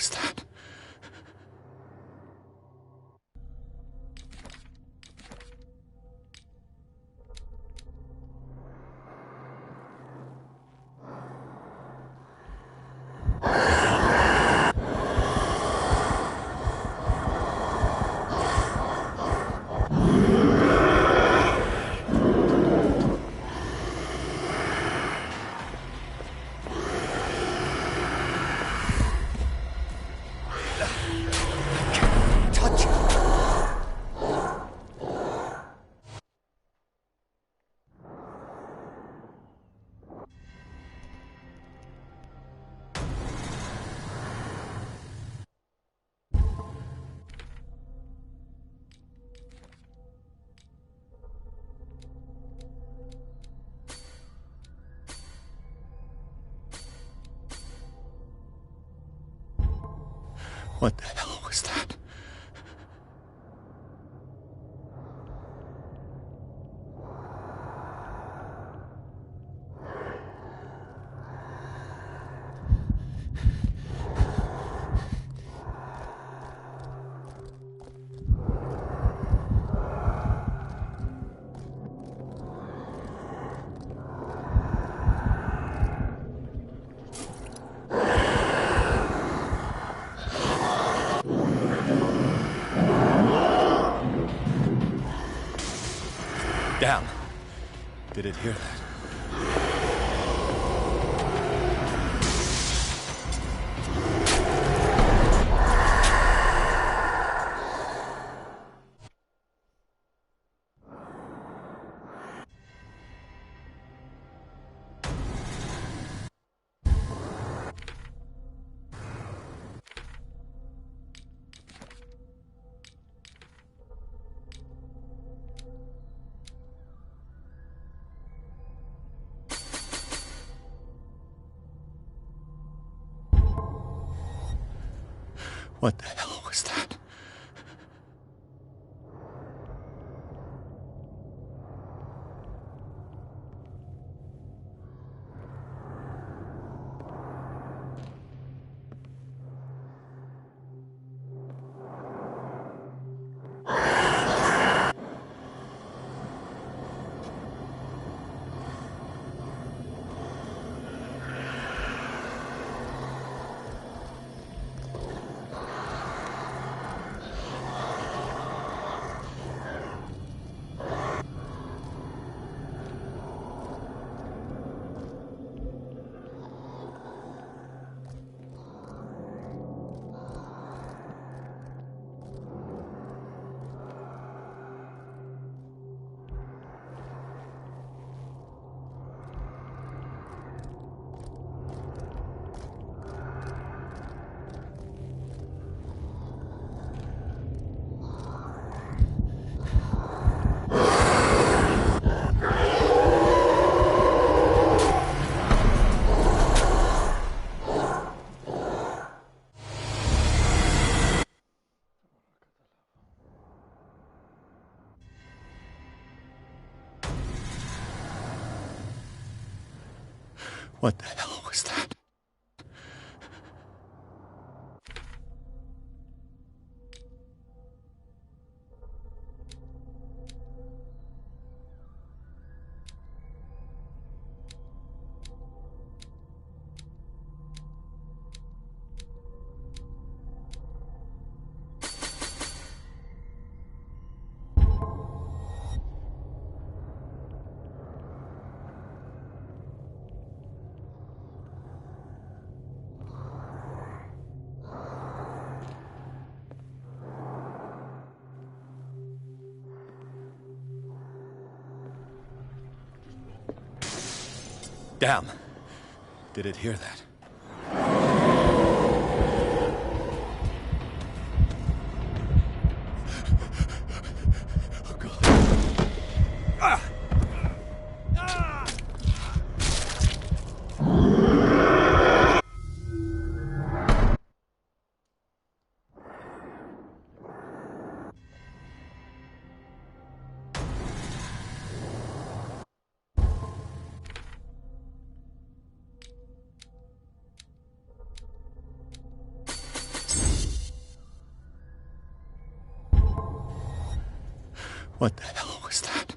was that? What the hell was that? Damn. Did it hear that? What the hell was that? What the hell was that? Damn. Did it hear that? Oh, God. Ah! What the hell was that?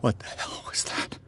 What the hell was that?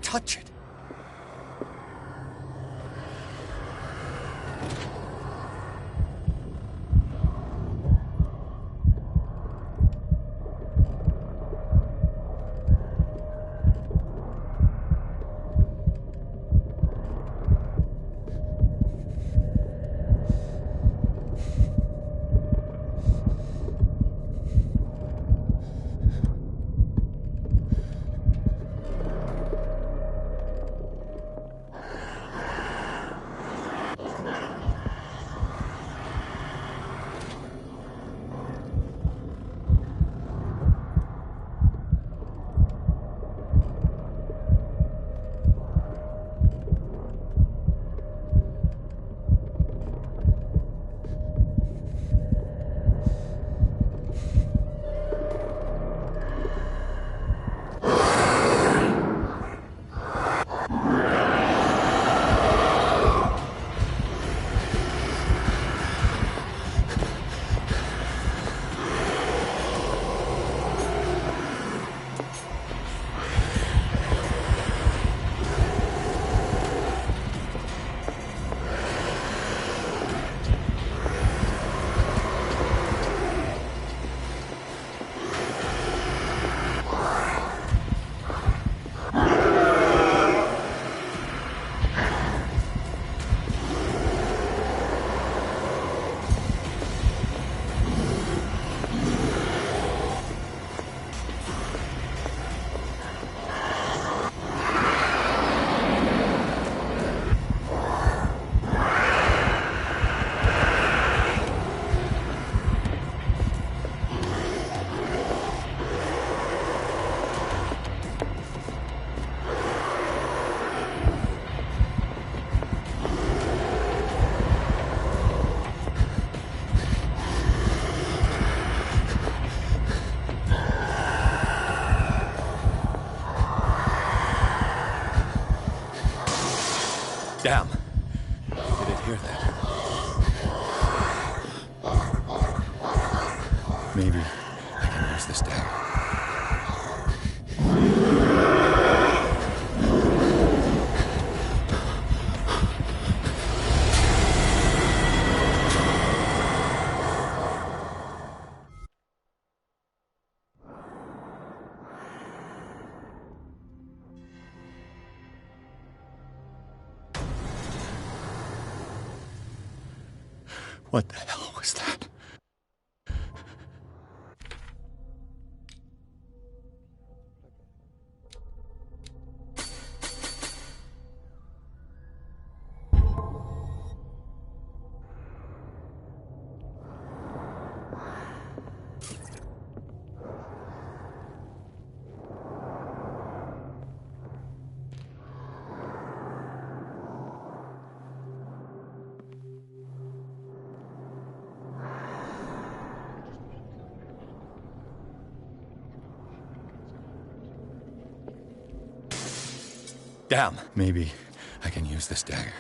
Touch it. Damn. Did it hear that? Maybe I can use this dagger. What the hell was that? Damn. Maybe I can use this dagger.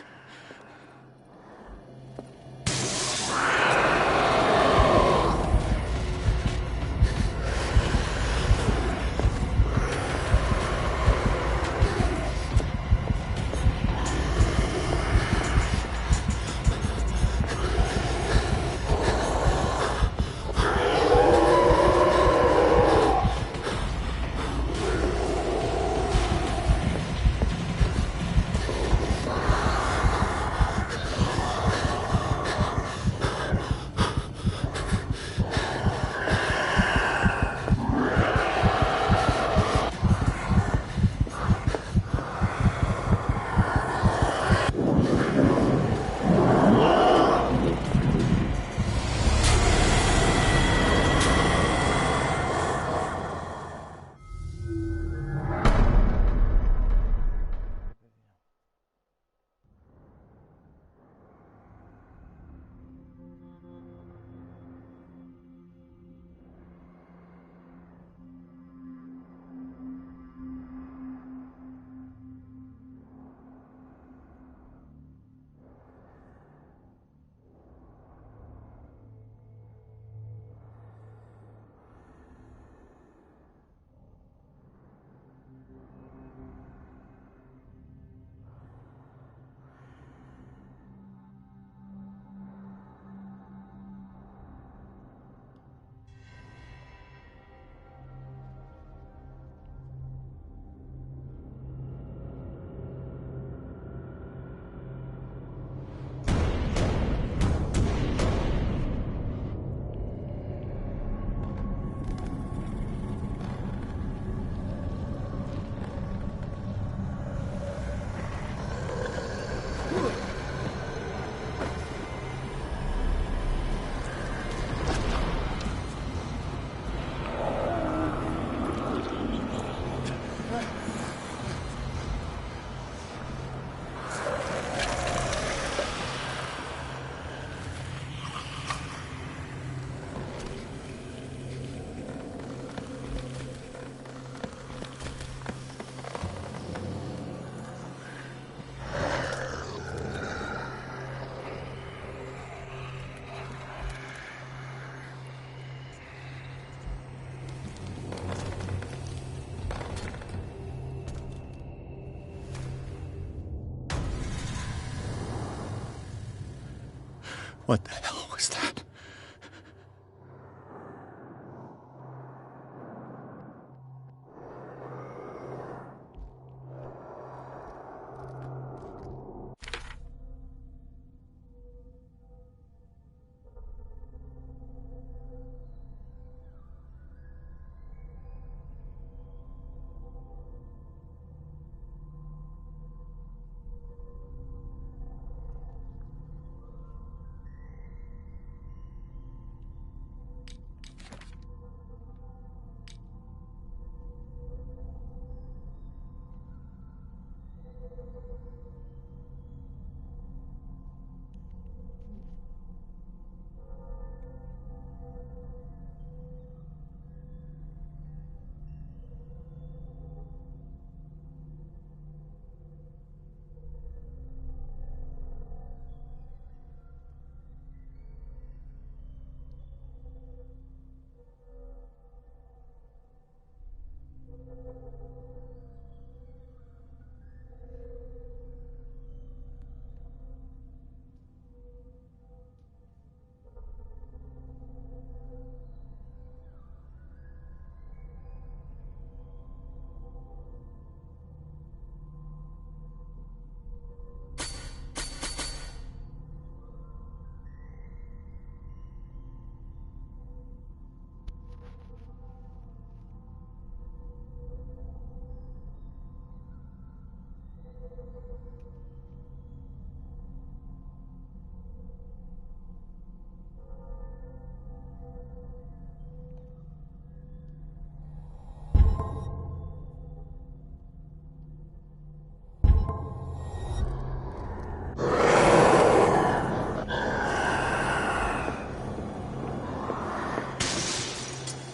What the hell was that?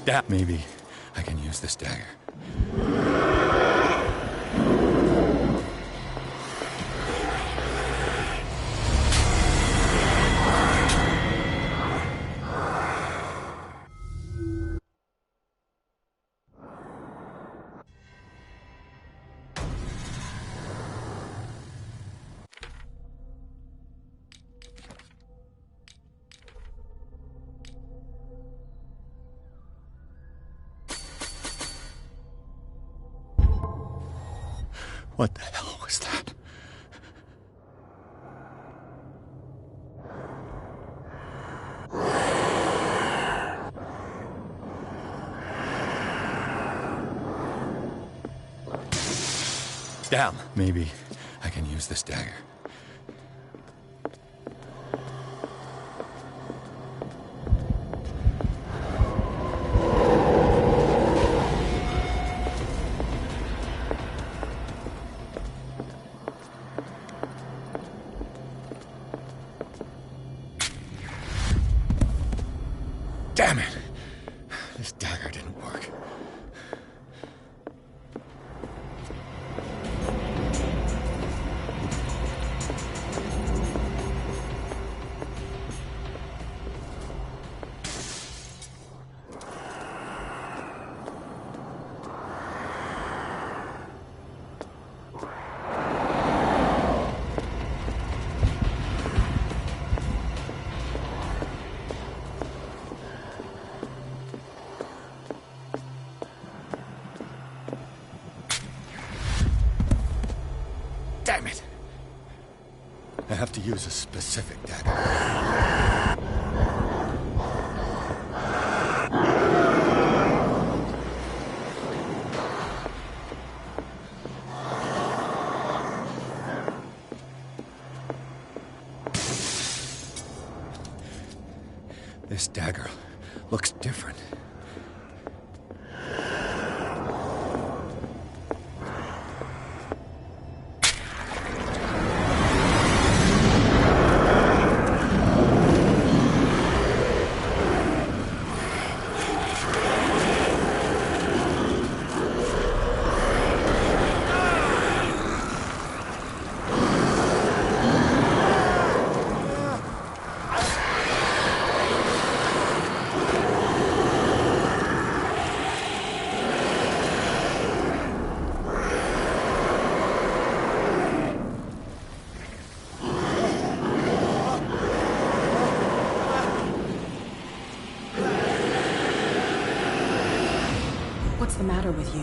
Damn. Maybe I can use this dagger. What the hell was that? Damn. Maybe I can use this dagger. Damn it! This dagger didn't work. Damn it! I have to use a specific dagger. This dagger looks different. What's the matter with you?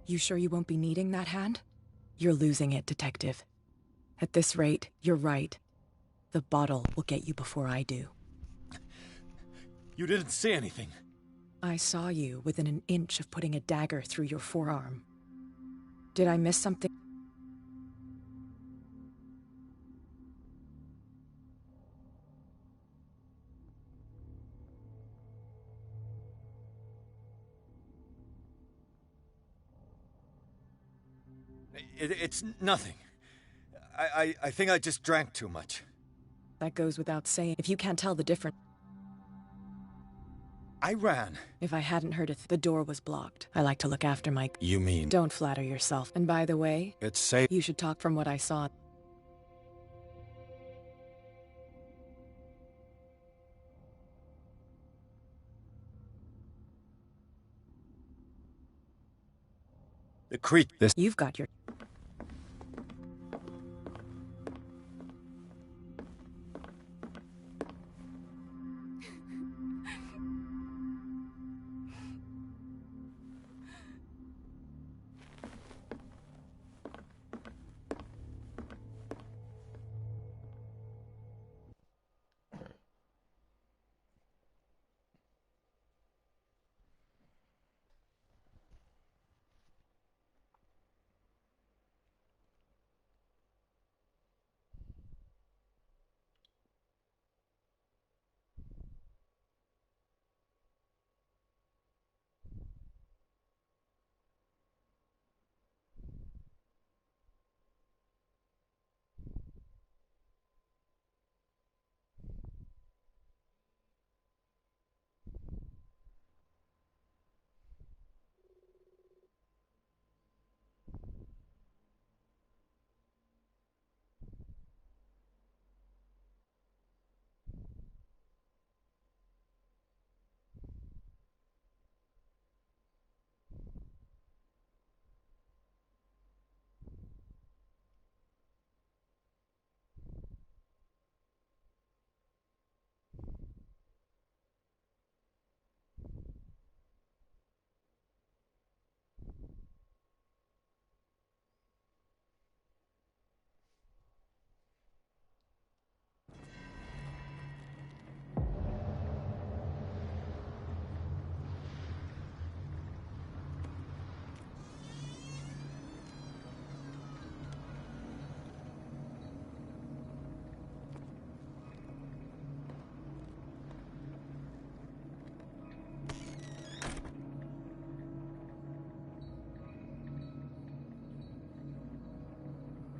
You sure you won't be needing that hand? You're losing it, Detective. At this rate, you're right. The bottle will get you before I do. You didn't see anything. I saw you within an inch of putting a dagger through your forearm. Did I miss something? It's nothing. I think I just drank too much. That goes without saying. If you can't tell the difference... I ran. If I hadn't heard it, the door was blocked. I like to look after my... You mean... Don't flatter yourself. And by the way... It's safe. You should talk from what I saw. The creature... You've got your...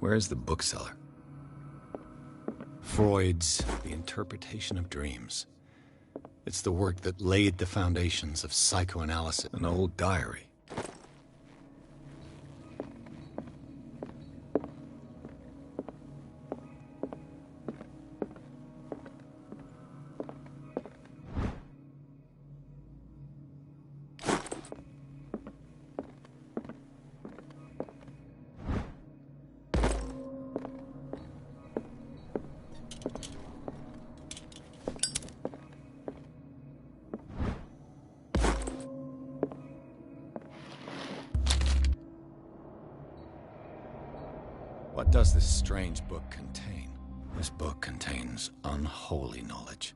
Where's the bookseller? Freud's The Interpretation of Dreams. It's the work that laid the foundations of psychoanalysis. An old diary. What does this strange book contain? This book contains unholy knowledge.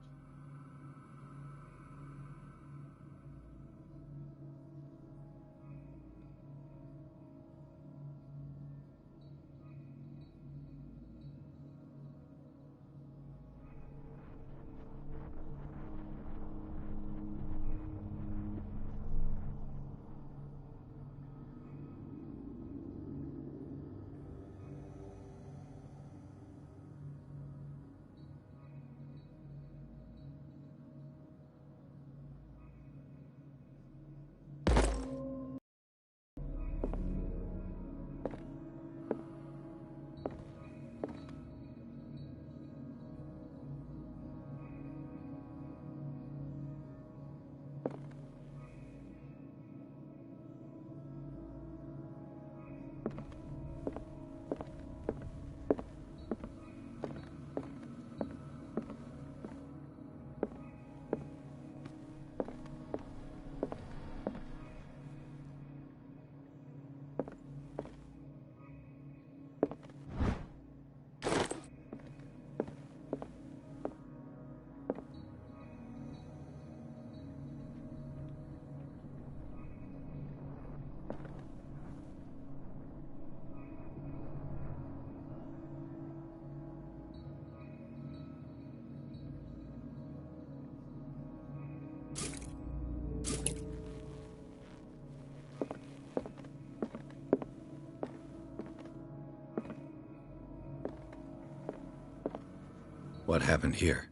What happened here?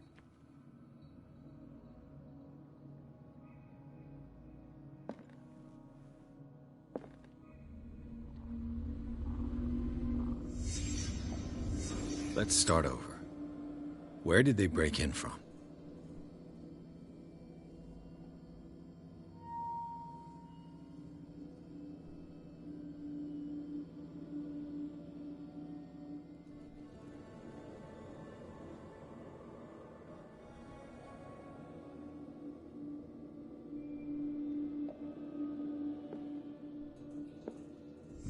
Let's start over. Where did they break in from?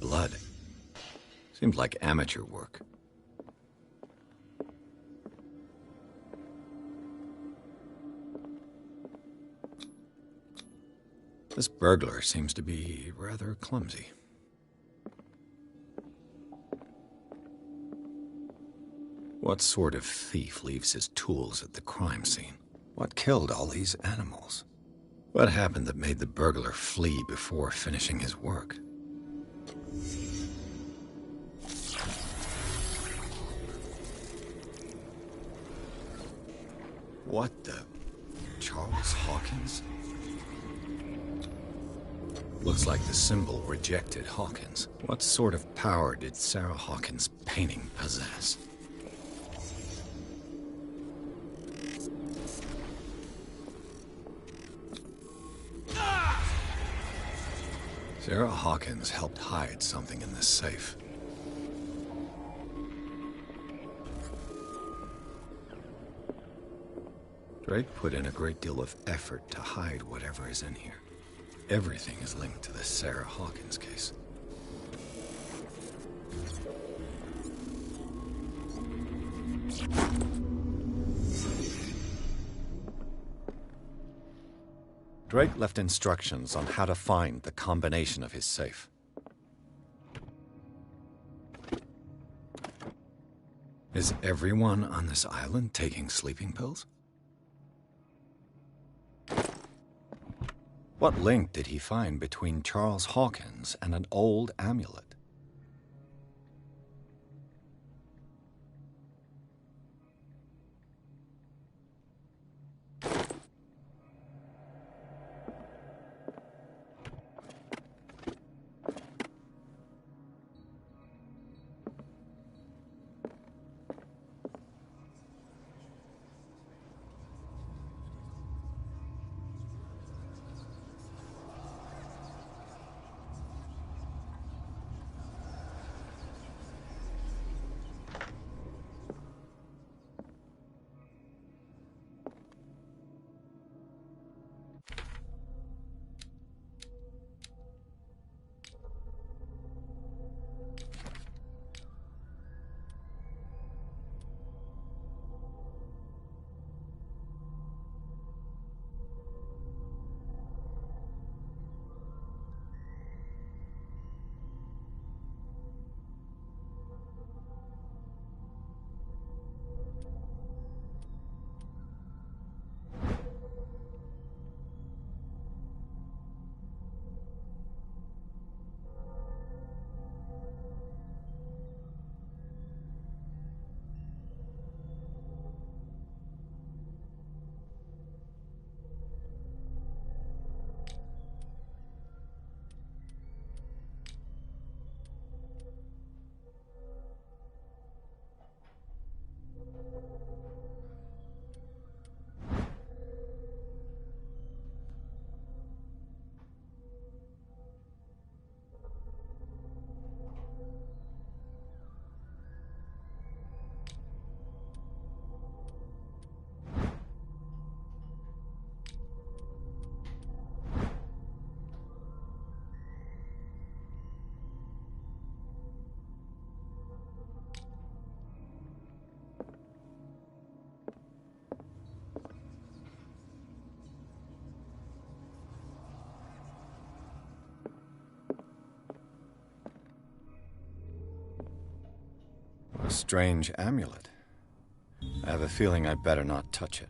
Blood. Seems like amateur work. This burglar seems to be rather clumsy. What sort of thief leaves his tools at the crime scene? What killed all these animals? What happened that made the burglar flee before finishing his work? What the... Charles Hawkins? Looks like the symbol rejected Hawkins. What sort of power did Sarah Hawkins' painting possess? Sarah Hawkins helped hide something in this safe. Drake put in a great deal of effort to hide whatever is in here. Everything is linked to the Sarah Hawkins case. Drake left instructions on how to find the combination of his safe. Is everyone on this island taking sleeping pills? What link did he find between Charles Hawkins and an old amulet? strange amulet. I have a feeling I'd better not touch it.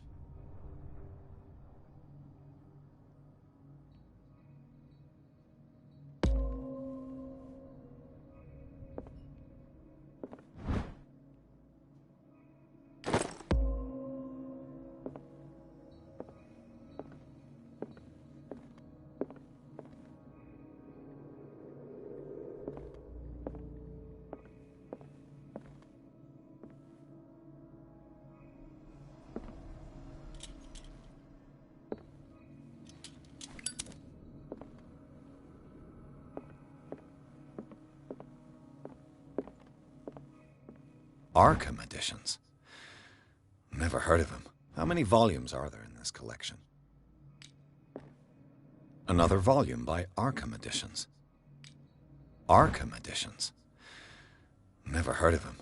Arkham editions. Never heard of them. How many volumes are there in this collection? Another volume by Arkham Editions. Arkham Editions. Never heard of them.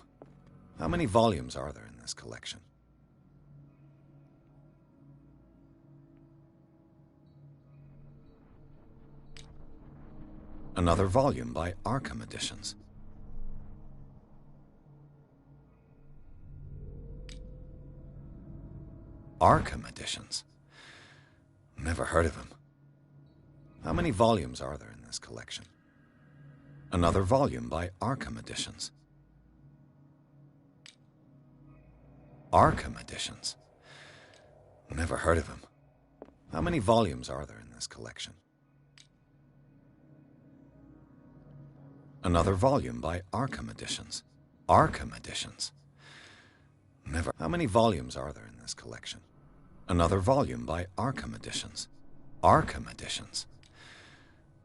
How many volumes are there in this collection? Another volume by Arkham Editions. Arkham Editions. Never heard of them. How many volumes are there in this collection? Another volume by Arkham Editions. Arkham Editions. Never heard of them. How many volumes are there in this collection? Another volume by Arkham Editions. Arkham Editions. Never. How many volumes are there in this collection? Another volume by Arkham Editions. Arkham Editions.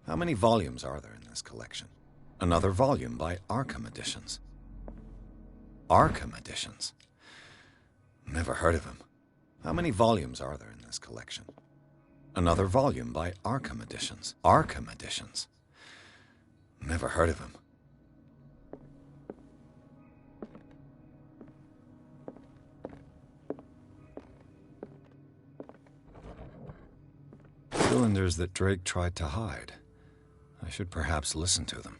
How many volumes are there in this collection? Another volume by Arkham Editions. Arkham Editions. Never heard of them. How many volumes are there in this collection? Another volume by Arkham Editions. Arkham Editions. Never heard of them. Cylinders that Drake tried to hide. I should perhaps listen to them.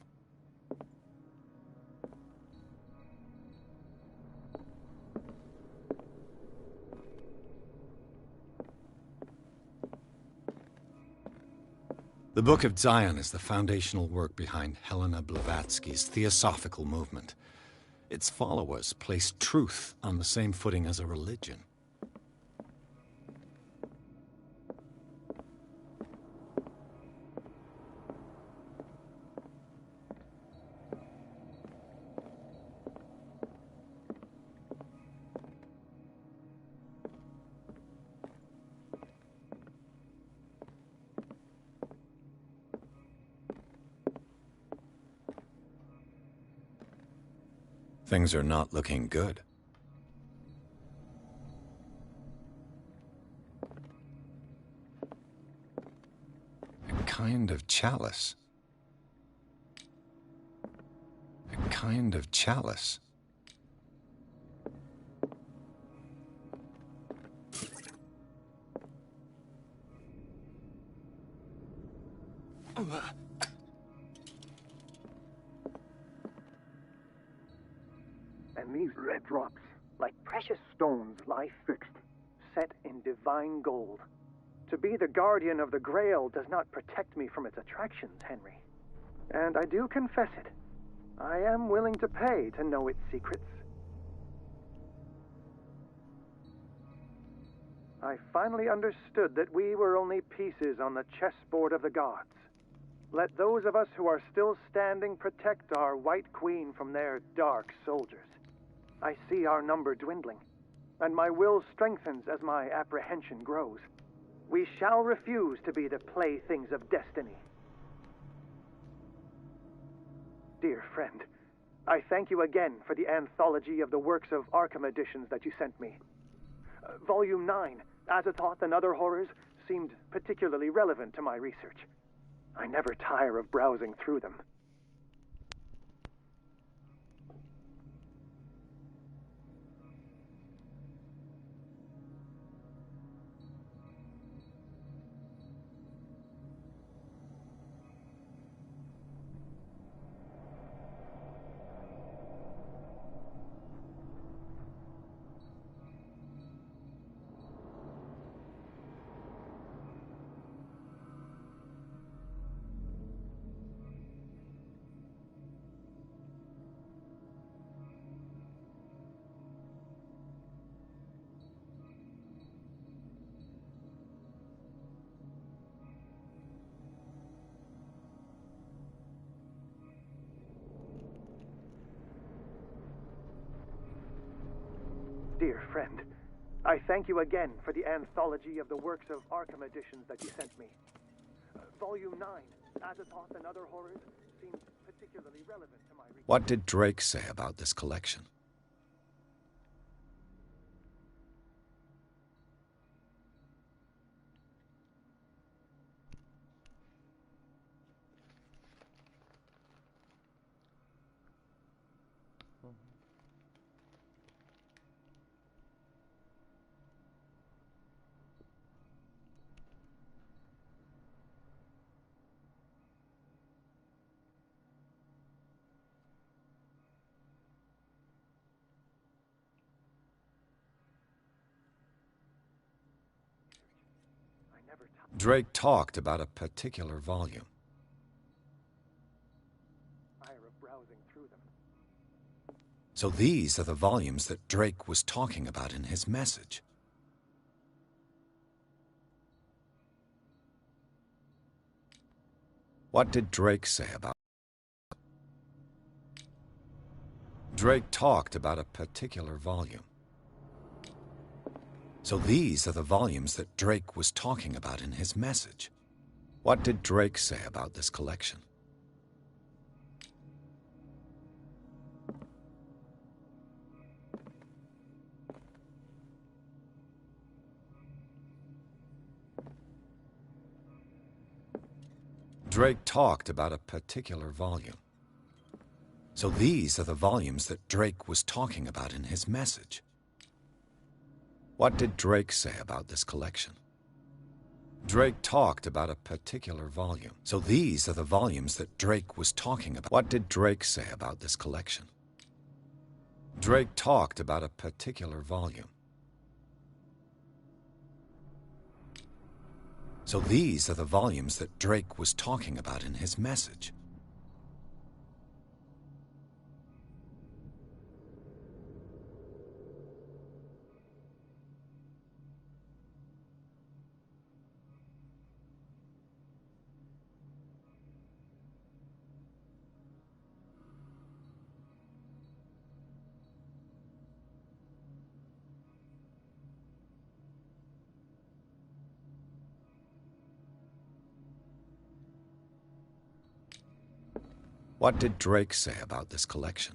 The Book of Zion is the foundational work behind Helena Blavatsky's Theosophical movement. Its followers place truth on the same footing as a religion. Things are not looking good. A kind of chalice. A kind of chalice. And these red drops, like precious stones, lie fixed, set in divine gold. To be the guardian of the Grail does not protect me from its attractions, Henry. And I do confess it. I am willing to pay to know its secrets. I finally understood that we were only pieces on the chessboard of the gods. Let those of us who are still standing protect our White Queen from their dark soldiers. I see our number dwindling, and my will strengthens as my apprehension grows. We shall refuse to be the playthings of destiny. Dear friend, I thank you again for the anthology of the works of Arkham editions that you sent me. Volume 9, Azathoth and Other Horrors, seemed particularly relevant to my research. I never tire of browsing through them. dear friend. I thank you again for the anthology of the works of Arkham editions that you sent me. Volume 9, Azathoth and Other Horrors, seems particularly relevant to my... What did Drake say about this collection? Drake talked about a particular volume. So these are the volumes that Drake was talking about in his message. What did Drake say about... Drake talked about a particular volume. So these are the volumes that Drake was talking about in his message. What did Drake say about this collection? Drake talked about a particular volume. So these are the volumes that Drake was talking about in his message. What did Drake say about this collection? Drake talked about a particular volume. So these are the volumes that Drake was talking about. What did Drake say about this collection? Drake talked about a particular volume. So these are the volumes that Drake was talking about in his message. What did Drake say about this collection?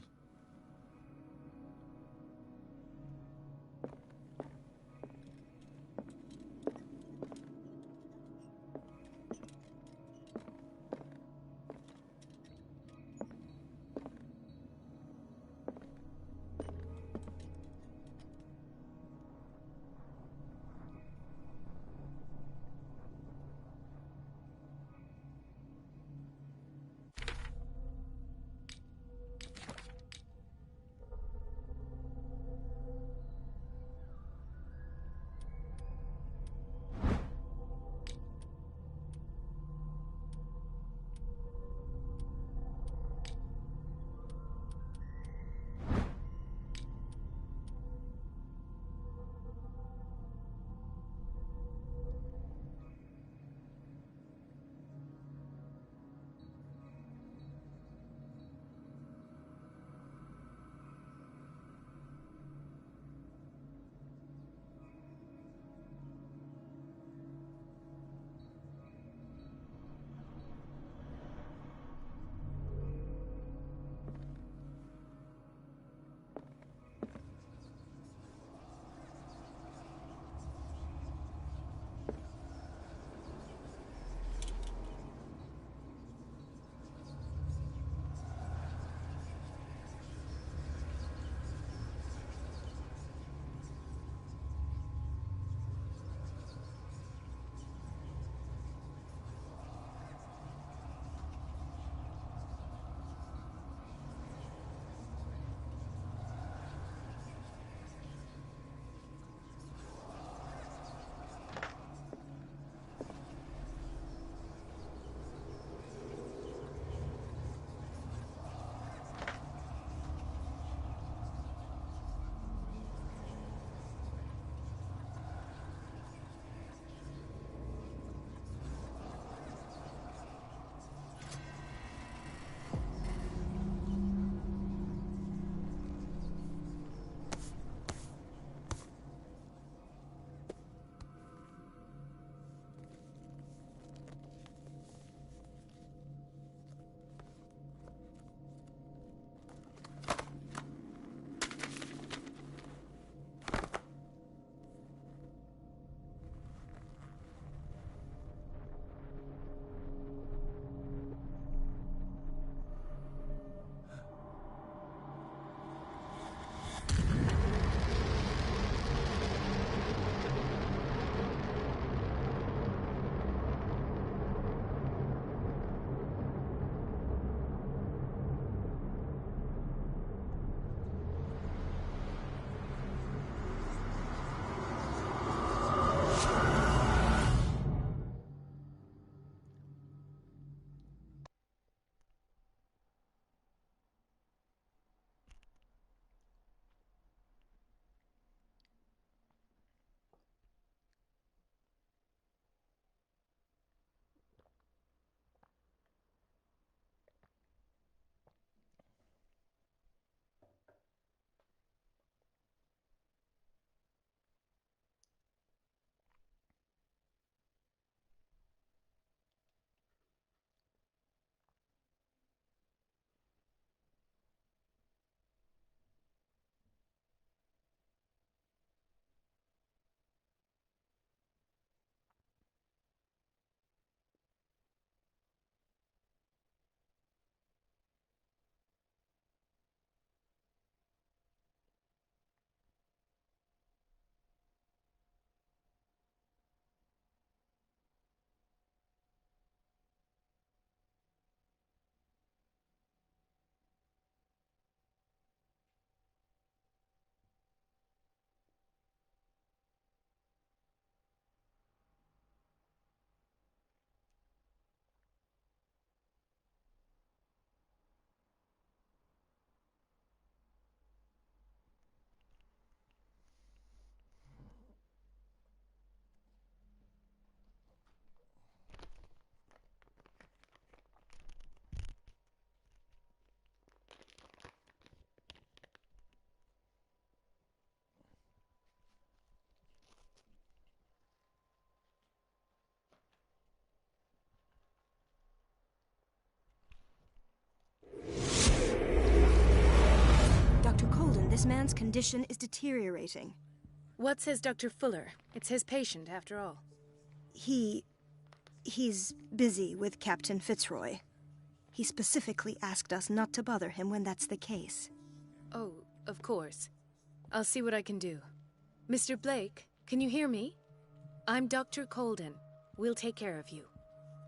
This man's condition is deteriorating. What says Dr. Fuller? It's his patient, after all. He's busy with Captain Fitzroy. He specifically asked us not to bother him when that's the case. Oh, of course. I'll see what I can do. Mr. Blake, can you hear me? I'm Dr. Colden. We'll take care of you.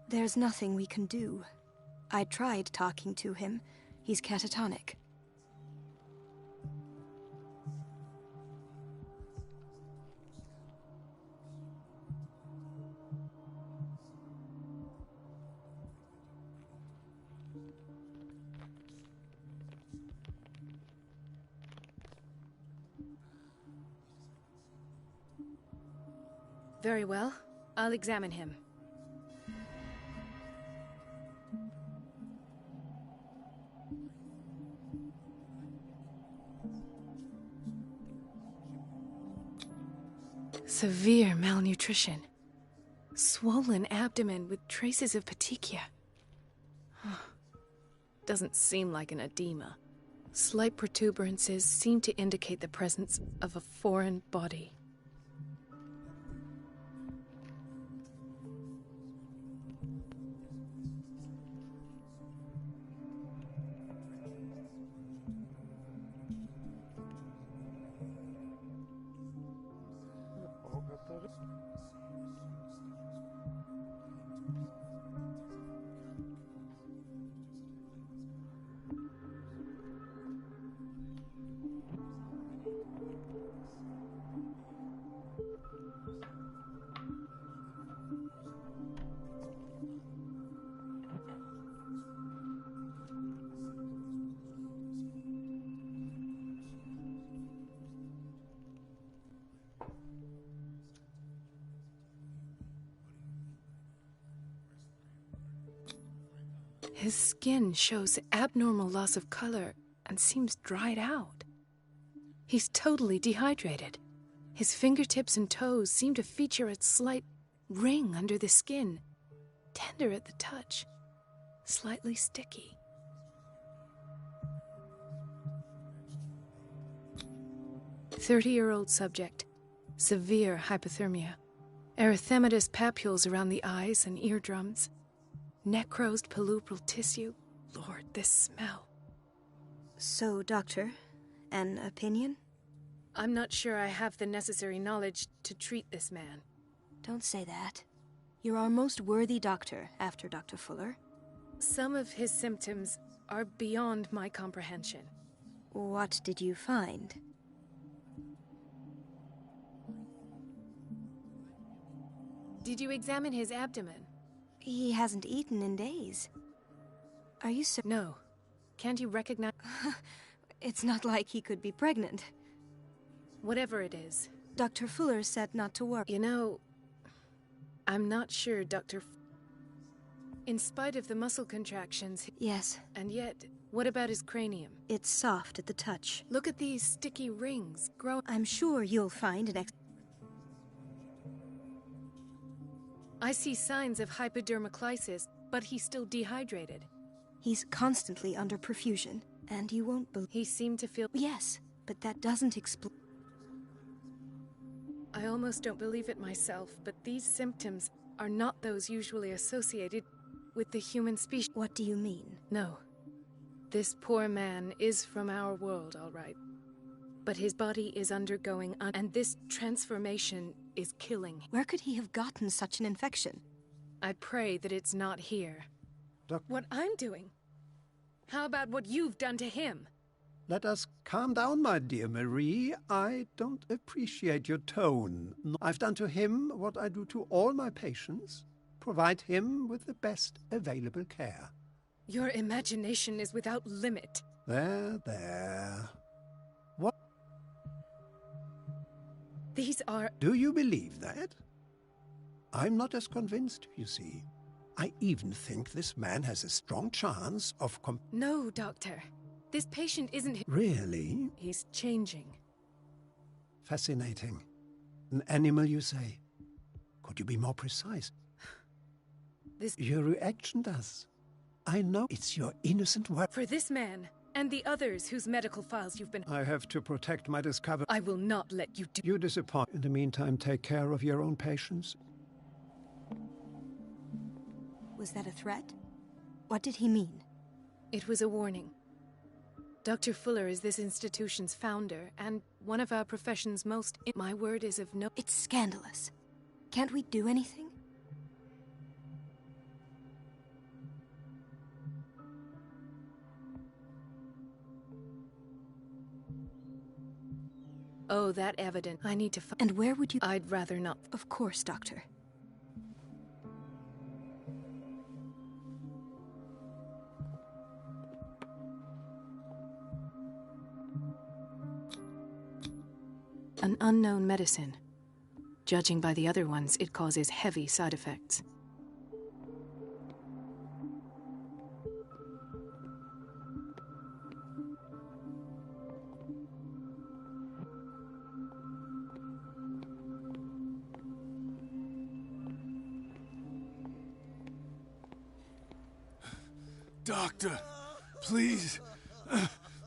There's nothing we can do. I tried talking to him. He's catatonic. Very well. I'll examine him. Severe malnutrition. Swollen abdomen with traces of petechia. Doesn't seem like an edema. Slight protuberances seem to indicate the presence of a foreign body. His skin shows abnormal loss of color and seems dried out. He's totally dehydrated. His fingertips and toes seem to feature a slight ring under the skin, tender at the touch, slightly sticky. "30-year-old subject, severe hypothermia, erythematous papules around the eyes and eardrums, necrosed palpebral tissue. Lord, this smell." So, Doctor, an opinion? I'm not sure I have the necessary knowledge to treat this man. Don't say that. You're our most worthy doctor after Dr. Fuller. Some of his symptoms are beyond my comprehension. What did you find? Did you examine his abdomen? He hasn't eaten in days. Are you so— No. Can't you recognize— It's not like he could be pregnant. Whatever it is. Dr. Fuller said not to worry. You know, I'm not sure, In spite of the muscle contractions— Yes. And yet, what about his cranium? It's soft at the touch. Look at these sticky rings growing— I'm sure you'll find an I see signs of hypodermoclysis, but he's still dehydrated. He's constantly under perfusion, and you won't believe— He seemed to feel— Yes, but that doesn't explain— I almost don't believe it myself, but these symptoms are not those usually associated with the human species. What do you mean? No. This poor man is from our world, all right. But his body is undergoing and this transformation is killing him. Where could he have gotten such an infection? I pray that it's not here. What I'm doing? How about what you've done to him? Let us calm down, my dear Marie. I don't appreciate your tone. I've done to him what I do to all my patients. Provide him with the best available care. Your imagination is without limit. There. What? These are— Do you believe that? I'm not as convinced, you see. I even think this man has a strong chance of No, Doctor. This patient isn't— Really? He's changing. Fascinating. An animal, you say? Could you be more precise? Your reaction does. I know it's your innocent word. For this man, And the others whose medical files you've been... I have to protect my discovery. I will not let you do... You disappoint. In the meantime, take care of your own patients. Was that a threat? What did he mean? It was a warning. Dr. Fuller is this institution's founder, and one of our profession's most... My word is of no... It's scandalous. Can't we do anything? Oh, that evidence. I need to find... And where would you... I'd rather not... Of course, Doctor. An unknown medicine. Judging by the other ones, it causes heavy side effects. Doctor, please.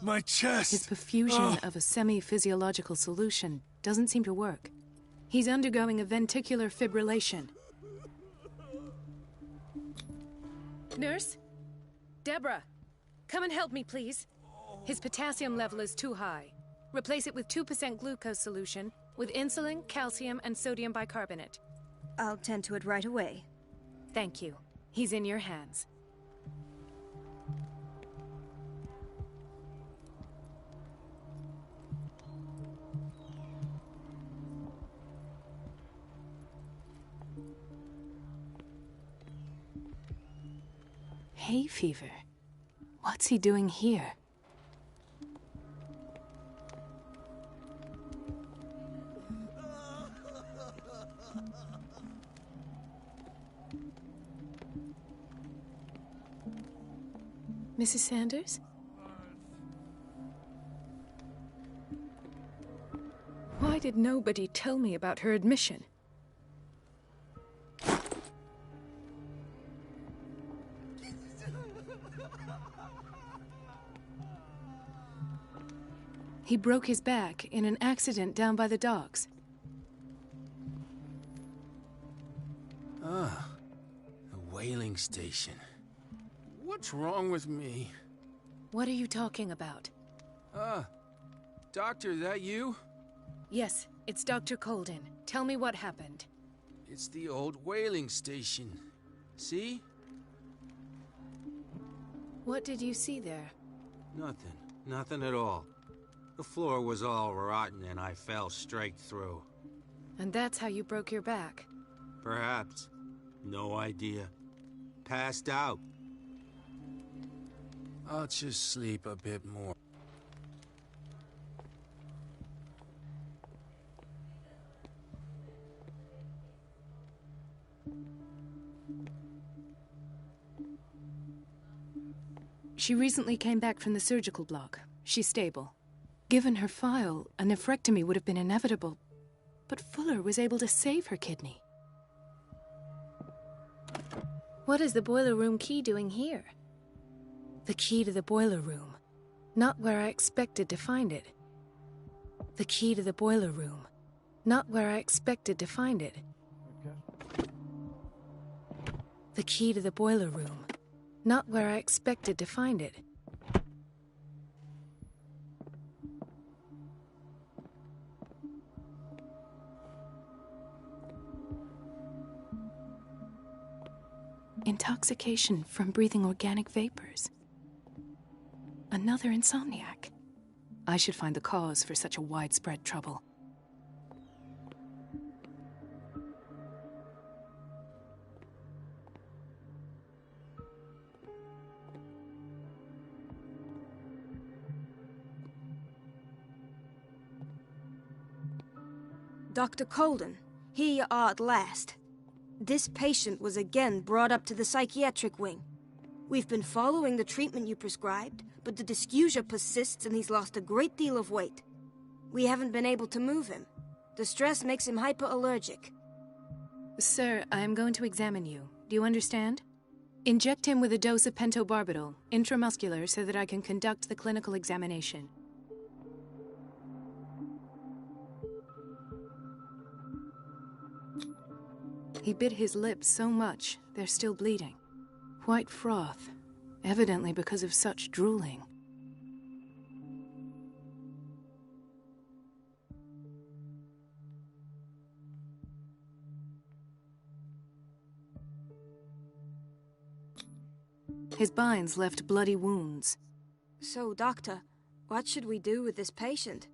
My chest. His perfusion of a semi-physiological solution doesn't seem to work. He's undergoing a ventricular fibrillation. Nurse? Deborah, come and help me, please. His potassium level is too high. Replace it with 2% glucose solution with insulin, calcium, and sodium bicarbonate. I'll tend to it right away. Thank you. He's in your hands. Hay fever? What's he doing here? Mrs. Sanders? Why did nobody tell me about her admission? He broke his back in an accident down by the docks. Ah, a whaling station. What's wrong with me? What are you talking about? Doctor, that you? Yes, it's Dr. Colden. Tell me what happened. It's the old whaling station. See? What did you see there? Nothing. Nothing at all. The floor was all rotten and I fell straight through. And that's how you broke your back? Perhaps. No idea. Passed out. I'll just sleep a bit more. She recently came back from the surgical block. She's stable. Given her file, a nephrectomy would have been inevitable, but Fuller was able to save her kidney. What is the boiler room key doing here? The key to the boiler room. Not where I expected to find it. The key to the boiler room. Not where I expected to find it. The key to the boiler room. Not where I expected to find it. Intoxication from breathing organic vapors. Another insomniac. I should find the cause for such a widespread trouble. Dr. Colden, here you are at last. This patient was again brought up to the psychiatric wing. We've been following the treatment you prescribed, but the dysgeusia persists and he's lost a great deal of weight. We haven't been able to move him. The stress makes him hyperallergic. Sir, I am going to examine you. Do you understand? Inject him with a dose of pentobarbital, intramuscular, so that I can conduct the clinical examination. He bit his lips so much, they're still bleeding. White froth, evidently because of such drooling. His binds left bloody wounds. So, Doctor, what should we do with this patient?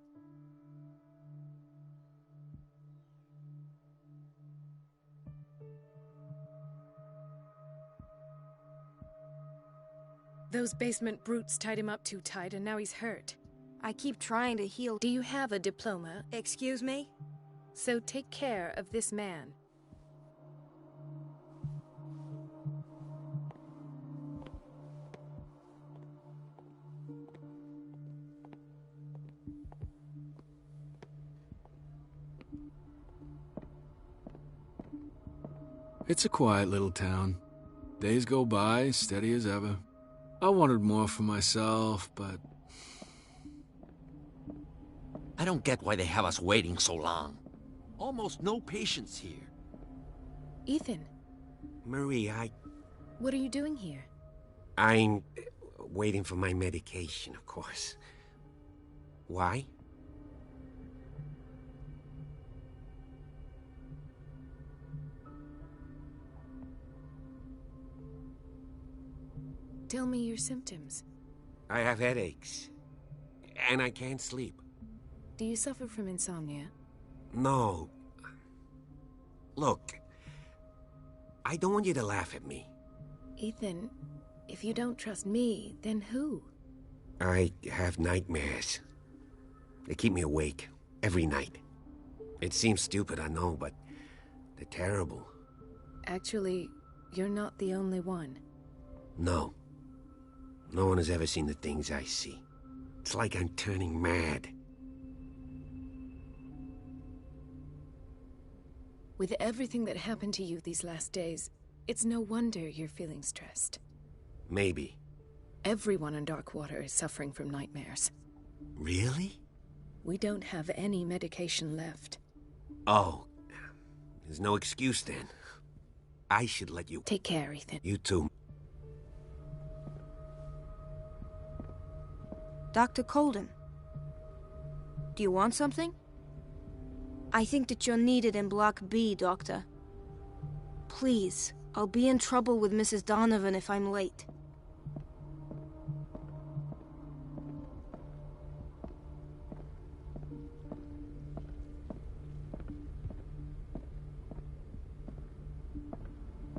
Those basement brutes tied him up too tight, and now he's hurt. I keep trying to heal. Do you have a diploma? Excuse me? So take care of this man. It's a quiet little town. Days go by, steady as ever. I wanted more for myself, but... I don't get why they have us waiting so long. Almost no patients here. Ethan. Marie, What are you doing here? I'm waiting for my medication, of course. Why? Tell me your symptoms. I have headaches. And I can't sleep. Do you suffer from insomnia? No. Look, I don't want you to laugh at me. Ethan, if you don't trust me, then who? I have nightmares. They keep me awake every night. It seems stupid, I know, but they're terrible. Actually, you're not the only one. No. No one has ever seen the things I see. It's like I'm turning mad. With everything that happened to you these last days, it's no wonder you're feeling stressed. Maybe. Everyone in Darkwater is suffering from nightmares. Really? We don't have any medication left. Oh. There's no excuse then. I should let you... Take care, Ethan. You too. Dr. Colden. Do you want something? I think that you're needed in Block B, Doctor. Please, I'll be in trouble with Mrs. Donovan if I'm late.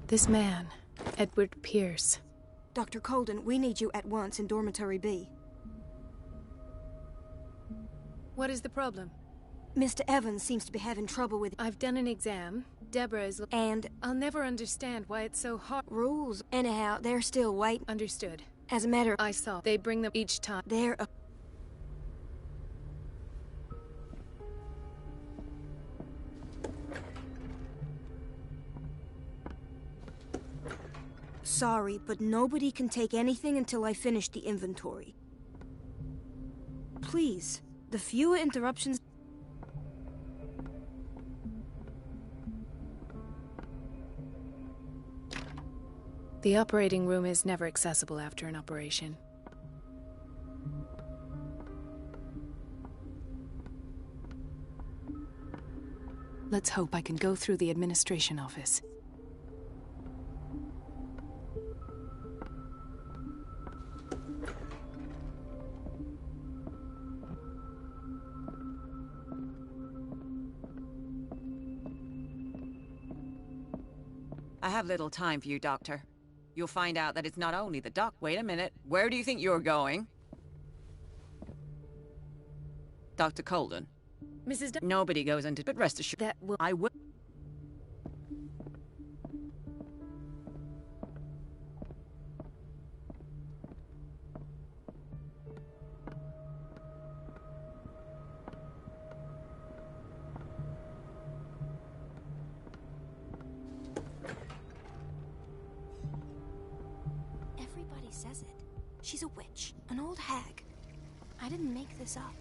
This man, Edward Pierce. Dr. Colden, we need you at once in Dormitory B. What is the problem? Mr. Evans seems to be having trouble with... I've done an exam. Deborah is... And... I'll never understand why it's so hard. Rules. Anyhow, they're still waiting. Understood. As a matter... I saw. They bring them each time. They're a... Sorry, but nobody can take anything until I finish the inventory. Please, the fewer interruptions... The operating room is never accessible after an operation. Let's hope I can go through the administration office. I have little time for you, Doctor. You'll find out that it's not only the doc. Wait a minute. Where do you think you're going? Dr. Colden. Mrs. Nobody goes into... But rest assured... That will... I will... She's a witch, an old hag. I didn't make this up.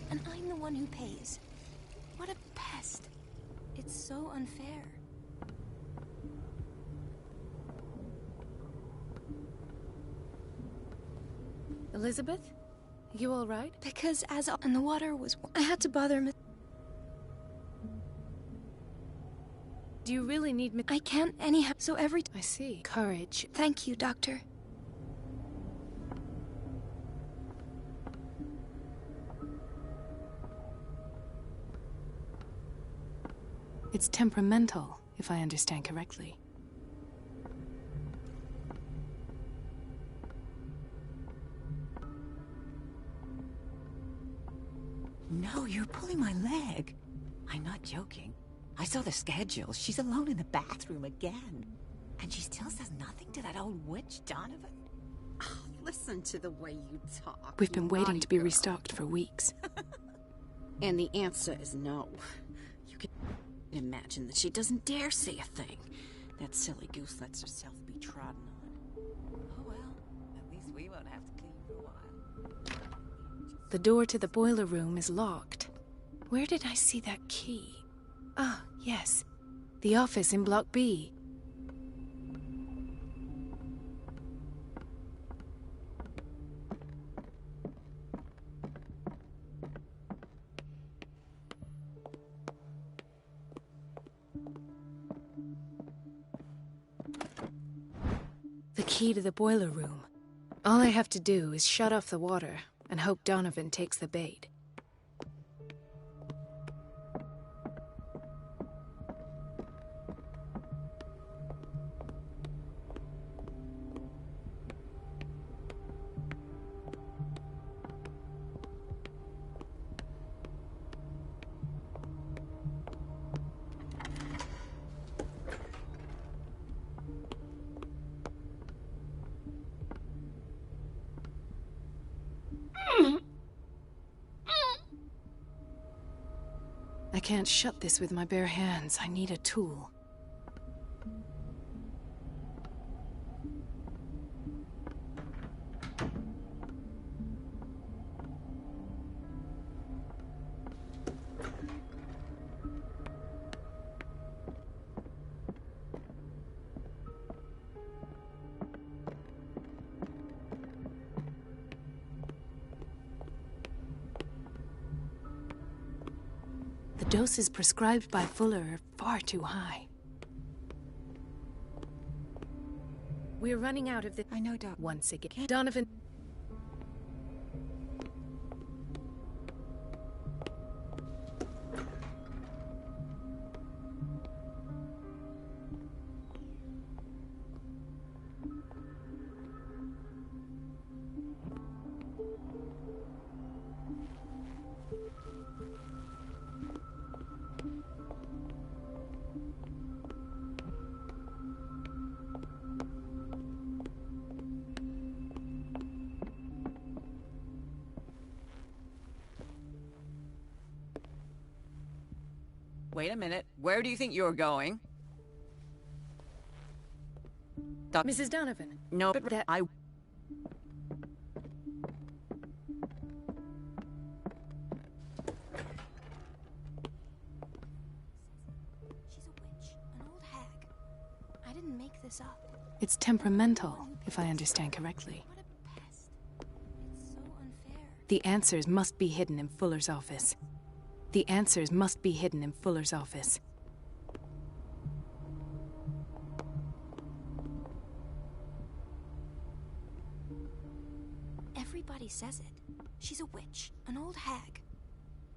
And I'm the one who pays. What a pest. It's so unfair. Elizabeth? You all right? Because and the water was... I had to bother Miss... Do you really need me? I can't anyhow, so every... I see. Courage. Thank you, Doctor. It's temperamental, if I understand correctly. No, you're pulling my leg. I'm not joking. I saw the schedule. She's alone in the bathroom again. And she still says nothing to that old witch, Donovan. Oh, listen to the way you talk. We've been waiting to be restocked for weeks. And the answer is no. You can imagine that she doesn't dare say a thing. That silly goose lets herself be trodden on. Oh well, at least we won't have to clean for a while. The door to the boiler room is locked. Where did I see that key? Ah, yes. The office in Block B. The key to the boiler room. All I have to do is shut off the water and hope Donovan takes the bait. I can't shut this with my bare hands. I need a tool. The doses prescribed by Fuller are far too high. We're running out of the... I know, Doc. Once again. Donovan... Wait a minute. Where do you think you're going? Mrs. Donovan. No, but that I... She's a witch, an old hag. I didn't make this up. It's temperamental, if I understand correctly. What a pest. It's so unfair. The answers must be hidden in Fuller's office. The answers must be hidden in Fuller's office. Everybody says it. She's a witch, an old hag.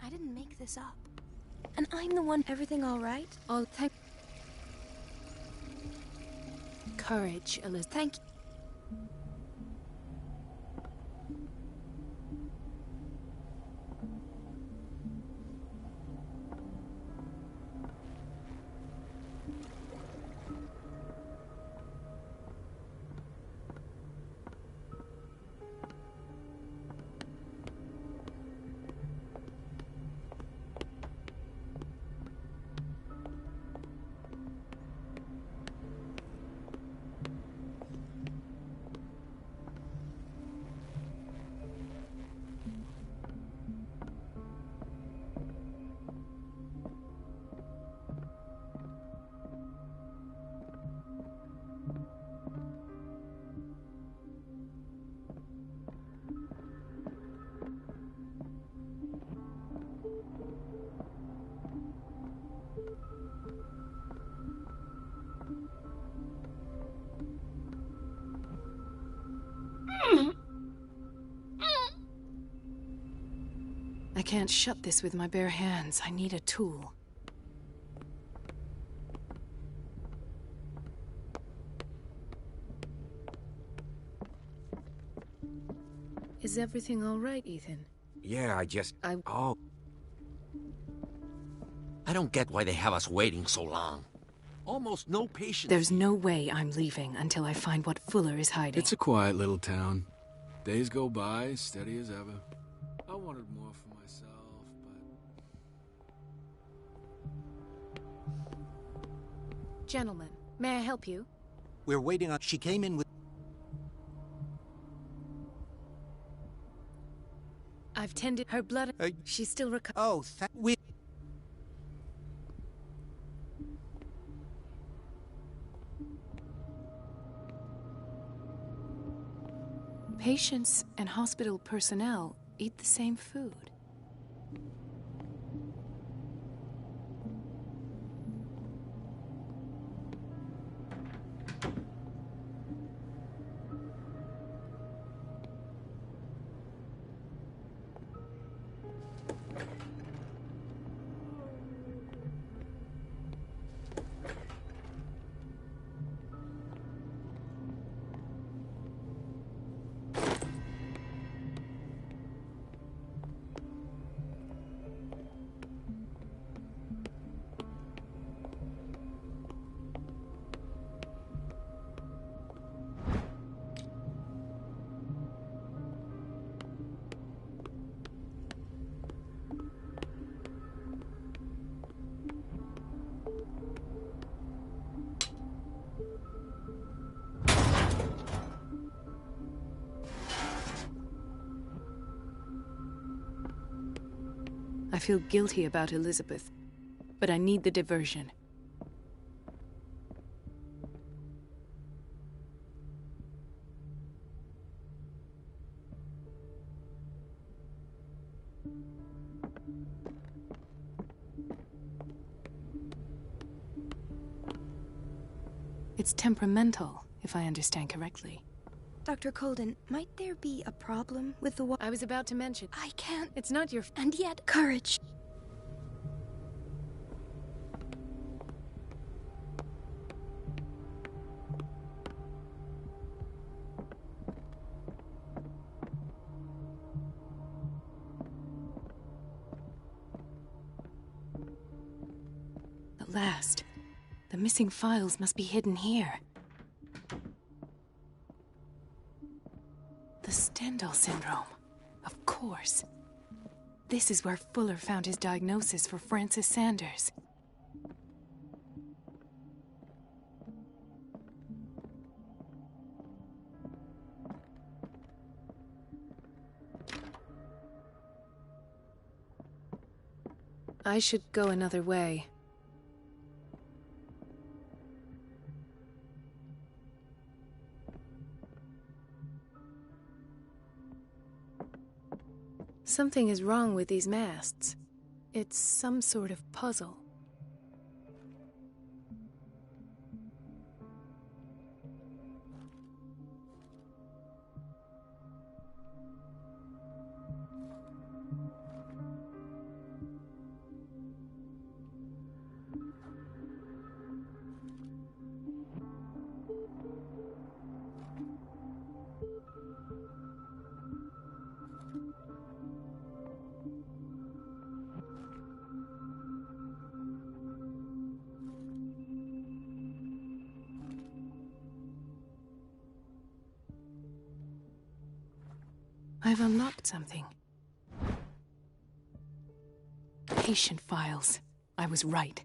I didn't make this up. And I'm the one... Everything all right? All thank... Courage, Elizabeth. Thank you. can't shut this with my bare hands. I need a tool. Is everything all right, Ethan? Yeah, Oh. I don't get why they have us waiting so long. Almost no patience. There's no way I'm leaving until I find what Fuller is hiding. It's a quiet little town. Days go by, steady as ever. I wanted more for myself, but... Gentlemen, may I help you? We're waiting on... She came in with... I've tended her blood. She's still recovering. Oh, we... Patients and hospital personnel eat the same food. I feel guilty about Elizabeth, but I need the diversion. It's temperamental, if I understand correctly. Dr. Colden, might there be a problem with the I was about to mention. I can't. It's not your... And yet, courage. At last. The missing files must be hidden here. The Stendhal syndrome. Of course. This is where Fuller found his diagnosis for Francis Sanders. I should go another way. Something is wrong with these masts. It's some sort of puzzle. I've unlocked something. Patient files. I was right.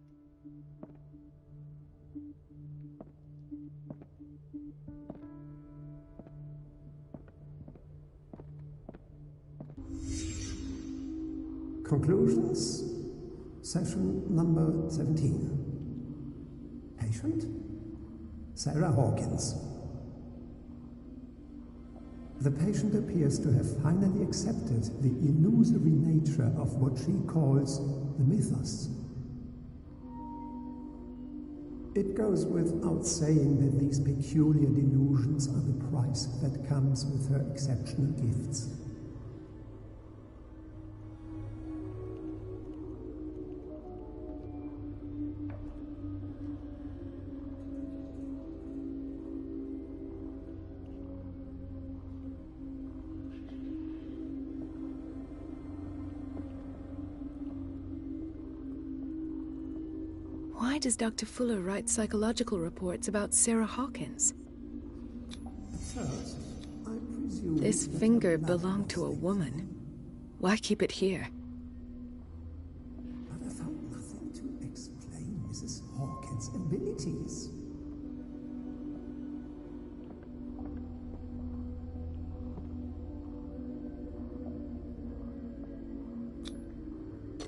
Conclusions. Session number 17. Patient? Sarah Hawkins. The patient appears to have finally accepted the illusory nature of what she calls the mythos. It goes without saying that these peculiar delusions are the price that comes with her exceptional gifts. why does Dr. Fuller write psychological reports about Sarah Hawkins? First, I presume This that finger her blood belonged to a was woman. Why keep it here? But I found nothing to explain Mrs. Hawkins' abilities.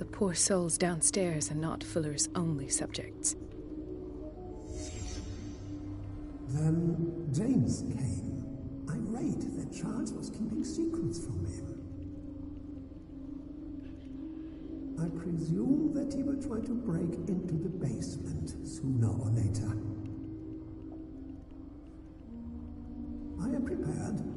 The poor souls downstairs are not Fuller's only subjects. Then James came, irate that Charles was keeping secrets from him. I presume that he will try to break into the basement sooner or later. I am prepared.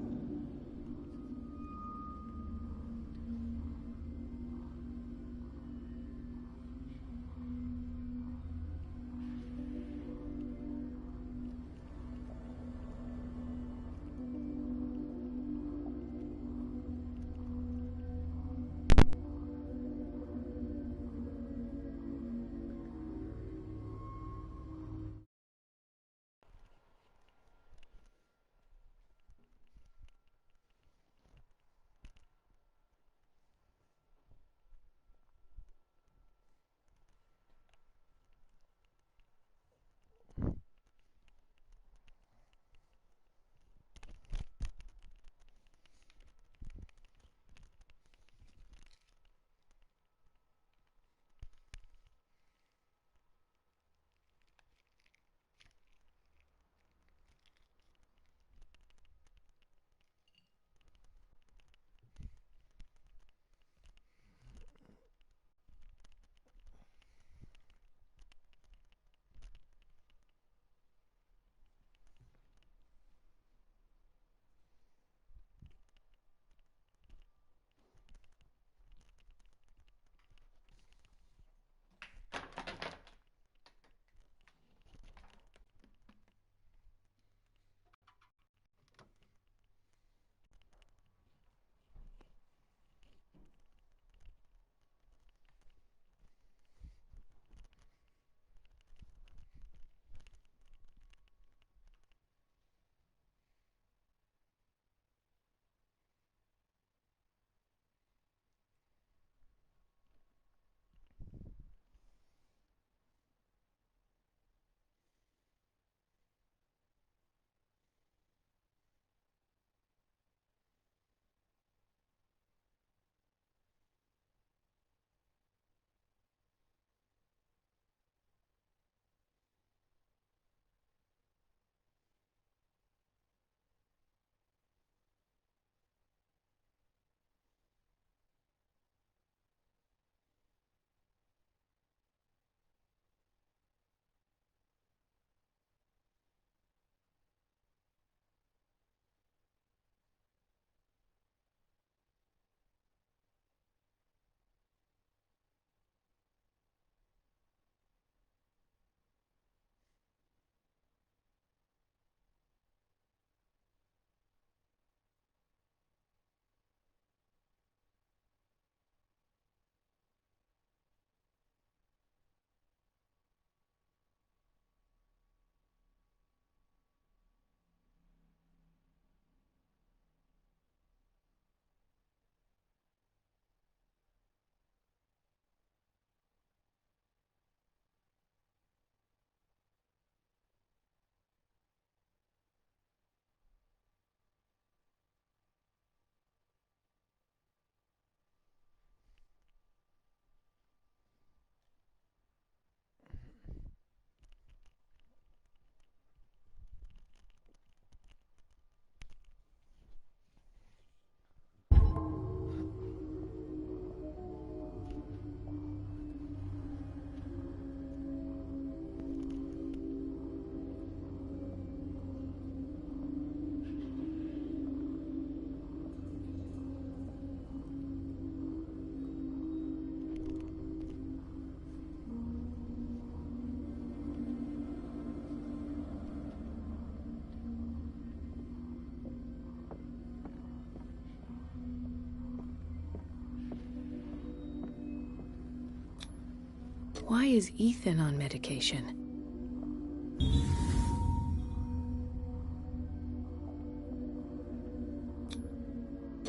Why is Ethan on medication?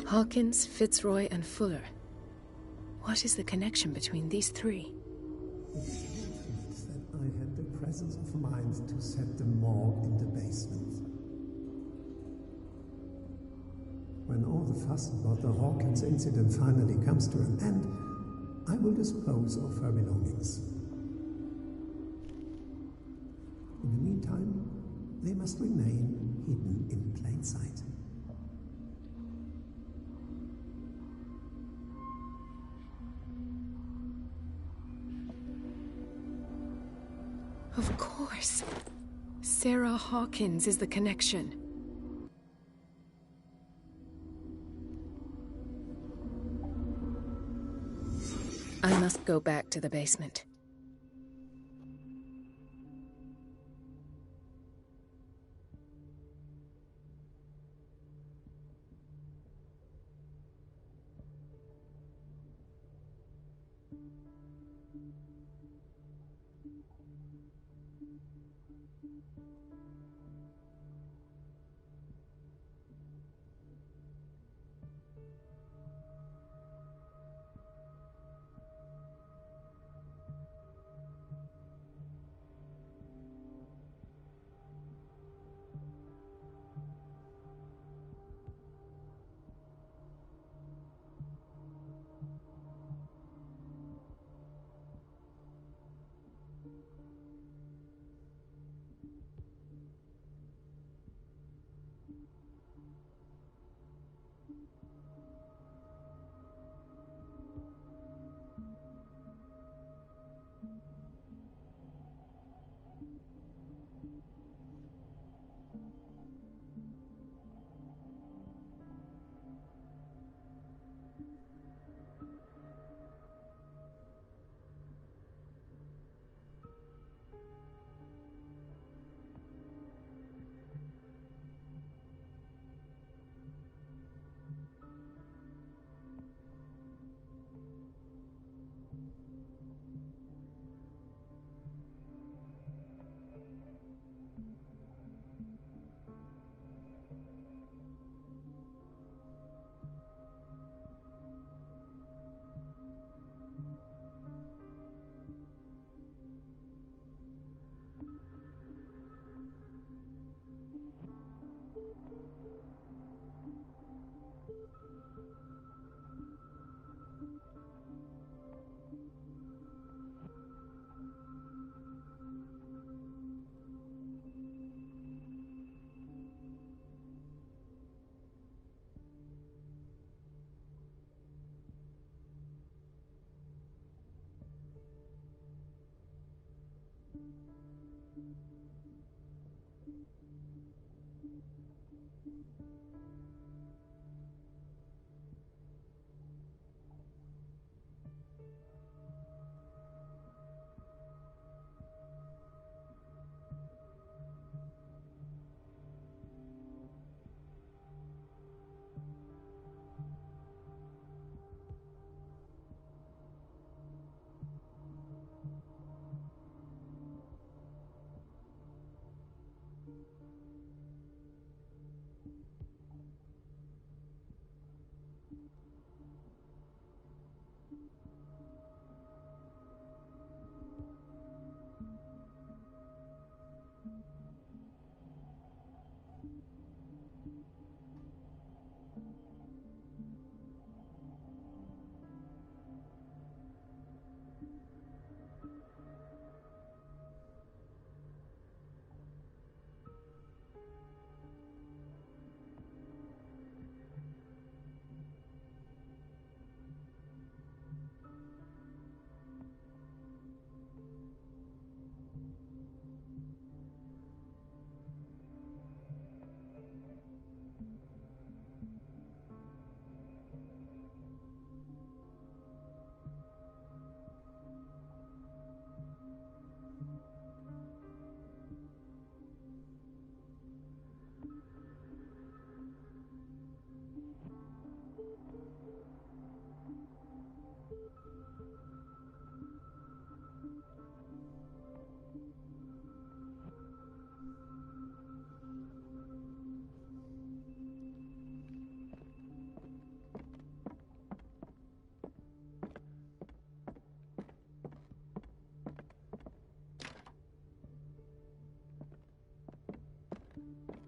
Hawkins, Fitzroy, and Fuller. What is the connection between these three? It's that I had the presence of mind to set the morgue in the basement. When all the fuss about the Hawkins incident finally comes to an end, I will dispose of her belongings. In the meantime, they must remain hidden in plain sight. Of course. Sarah Hawkins is the connection. I must go back to the basement.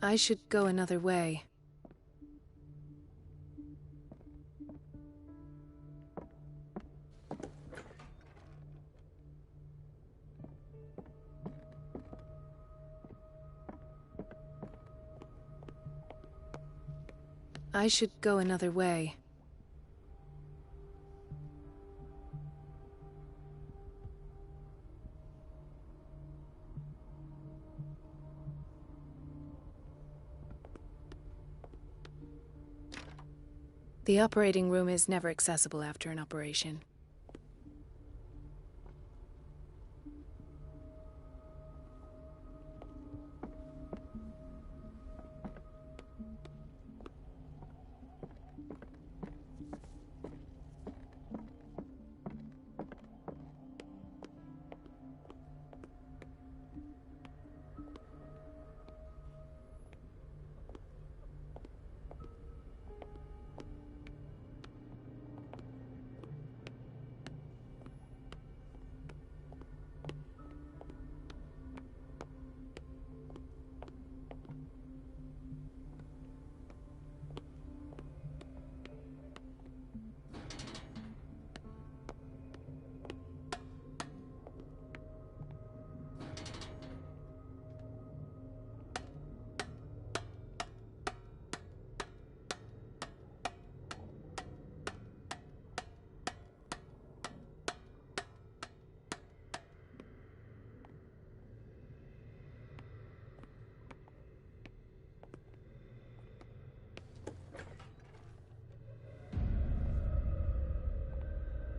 I should go another way. I should go another way. The operating room is never accessible after an operation.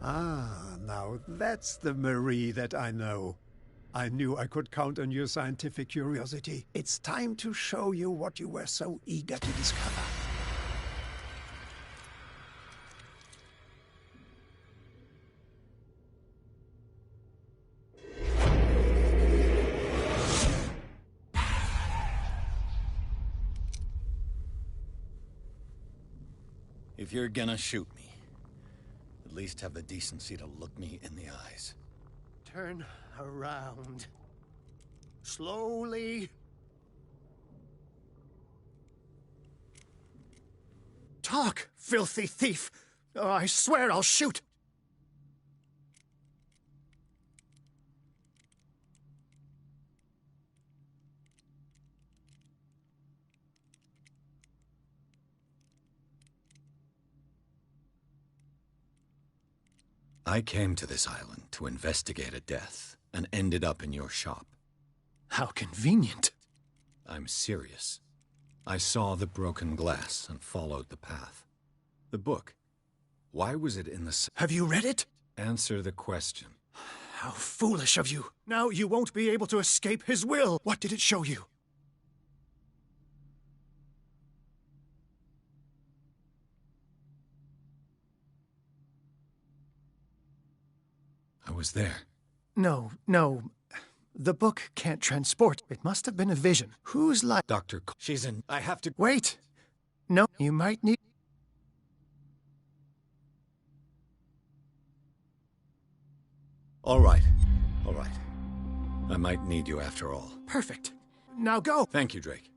Ah, now that's the Marie that I know. I knew I could count on your scientific curiosity. It's time to show you what you were so eager to discover. If you're gonna shoot me, at least have the decency to look me in the eyes. Turn around. Slowly. Talk, filthy thief! Oh, I swear I'll shoot! I came to this island to investigate a death, and ended up in your shop. How convenient. I'm serious. I saw the broken glass and followed the path. The book. Why was it in the... Have you read it? Answer the question. How foolish of you. Now you won't be able to escape his will. What did it show you? I was there. No. The book can't transport. It must have been a vision. Whose life? Dr. She's in... I have to... Wait! No, you might need... All right. I might need you after all. Perfect. Now go! Thank you, Drake.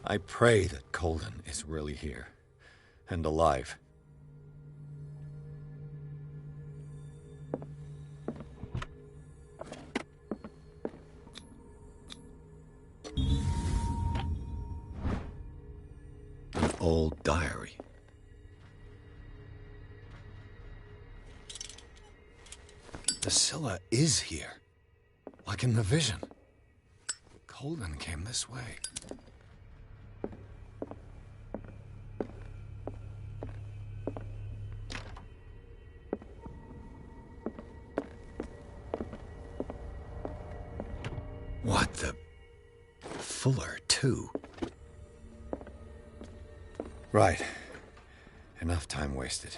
I pray that Colden is really here, and alive. An old diary. Priscilla is here, like in the vision. Colden came this way. What the... Fuller, too. Right. Enough time wasted.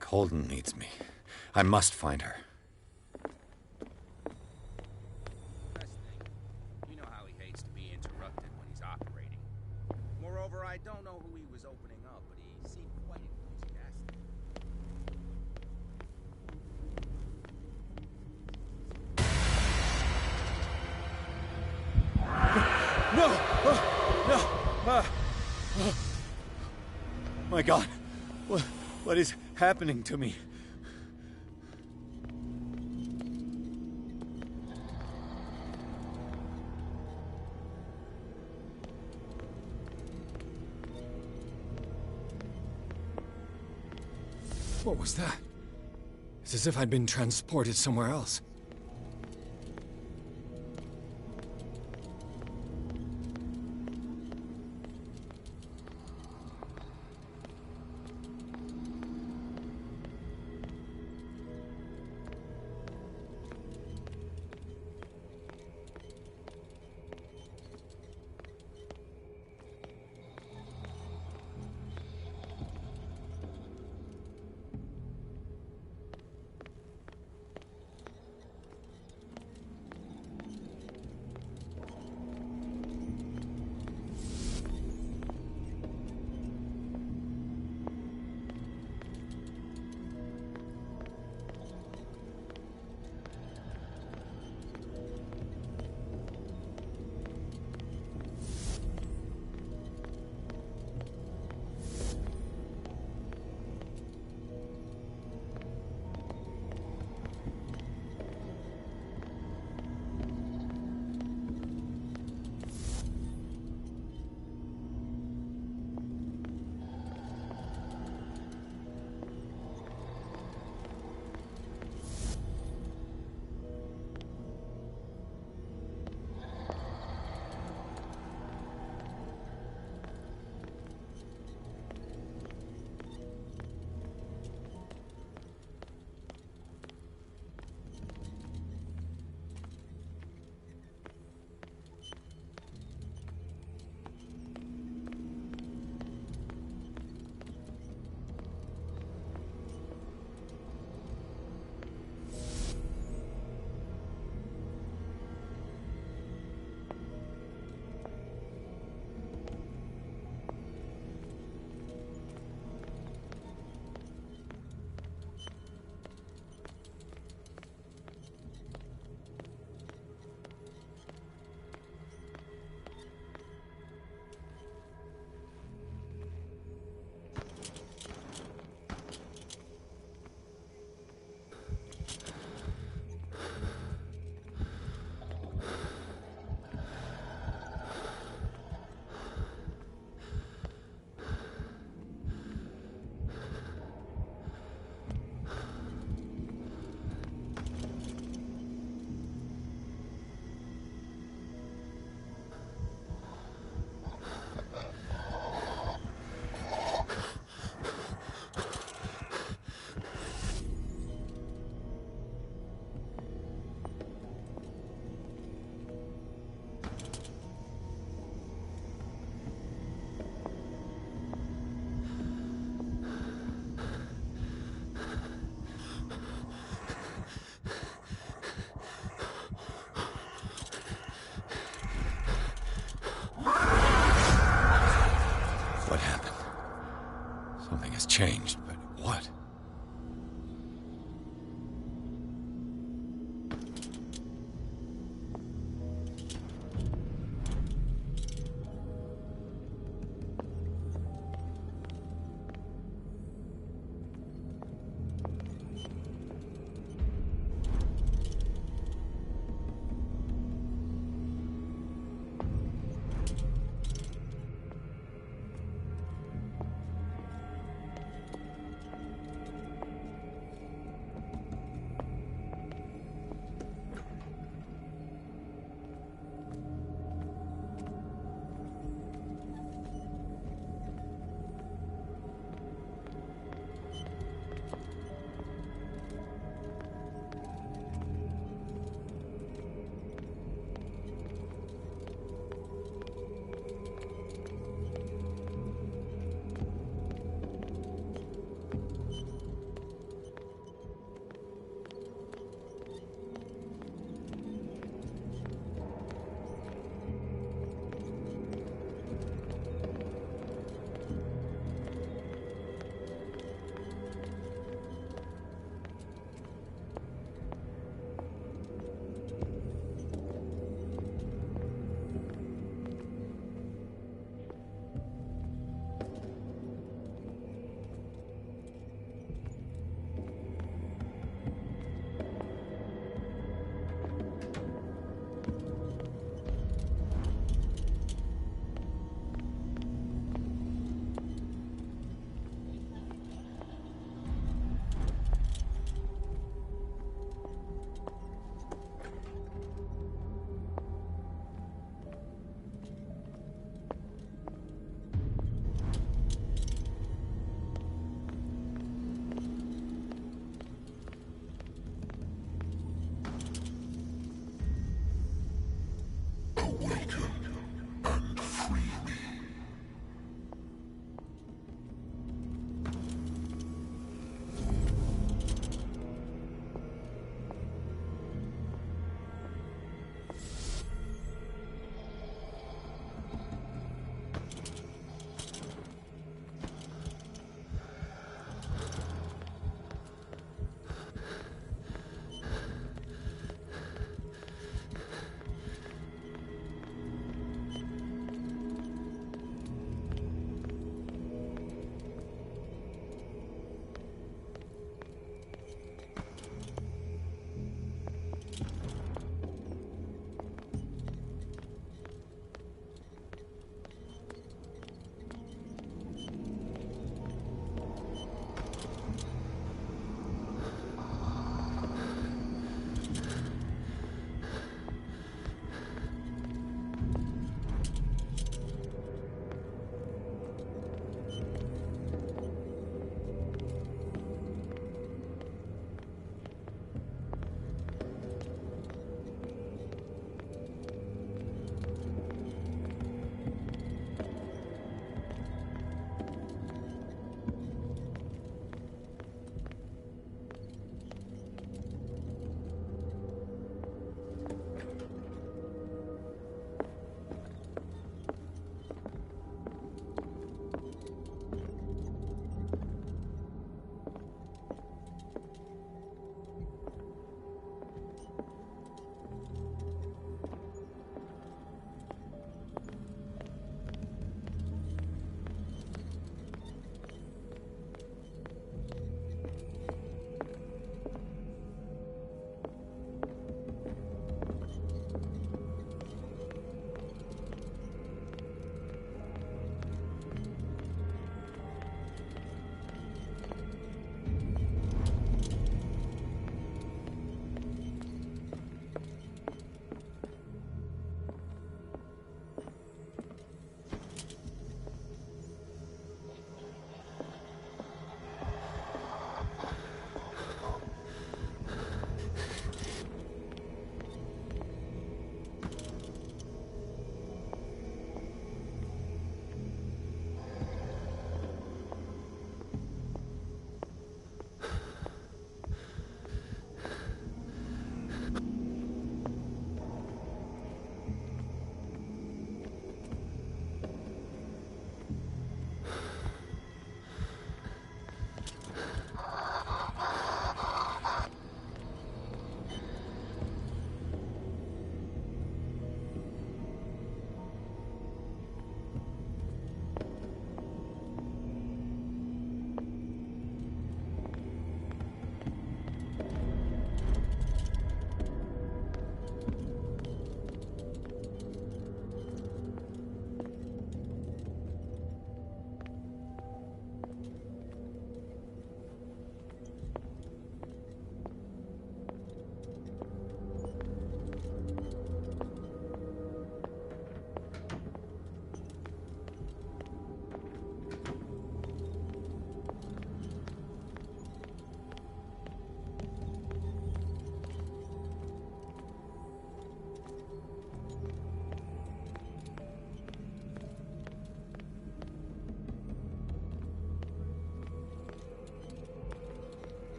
Colden needs me. I must find her. You know how he hates to be interrupted when he's operating. Moreover, I don't know who he was opening up, but he seemed quite enthusiastic. No! No! My God! What is happening to me? What was that? It's as if I'd been transported somewhere else. Changed, but what?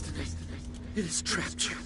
destiny. It has trapped you.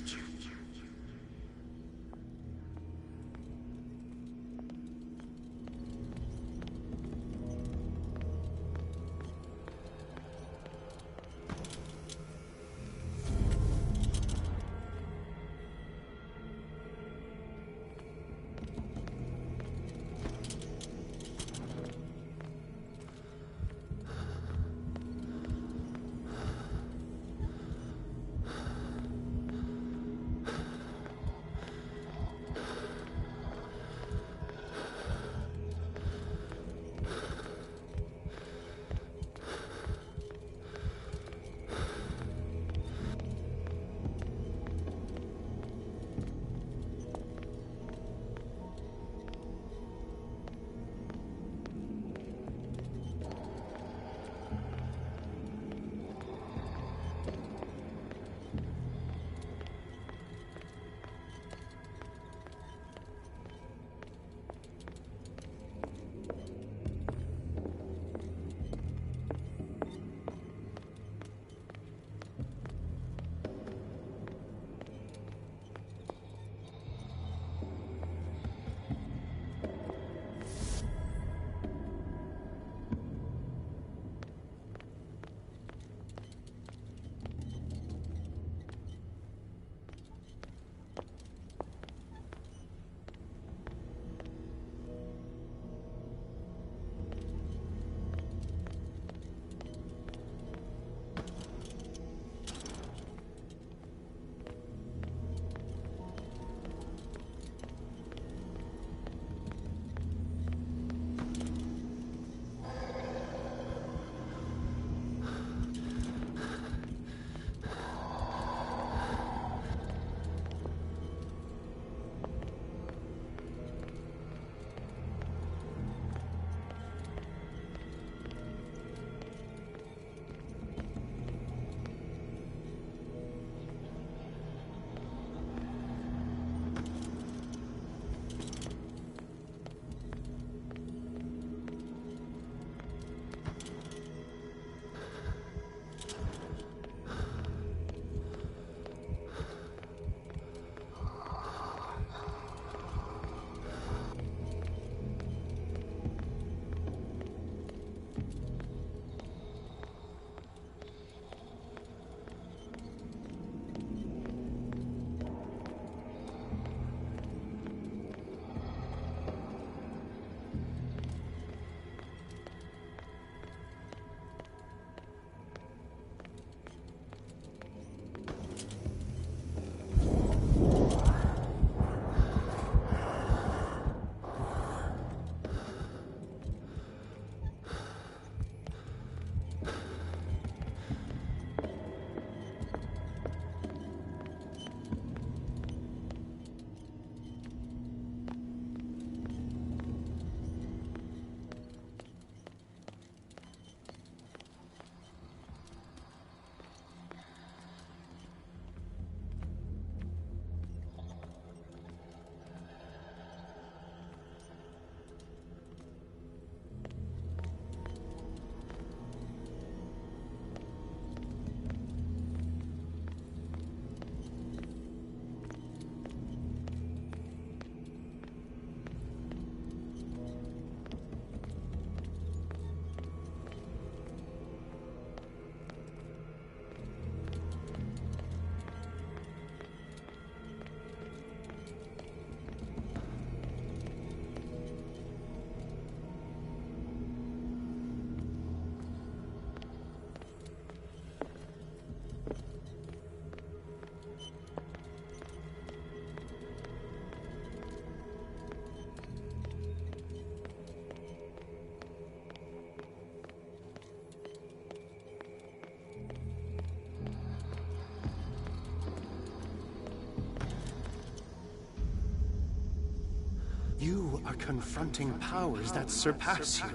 You are confronting powers that surpass you.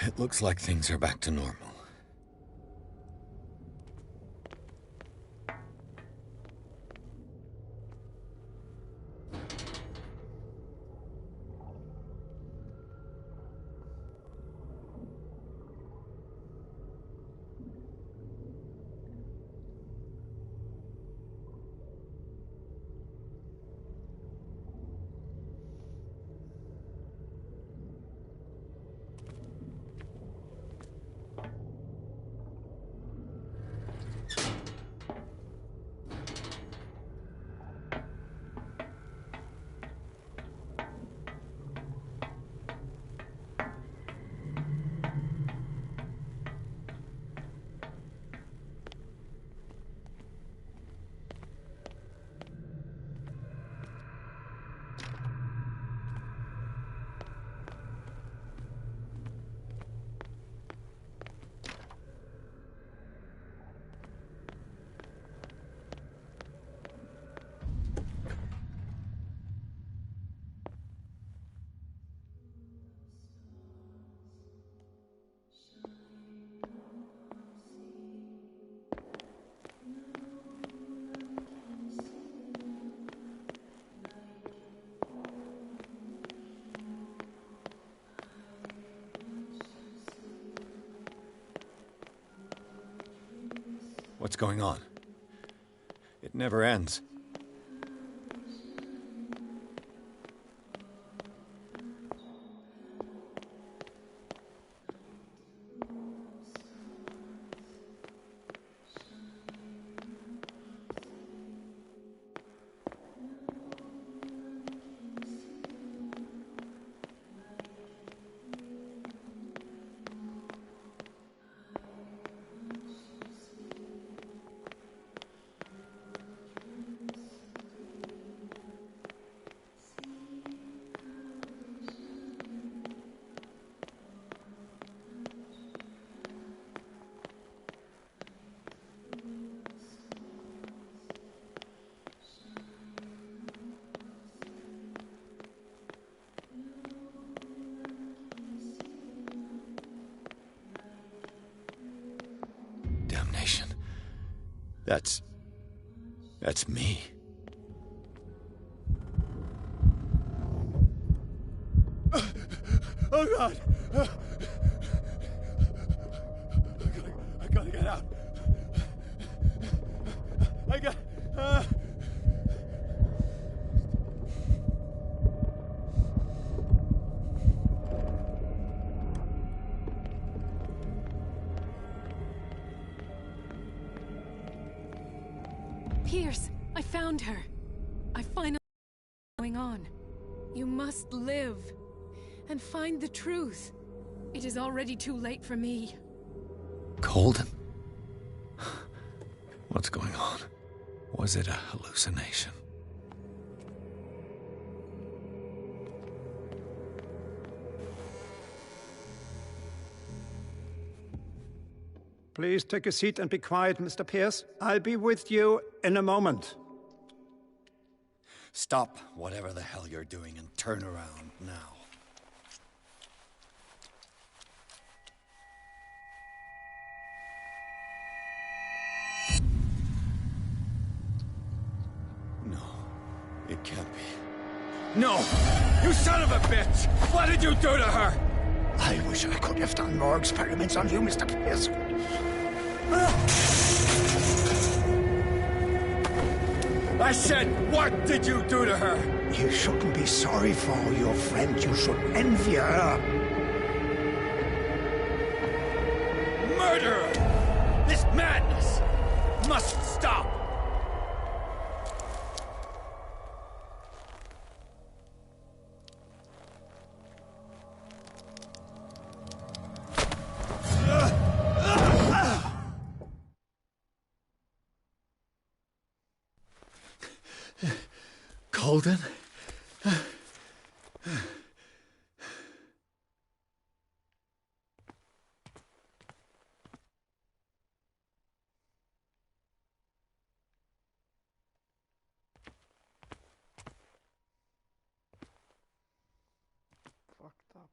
It looks like things are back to normal. What's going on? It never ends. Damnation. That's me. Oh, God! I gotta get out. I got... Pierce, I found her. I finally know what's going on. You must live and find the truth. It is already too late for me. Colden? What's going on? Was it a hallucination? Please take a seat and be quiet, Mr. Pierce. I'll be with you in a moment. Stop whatever the hell you're doing and turn around now. No, it can't be. No! You son of a bitch! What did you do to her? I wish I could have done more experiments on you, Mr. Pierce. I said, what did you do to her? You shouldn't be sorry for your friend. You should envy her. Murderer! This madness must stop! Colden? Fucked up.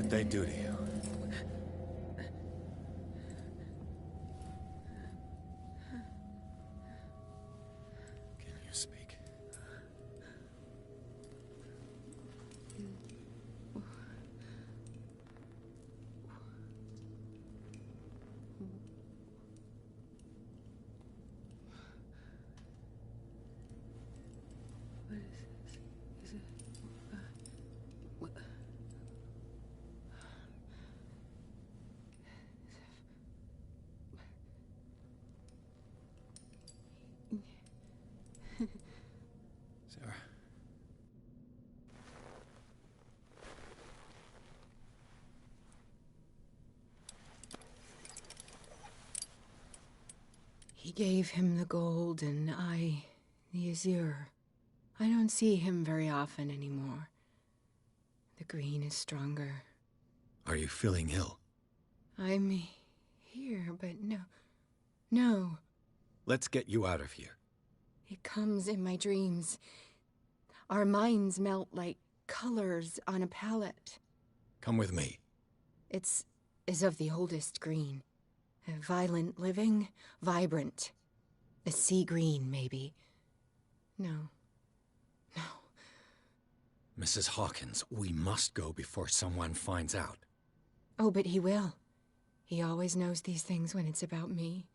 did they do to you? Can you speak? Sarah. He gave him the gold and I the azure. I don't see him very often anymore. The green is stronger. Are you feeling ill? I'm here, but no. Let's get you out of here. It comes in my dreams. Our minds melt like colors on a palette. Come with me. It's of the oldest green. A violent living, vibrant. A sea green, maybe. No. Mrs. Hawkins, we must go before someone finds out. Oh, but he will. He always knows these things when it's about me.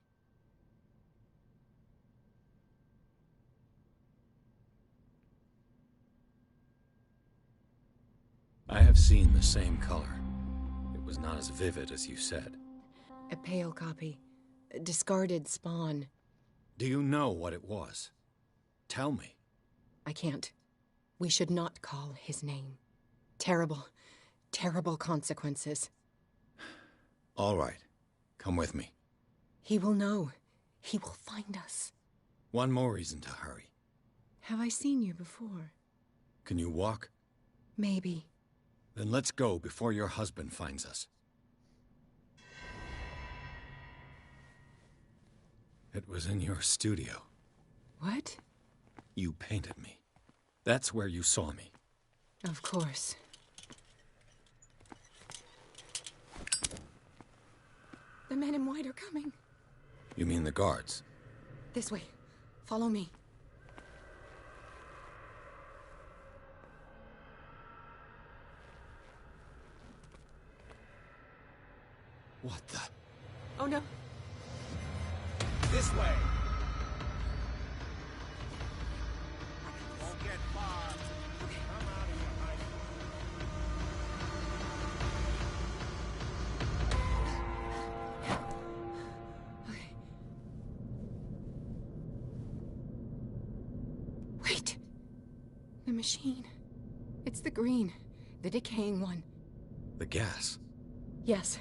I have seen the same color. It was not as vivid as you said. A pale copy. A discarded spawn. Do you know what it was? Tell me. I can't. We should not call his name. Terrible, terrible consequences. All right. Come with me. He will know. He will find us. One more reason to hurry. Have I seen you before? Can you walk? Maybe. Then let's go before your husband finds us. It was in your studio. What? You painted me. That's where you saw me. Of course. The men in white are coming. You mean the guards? This way. Follow me. What the? Oh no. This way. Won't get far. Come out of your hiding. Wait. The machine. It's the green. The decaying one. The gas. Yes.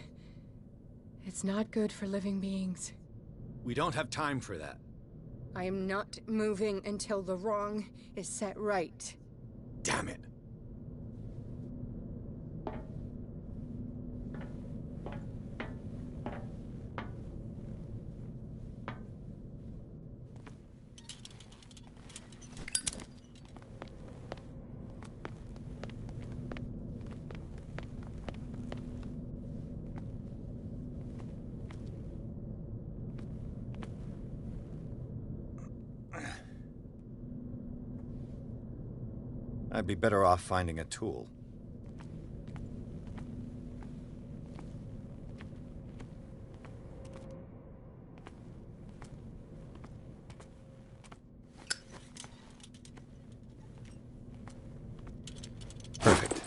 It's not good for living beings. We don't have time for that. I am not moving until the wrong is set right. Damn it. I'd be better off finding a tool. Perfect.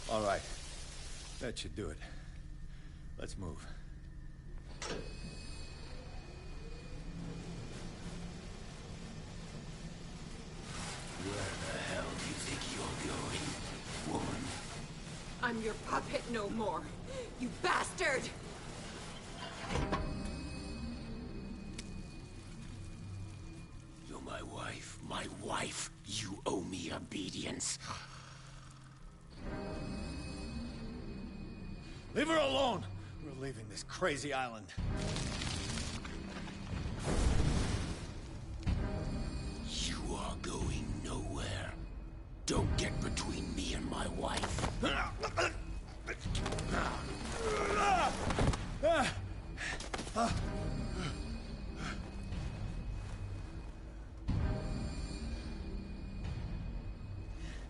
All right. That should do it. Let's move. Where the hell do you think you're going, woman? I'm your puppet no more, you bastard! You're my wife. My wife. You owe me obedience. Leave her alone! We're leaving this crazy island. You are going nowhere. Don't get between me and my wife.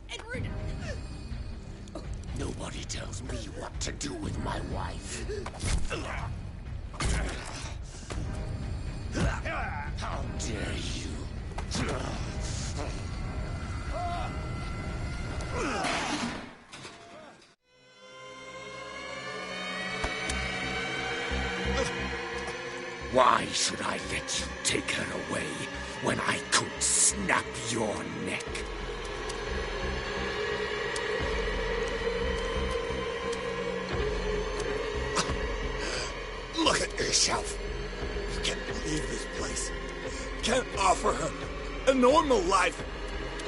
Edward! Nobody tells me what to do with my wife. How dare you? Why should I let you take her away when I could snap your neck? Look at yourself. You can't leave this place. Can't offer her a normal life.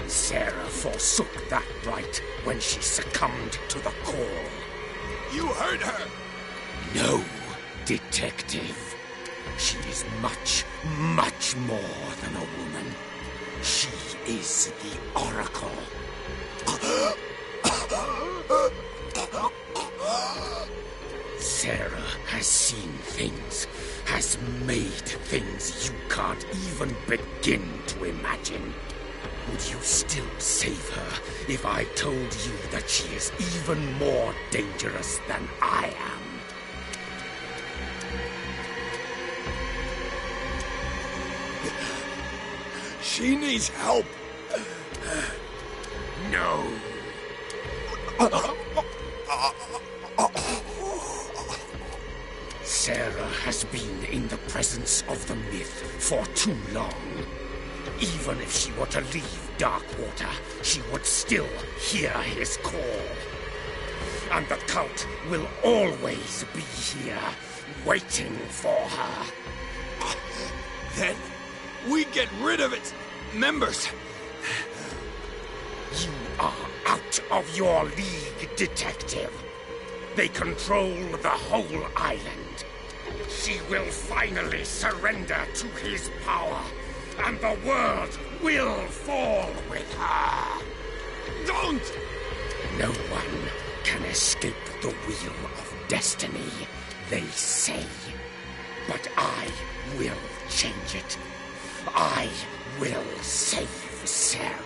Sarah forsook that right when she succumbed to the call. You hurt her. No, detective. She is much, much more than a woman. She is the Oracle. Sarah has seen things, has made things you can't even begin to imagine. Would you still save her if I told you that she is even more dangerous than I am? She needs help. No. Sarah has been in the presence of the myth for too long. Even if she were to leave Darkwater, she would still hear his call. And the cult will always be here, waiting for her. Then we get rid of its members. You are out of your league, detective. They control the whole island. She will finally surrender to his power, and the world will fall with her. Don't! No one can escape the wheel of destiny, they say. But I will change it. I will save Sarah.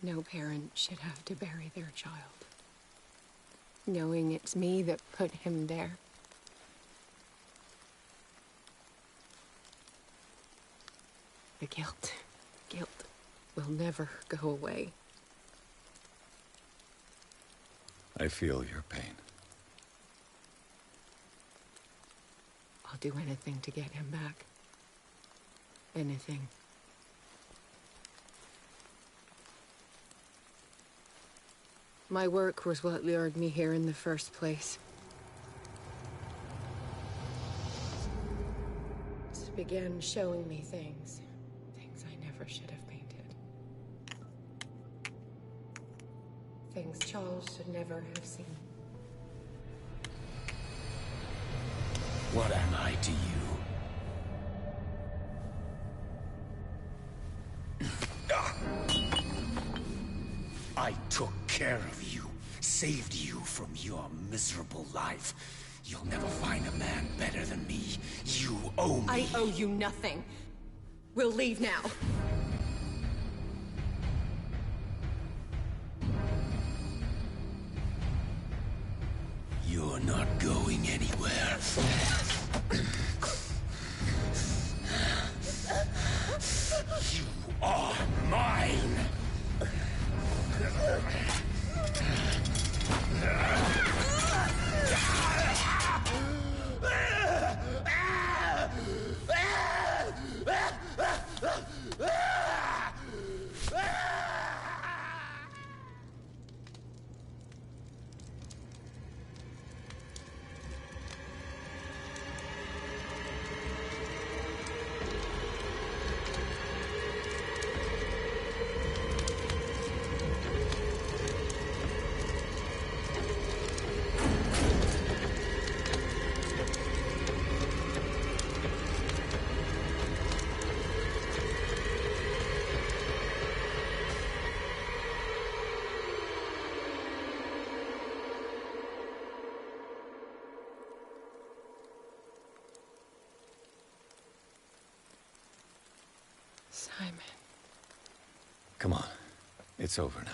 No parent should have to bury their child, knowing it's me that put him there. The guilt will never go away. I feel your pain. I'll do anything to get him back. Anything. My work was what lured me here in the first place. It began showing me things I never should have painted. Things Charles should never have seen. What am I to you? I took care of you, saved you from your miserable life. You'll never find a man better than me. You owe me. I owe you nothing. We'll leave now. You're not going anywhere. You are mine! Simon. Come on. It's over now.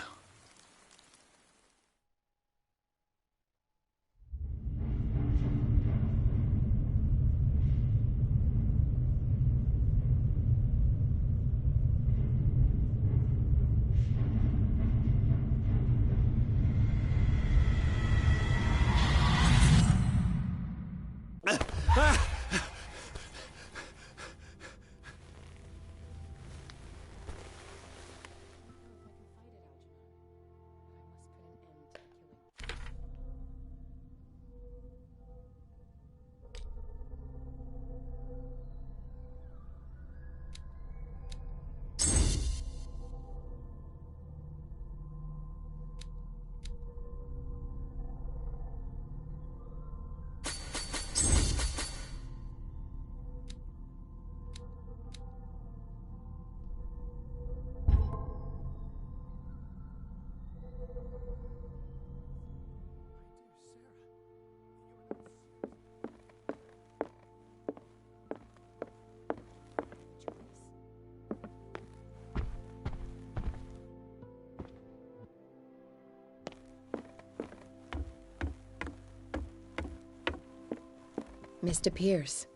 Mr. Pierce,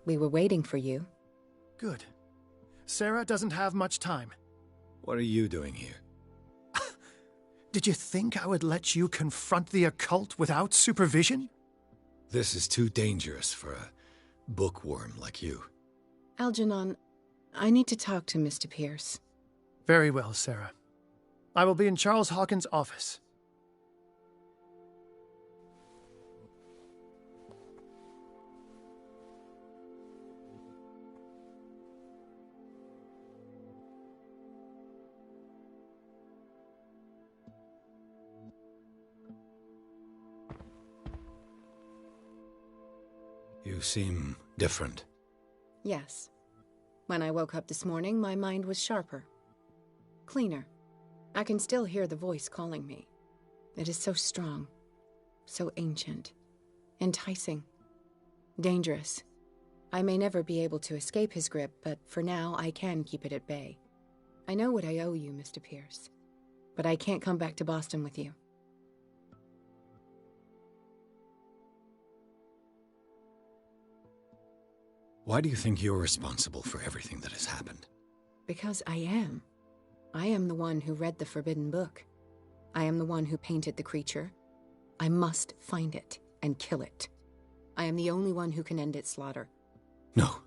we were waiting for you. Good. Sarah doesn't have much time. What are you doing here? Did you think I would let you confront the occult without supervision? This is too dangerous for a bookworm like you. Algernon, I need to talk to Mr. Pierce. Very well, Sarah. I will be in Charles Hawkins' office. You seem different. Yes. When I woke up this morning, my mind was sharper. Cleaner. I can still hear the voice calling me. It is so strong. So ancient. Enticing. Dangerous. I may never be able to escape his grip, but for now I can keep it at bay. I know what I owe you, Mr. Pierce. but I can't come back to Boston with you. Why do you think you're responsible for everything that has happened? Because I am. I am the one who read the Forbidden Book. I am the one who painted the creature. I must find it and kill it. I am the only one who can end its slaughter. No.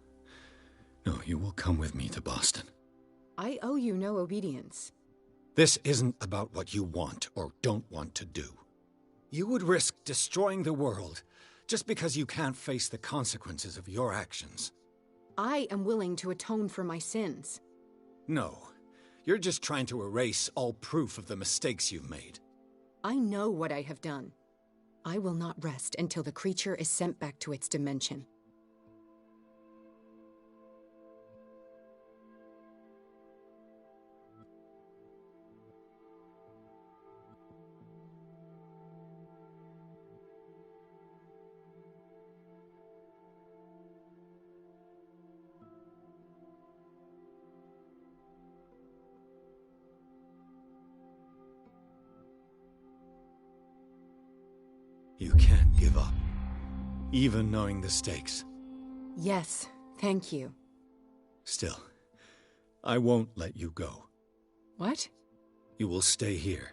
No, you will come with me to Boston. I owe you no obedience. This isn't about what you want or don't want to do. You would risk destroying the world just because you can't face the consequences of your actions. I am willing to atone for my sins. No. You're just trying to erase all proof of the mistakes you've made. I know what I have done. I will not rest until the creature is sent back to its dimension. You can't give up, even knowing the stakes. Yes, thank you. Still, I won't let you go. What? You will stay here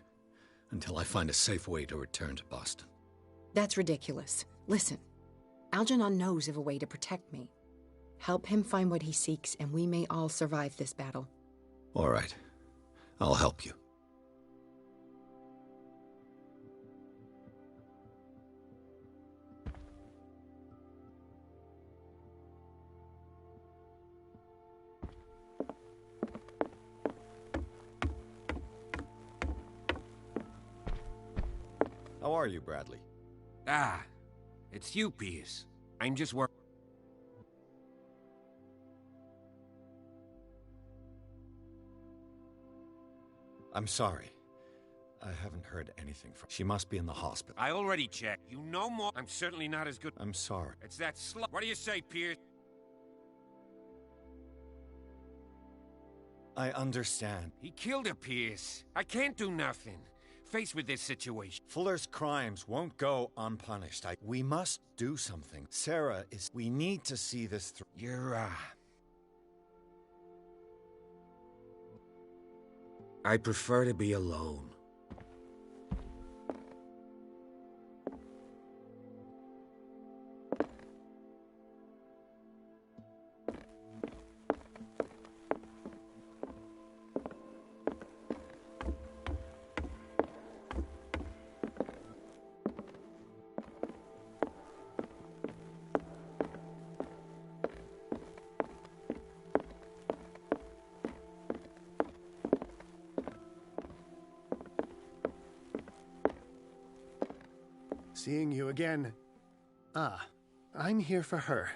until I find a safe way to return to Boston. That's ridiculous. Listen, Algernon knows of a way to protect me. Help him find what he seeks, and we may all survive this battle. All right. I'll help you. How are you, Bradley? Ah, it's you, Pierce. I'm just working. I'm sorry. I haven't heard anything from... She must be in the hospital. I already checked. You know more. I'm certainly not as good. I'm sorry. It's that slut. What do you say, Pierce? I understand. He killed her, Pierce. I can't do nothing. Faced with this situation. Fuller's crimes won't go unpunished. We must do something. Sarah is... We need to see this through. You're, I prefer to be alone. Seeing you again. Ah, I'm here for her,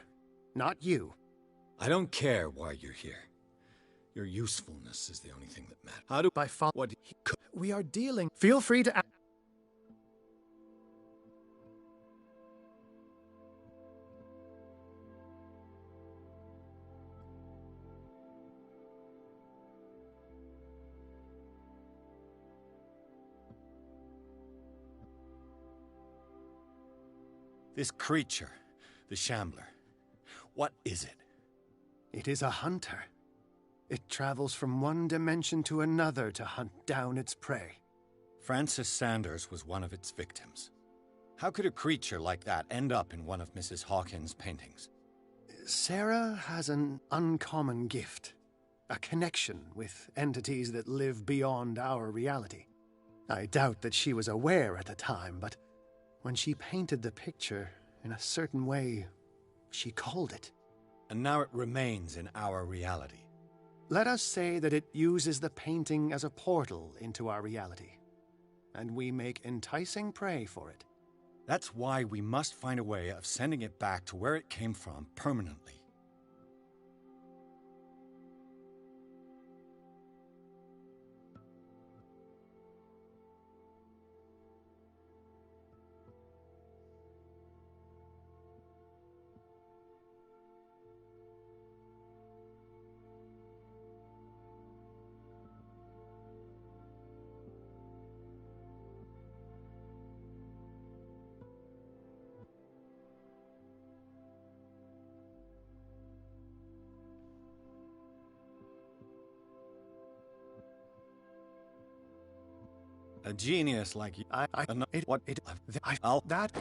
not you. I don't care why you're here. Your usefulness is the only thing that matters. How do I follow what he could? We are dealing. Feel free to ask. This creature, the Shambler, what is it? It is a hunter. It travels from one dimension to another to hunt down its prey. Francis Sanders was one of its victims. How could a creature like that end up in one of Mrs. Hawkins' paintings? Sarah has an uncommon gift. A connection with entities that live beyond our reality. I doubt that she was aware at the time, but when she painted the picture in a certain way, she called it. And now it remains in our reality. Let us say that it uses the painting as a portal into our reality, and we make enticing prey for it. That's why we must find a way of sending it back to where it came from permanently. A genius like you. I'll that.